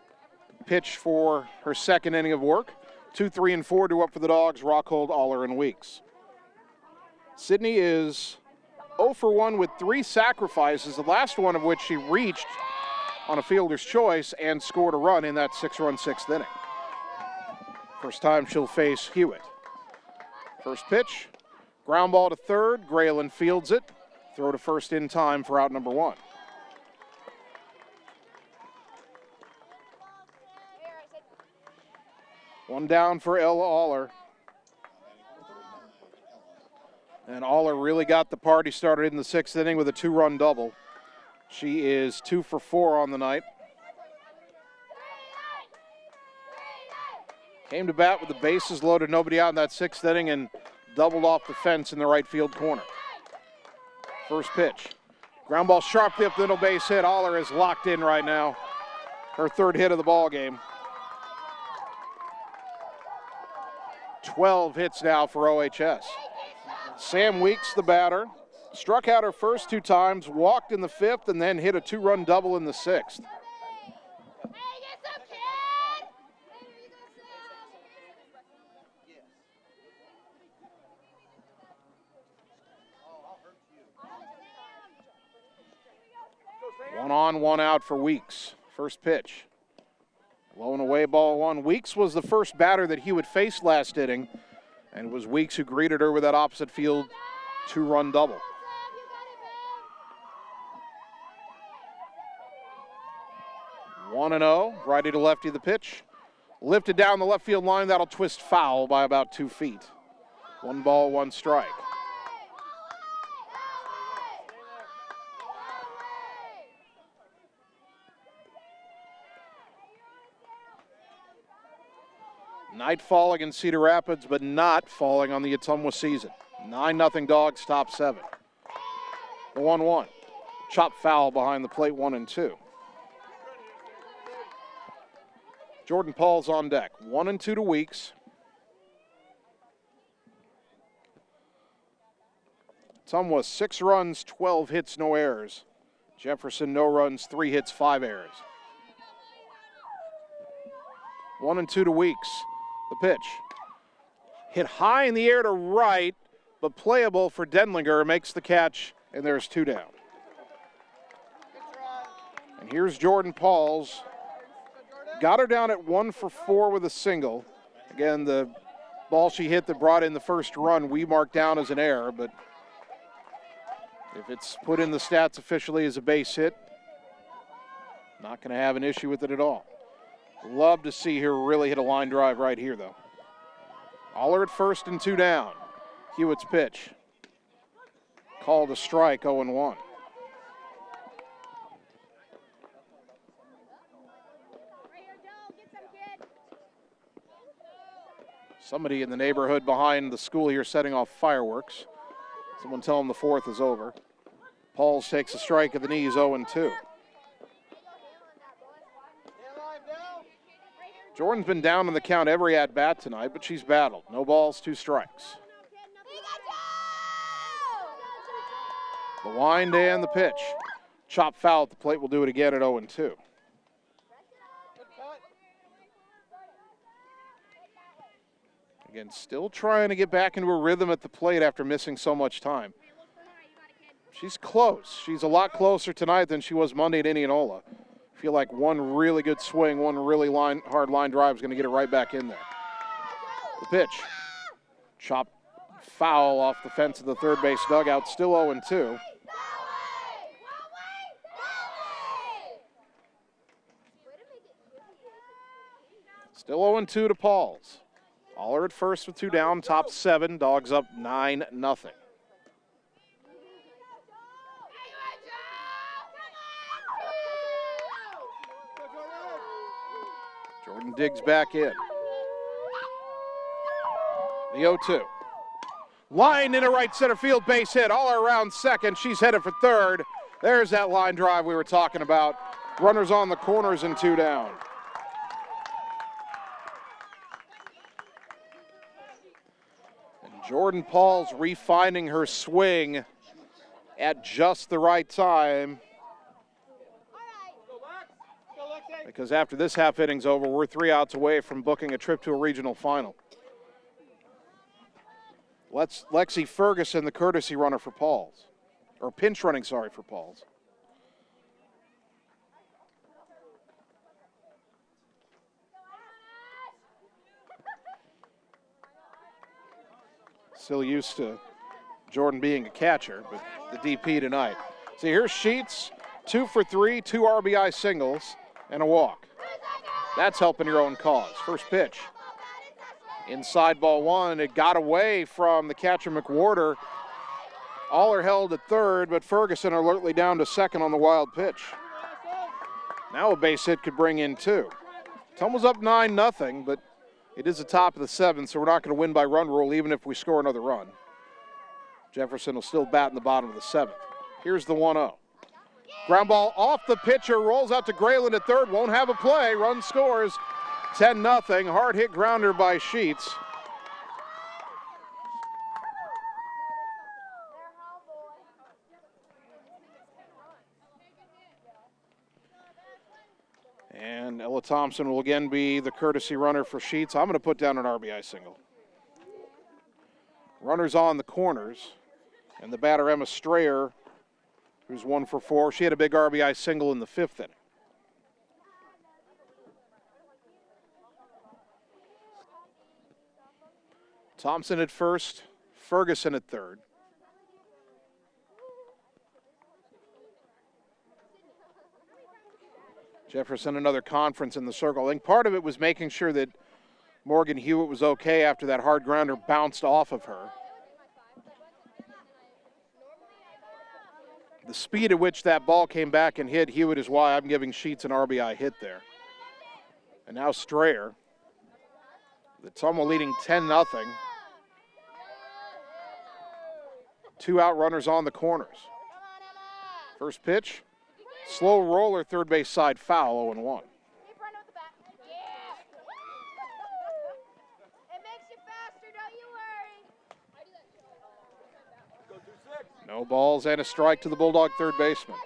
[SPEAKER 2] pitch for her 2nd inning of work. 2, 3, and 4 to up for the Dogs, Rockhold, Aller, and Weeks. Sydney is 0 for 1 with 3 sacrifices, the last one of which she reached on a fielder's choice and scored a run in that 6-run 6th inning. First time she'll face Hewitt. First pitch, ground ball to third, Grayland fields it. Throw to first in time for out number 1. One down for Ella Aller. And Aller really got the party started in the 6th inning with a 2-run double. She is 2 for 4 on the night. Came to bat with the bases loaded, nobody out in that 6th inning, and doubled off the fence in the right field corner. First pitch. Ground ball sharply up the middle, base hit. Aller is locked in right now. Her 3rd hit of the ball game. 12 hits now for OHS. Sam Weeks, the batter, struck out her first 2 times, walked in the 5th, and then hit a 2-run double in the 6th. One on, one out for Weeks. First pitch. Low and away, ball 1. Weeks was the first batter that Hewitt faced last inning, and it was Weeks who greeted her with that opposite field 2-run double. One and 0, righty to lefty the pitch. Lifted down the left field line, that'll twist foul by about 2 feet. 1 ball, 1 strike. Night falling in Cedar Rapids, but not falling on the Ottumwa season. 9-0 Dogs, top 7. The 1-1. Chop foul behind the plate, 1 and 2. Jordan Paul's on deck. 1 and 2 to Weeks. Ottumwa 6 runs, 12 hits, no errors. Jefferson no runs, 3 hits, 5 errors. 1 and 2 to Weeks. The pitch. Hit high in the air to right, but playable for Denlinger. Makes the catch, and there's 2 down. And here's Jordan Pauls. Got her down at 1 for 4 with a single. Again, the ball she hit that brought in the first run we marked down as an error, but if it's put in the stats officially as a base hit, Not going to have an issue with it at all. Love to see her really hit a line drive right here, though. Aller at first and 2 down. Hewitt's pitch. Called a strike, 0-1. Somebody in the neighborhood behind the school here setting off fireworks. Someone tell them the 4th is over. Pauls takes a strike at the knees, 0-2. Jordan's been down in the count every at-bat tonight, but she's battled. No balls, 2 strikes. The wind and the pitch. Chop foul at the plate will do it again at 0-2. Again, still trying to get back into a rhythm at the plate after missing so much time. She's close. She's a lot closer tonight than she was Monday at Indianola. I feel like one really good swing, one really hard line drive is going to get it right back in there. The pitch. Chop foul off the fence of the third base dugout, still 0-2. Still 0-2 to Pauls. Aller at first with 2 down, top 7, Dogs up 9-0. Jordan digs back in. The 0-2. Line into right center field, base hit, all around second. She's headed for third. There's that line drive we were talking about. Runners on the corners and 2 down. Jordan Pauls refining her swing at just the right time. Because after this half inning's over, we're 3 outs away from booking a trip to a regional final. Lexi Ferguson, the courtesy runner for Pauls. Or pinch running, sorry, for Pauls. Still used to Jordan being a catcher, but the DP tonight. See, here's Sheets, 2 for 3, 2 RBI singles, and a walk. That's helping your own cause. First pitch. Inside ball 1. It got away from the catcher McWhorter. Aller held at third, but Ferguson alertly down to second on the wild pitch. Now a base hit could bring in 2. Ottumwa's up 9-0, but it is the top of the 7th, so we're not going to win by run rule even if we score another run. Jefferson will still bat in the bottom of the 7th. Here's the 1-0. Ground ball off the pitcher, rolls out to Grayland at third, won't have a play, run scores, 10-0, hard hit grounder by Sheets. And Ella Thompson will again be the courtesy runner for Sheets. I'm going to put down an RBI single. Runners on the corners, and the batter Emma Strayer, who's 1 for 4. She had a big RBI single in the 5th inning. Thompson at first, Ferguson at third. Jefferson, another conference in the circle. I think part of it was making sure that Morgan Hewitt was okay after that hard grounder bounced off of her. The speed at which that ball came back and hit Hewitt is why I'm giving Sheets an RBI hit there. And now Strayer. The Ottumwa leading 10-0. 2 out runners on the corners. First pitch, slow roller, third base side foul, 0-1. No balls and a strike to the Bulldog third baseman.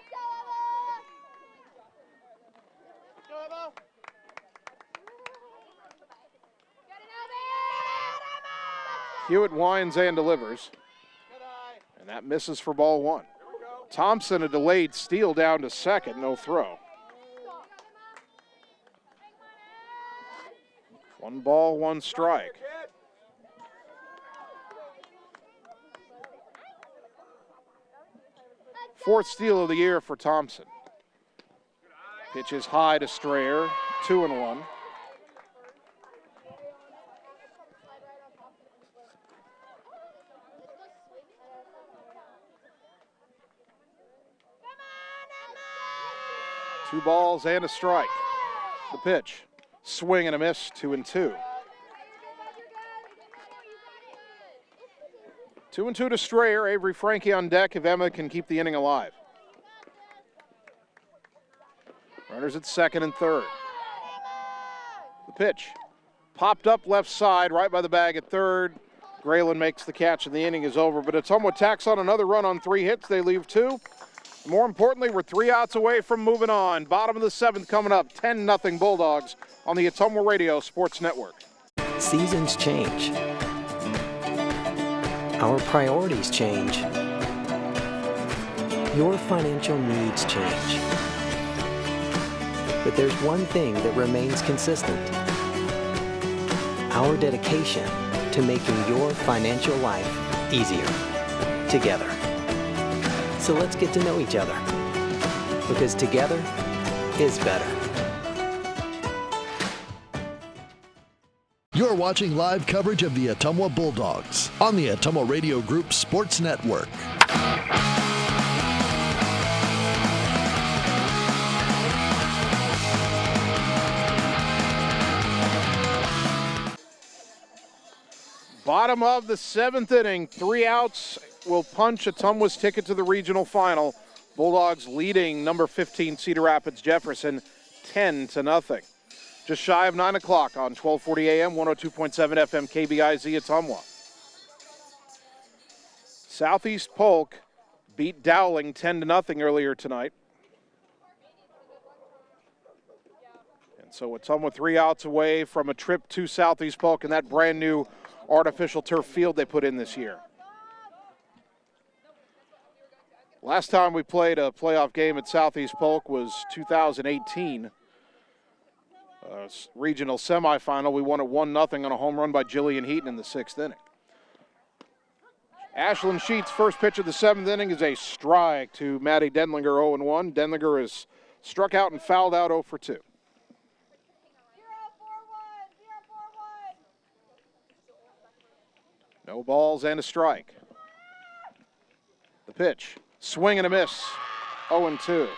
[SPEAKER 2] Hewitt winds and delivers. And that misses for ball 1. Thompson, a delayed steal down to second, no throw. 1 ball, 1 strike. Fourth steal of the year for Thompson. Pitch is high to Strayer, 2-1. Two balls and a strike. The pitch, swing and a miss, 2-2. 2-2 to Strayer. Avery Frankie on deck if Emma can keep the inning alive. Runners at second and third. The pitch, popped up left side, right by the bag at third. Grayland makes the catch and the inning is over, but Ottumwa tacks on another run on 3 hits. They leave 2. More importantly, we're 3 outs away from moving on. Bottom of the 7th coming up, 10-0 Bulldogs on the Ottumwa Radio Sports Network.
[SPEAKER 4] Seasons change. Our priorities change. Your financial needs change. But there's one thing that remains consistent. Our dedication to making your financial life easier together. So let's get to know each other, because together is better.
[SPEAKER 1] You're watching live coverage of the Ottumwa Bulldogs on the Ottumwa Radio Group Sports Network.
[SPEAKER 2] Bottom of the 7th inning, 3 outs will punch Ottumwa's ticket to the regional final. Bulldogs leading number 15 Cedar Rapids Jefferson 10-0. Just shy of 9 o'clock on 1240 AM, 102.7 FM KBIZ Ottumwa. Southeast Polk beat Dowling 10-0 earlier tonight. And so Ottumwa 3 outs away from a trip to Southeast Polk and that brand new artificial turf field they put in this year. Last time we played a playoff game at Southeast Polk was 2018. Regional semifinal. We won it 1-0 on a home run by Jillian Heaton in the 6th inning. Ashlyn Sheets' first pitch of the 7th inning is a strike to Maddie Denlinger, 0-1. Denlinger is struck out and fouled out 0 for 2. No balls and a strike. The pitch, swing and a miss, 0-2.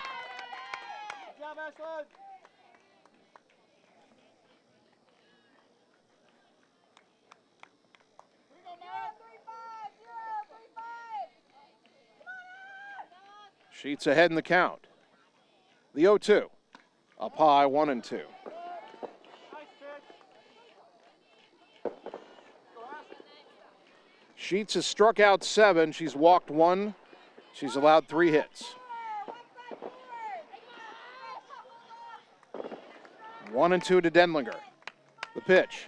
[SPEAKER 2] Sheets ahead in the count. The 0-2, up high, 1-2. Sheets has struck out 7. She's walked 1. She's allowed 3 hits. 1-2 to Denlinger. The pitch.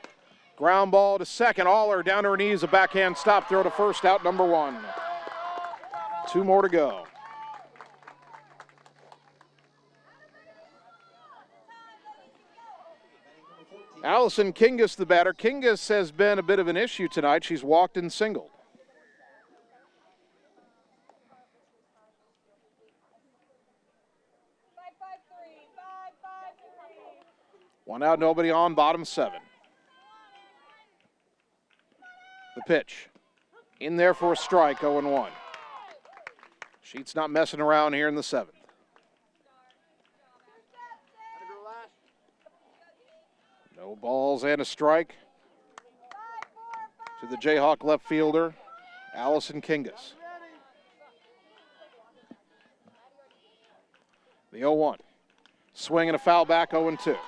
[SPEAKER 2] Ground ball to second. Aller down to her knees. A backhand stop throw to first, out number 1. 2 more to go. Allison Kingus, the batter. Kingus has been a bit of an issue tonight. She's walked and singled. One out, nobody on, bottom 7. The pitch. In there for a strike, 0-1. Sheets not messing around here in the 7th. No balls and a strike to the Jayhawk left fielder, Allison Kingus. The 0-1. Swing and a foul back, 0-2.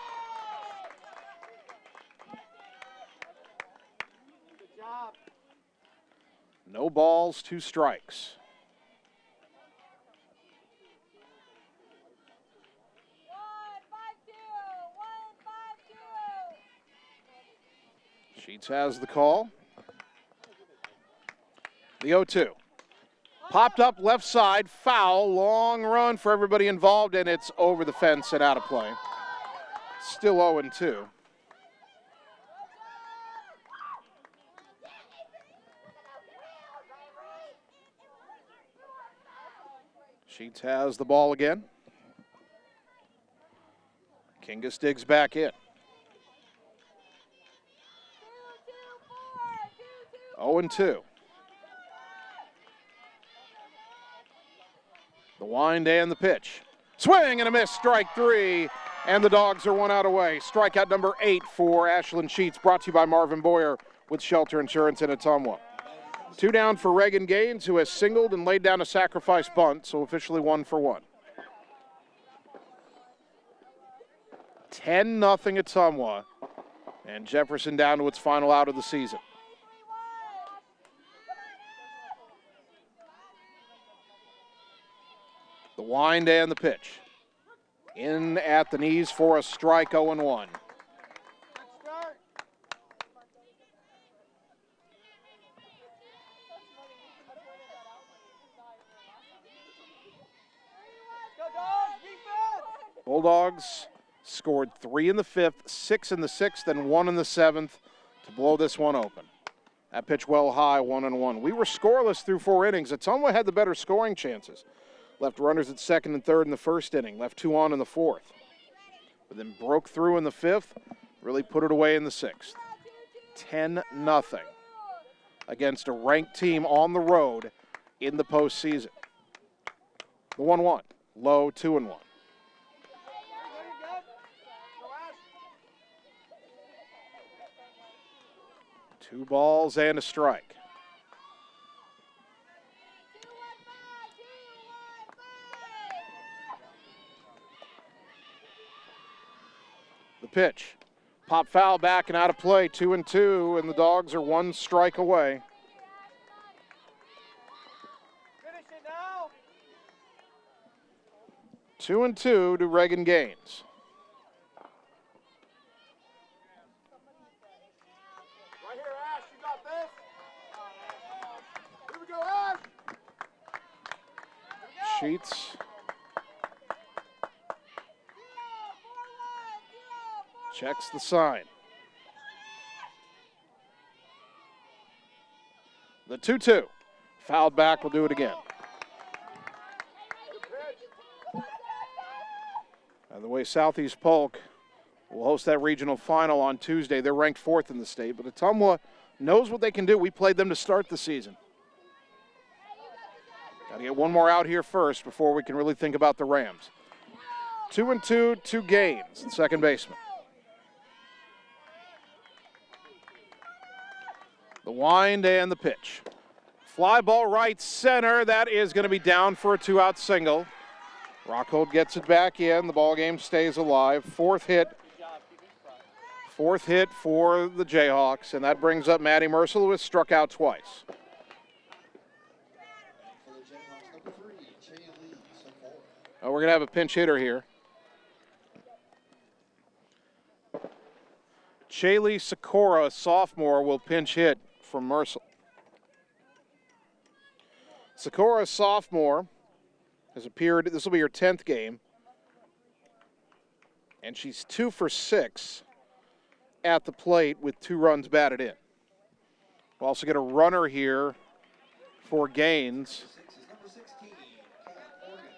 [SPEAKER 2] No balls, 2 strikes. Sheets has the call. The 0-2. Popped up left side, foul, long run for everybody involved, and it's over the fence and out of play. Still 0-2. Sheets has the ball again. Kingus digs back in. 0-2. The wind and the pitch. Swing and a miss, strike 3, and the Dogs are 1 out away. Strikeout number 8 for Ashlyn Sheets, brought to you by Marvin Boyer with Shelter Insurance in Ottumwa. 2 down for Reagan Gaines, who has singled and laid down a sacrifice bunt, so officially 1 for 1. 10-0 Ottumwa, and Jefferson down to its final out of the season. The wind and the pitch. In at the knees for a strike, 0-1. Bulldogs scored 3 in the 5th, 6 in the 6th, and 1 in the 7th to blow this one open. That pitch well high, 1-1. We were scoreless through 4 innings. Ottumwa had the better scoring chances. Left runners at 2nd and 3rd in the 1st inning, left 2 on in the 4th. But then broke through in the 5th, really put it away in the 6th. 10-0 against a ranked team on the road in the postseason. The 1-1, low 2-1. 2 balls and a strike. The pitch. Pop foul back and out of play, 2-2, and the Dogs are 1 strike away.
[SPEAKER 8] Finish it now.
[SPEAKER 2] 2-2 to Reagan Gaines.
[SPEAKER 8] Right here, Ash, you got this. Here we go, Ash.
[SPEAKER 2] Sheets. Checks the sign. The 2-2. Fouled back, we'll do it again. And the way Southeast Polk will host that regional final on Tuesday, they're ranked 4th in the state, but Ottumwa knows what they can do. We played them to start the season. Got to get one more out here first before we can really think about the Rams. 2-2 to Gaines, second baseman. The wind and the pitch. Fly ball right center. That is going to be down for a 2-out single. Rockhold gets it back in. The ball game stays alive. Fourth hit for the Jayhawks, and that brings up Maddie Mercer, who has struck out twice. Oh, we're going to have a pinch hitter here. Chaylee Sikora, a sophomore, will pinch hit from Mercer. Sikora, sophomore, has appeared, this will be her 10th game, and she's 2 for 6 at the plate with 2 runs batted in. We'll also get a runner here for Gaines.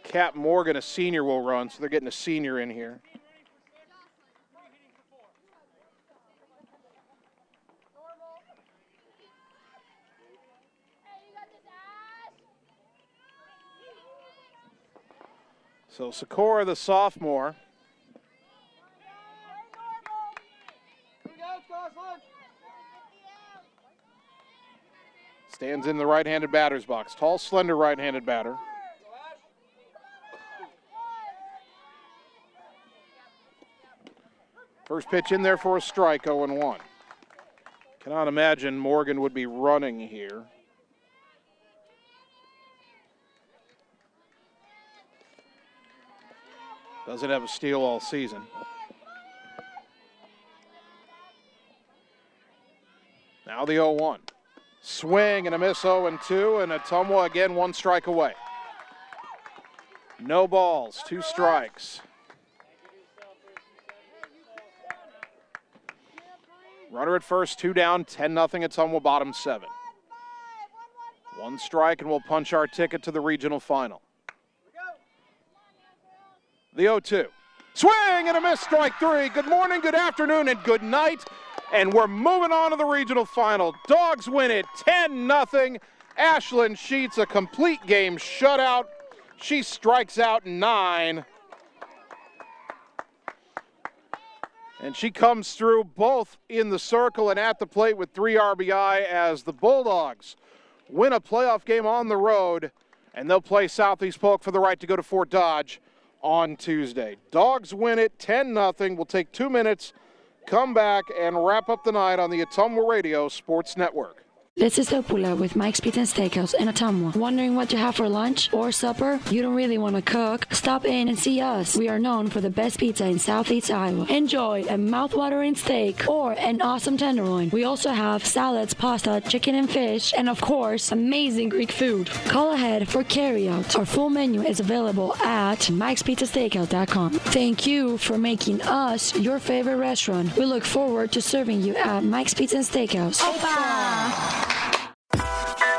[SPEAKER 2] Kat Morgan, a senior, will run, so they're getting a senior in here. So Sikora, the sophomore, stands in the right-handed batter's box. Tall, slender right-handed batter. First pitch in there for a strike, 0-1. Cannot imagine Morgan would be running here. Doesn't have a steal all season. Now the 0-1. Swing and a miss, 0-2, and Ottumwa again 1 strike away. No balls, 2 strikes. Runner at first, 2 down, 10-0 Ottumwa, bottom 7. 1 strike, and we'll punch our ticket to the regional final. The 0-2. Swing and a miss, strike three. Good morning, good afternoon, and good night. And we're moving on to the regional final. Dogs win it 10-0. Ashlyn Sheets, a complete game shutout. She strikes out 9. And she comes through both in the circle and at the plate with 3 RBI as the Bulldogs win a playoff game on the road, and they'll play Southeast Polk for the right to go to Fort Dodge on Tuesday. Dogs win it 10-0. We'll take 2 minutes, come back, and wrap up the night on the Ottumwa Radio Sports Network.
[SPEAKER 5] This is Opula with Mike's Pizza and Steakhouse in Ottumwa. Wondering what to have for lunch or supper? You don't really want to cook? Stop in and see us. We are known for the best pizza in Southeast Iowa. Enjoy a mouth-watering steak or an awesome tenderloin. We also have salads, pasta, chicken and fish, and of course, amazing Greek food. Call ahead for carryout. Our full menu is available at Mike'sPizzaSteakhouse.com. Thank you for making us your favorite restaurant. We look forward to serving you at Mike's Pizza and Steakhouse.
[SPEAKER 6] Opa!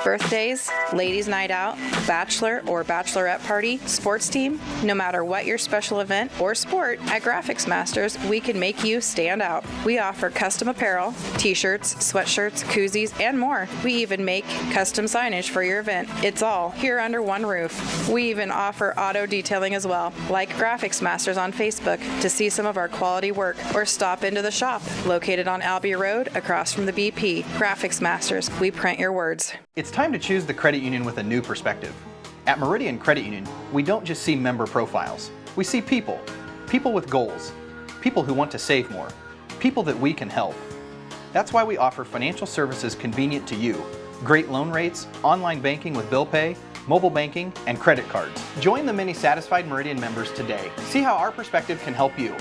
[SPEAKER 6] Birthdays, ladies' night out, bachelor or bachelorette party, sports team, no matter what your special event or sport, at Graphics Masters, we can make you stand out. We offer custom apparel, t-shirts, sweatshirts, koozies, and more. We even make custom signage for your event. It's all here under one roof. We even offer auto detailing as well. Like Graphics Masters on Facebook to see some of our quality work, or stop into the shop, located on Albee Road across from the BP. Graphics Masters, we print your words.
[SPEAKER 7] It's time to choose the credit union with a new perspective. At Meridian Credit Union, we don't just see member profiles. We see people. People with goals. People who want to save more. People that we can help. That's why we offer financial services convenient to you. Great loan rates, online banking with bill pay, mobile banking, and credit cards. Join the many satisfied Meridian members today. See how our perspective can help you.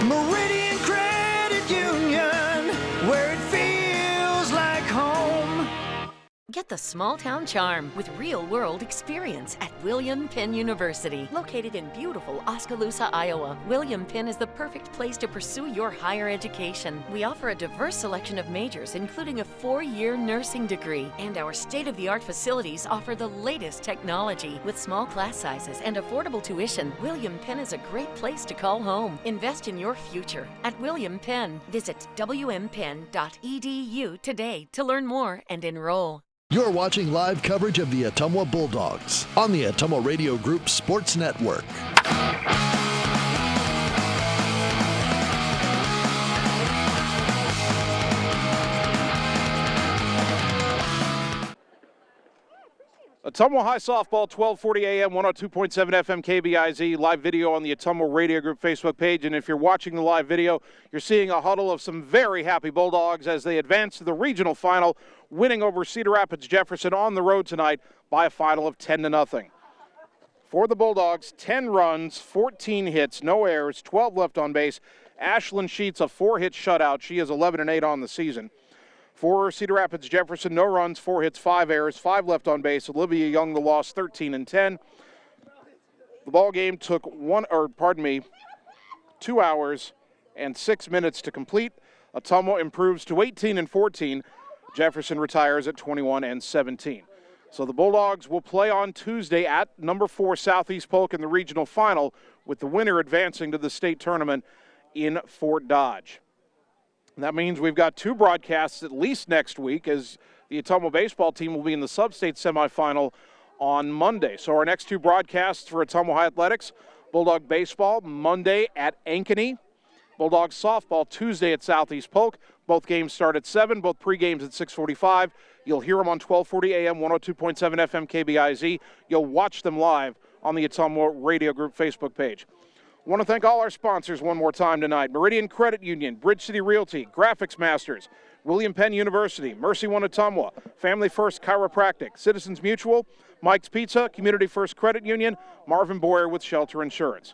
[SPEAKER 13] Meridian Credit Union, where it feels like home.
[SPEAKER 9] Get the small town charm with real-world experience at William Penn University. Located in beautiful Oskaloosa, Iowa, William Penn is the perfect place to pursue your higher education. We offer a diverse selection of majors, including a 4-year nursing degree. And our state-of-the-art facilities offer the latest technology. With small class sizes and affordable tuition, William Penn is a great place to call home. Invest in your future at William Penn. Visit wmpenn.edu today to learn more and enroll.
[SPEAKER 1] You're watching live coverage of the Ottumwa Bulldogs on the Ottumwa Radio Group Sports Network.
[SPEAKER 2] Ottumwa High Softball, 1240 AM, 102.7 FM KBIZ, live video on the Ottumwa Radio Group Facebook page. And if you're watching the live video, you're seeing a huddle of some very happy Bulldogs as they advance to the regional final, winning over Cedar Rapids Jefferson on the road tonight by a final of 10-0. For the Bulldogs, 10 runs, 14 hits, no errors, 12 left on base. Ashlyn Sheets, a 4-hit shutout. She is 11-8 on the season. For Cedar Rapids Jefferson, no runs, 4 hits, 5 errors, 5 left on base. Olivia Young, the loss, 13-10. The ball game took 2 hours and 6 minutes to complete. Ottumwa improves to 18-14. Jefferson retires at 21-17. So the Bulldogs will play on Tuesday at number 4 Southeast Polk in the regional final, with the winner advancing to the state tournament in Fort Dodge. And that means we've got 2 broadcasts at least next week, as the Ottumwa baseball team will be in the sub-state semifinal on Monday. So our next 2 broadcasts for Ottumwa High Athletics: Bulldog baseball Monday at Ankeny, Bulldog softball Tuesday at Southeast Polk. Both games start at 7, both pre-games at 6:45. You'll hear them on 1240 AM, 102.7 FM KBIZ. You'll watch them live on the Ottumwa Radio Group Facebook page. I want to thank all our sponsors one more time tonight: Meridian Credit Union, Bridge City Realty, Graphics Masters, William Penn University, Mercy One Ottumwa, Family First Chiropractic, Citizens Mutual, Mike's Pizza, Community First Credit Union, Marvin Boyer with Shelter Insurance.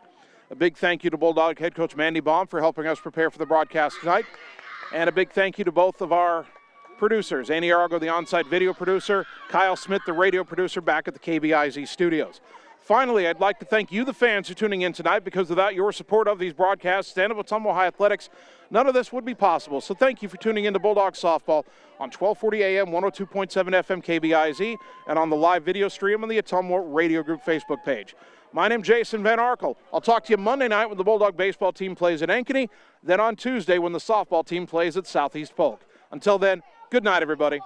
[SPEAKER 2] A big thank you to Bulldog head coach Mandy Baum for helping us prepare for the broadcast tonight. And a big thank you to both of our producers, Annie Argo, the on-site video producer, Kyle Smith, the radio producer back at the KBIZ studios. Finally, I'd like to thank you, the fans, for tuning in tonight, because without your support of these broadcasts, Stand-Up Ottumwa High Athletics, none of this would be possible. So thank you for tuning in to Bulldogs Softball on 1240 AM, 102.7 FM KBIZ, and on the live video stream on the Ottumwa Radio Group Facebook page. My name's Jason Van Arkel. I'll talk to you Monday night when the Bulldog baseball team plays at Ankeny, then on Tuesday when the softball team plays at Southeast Polk. Until then, good night, everybody.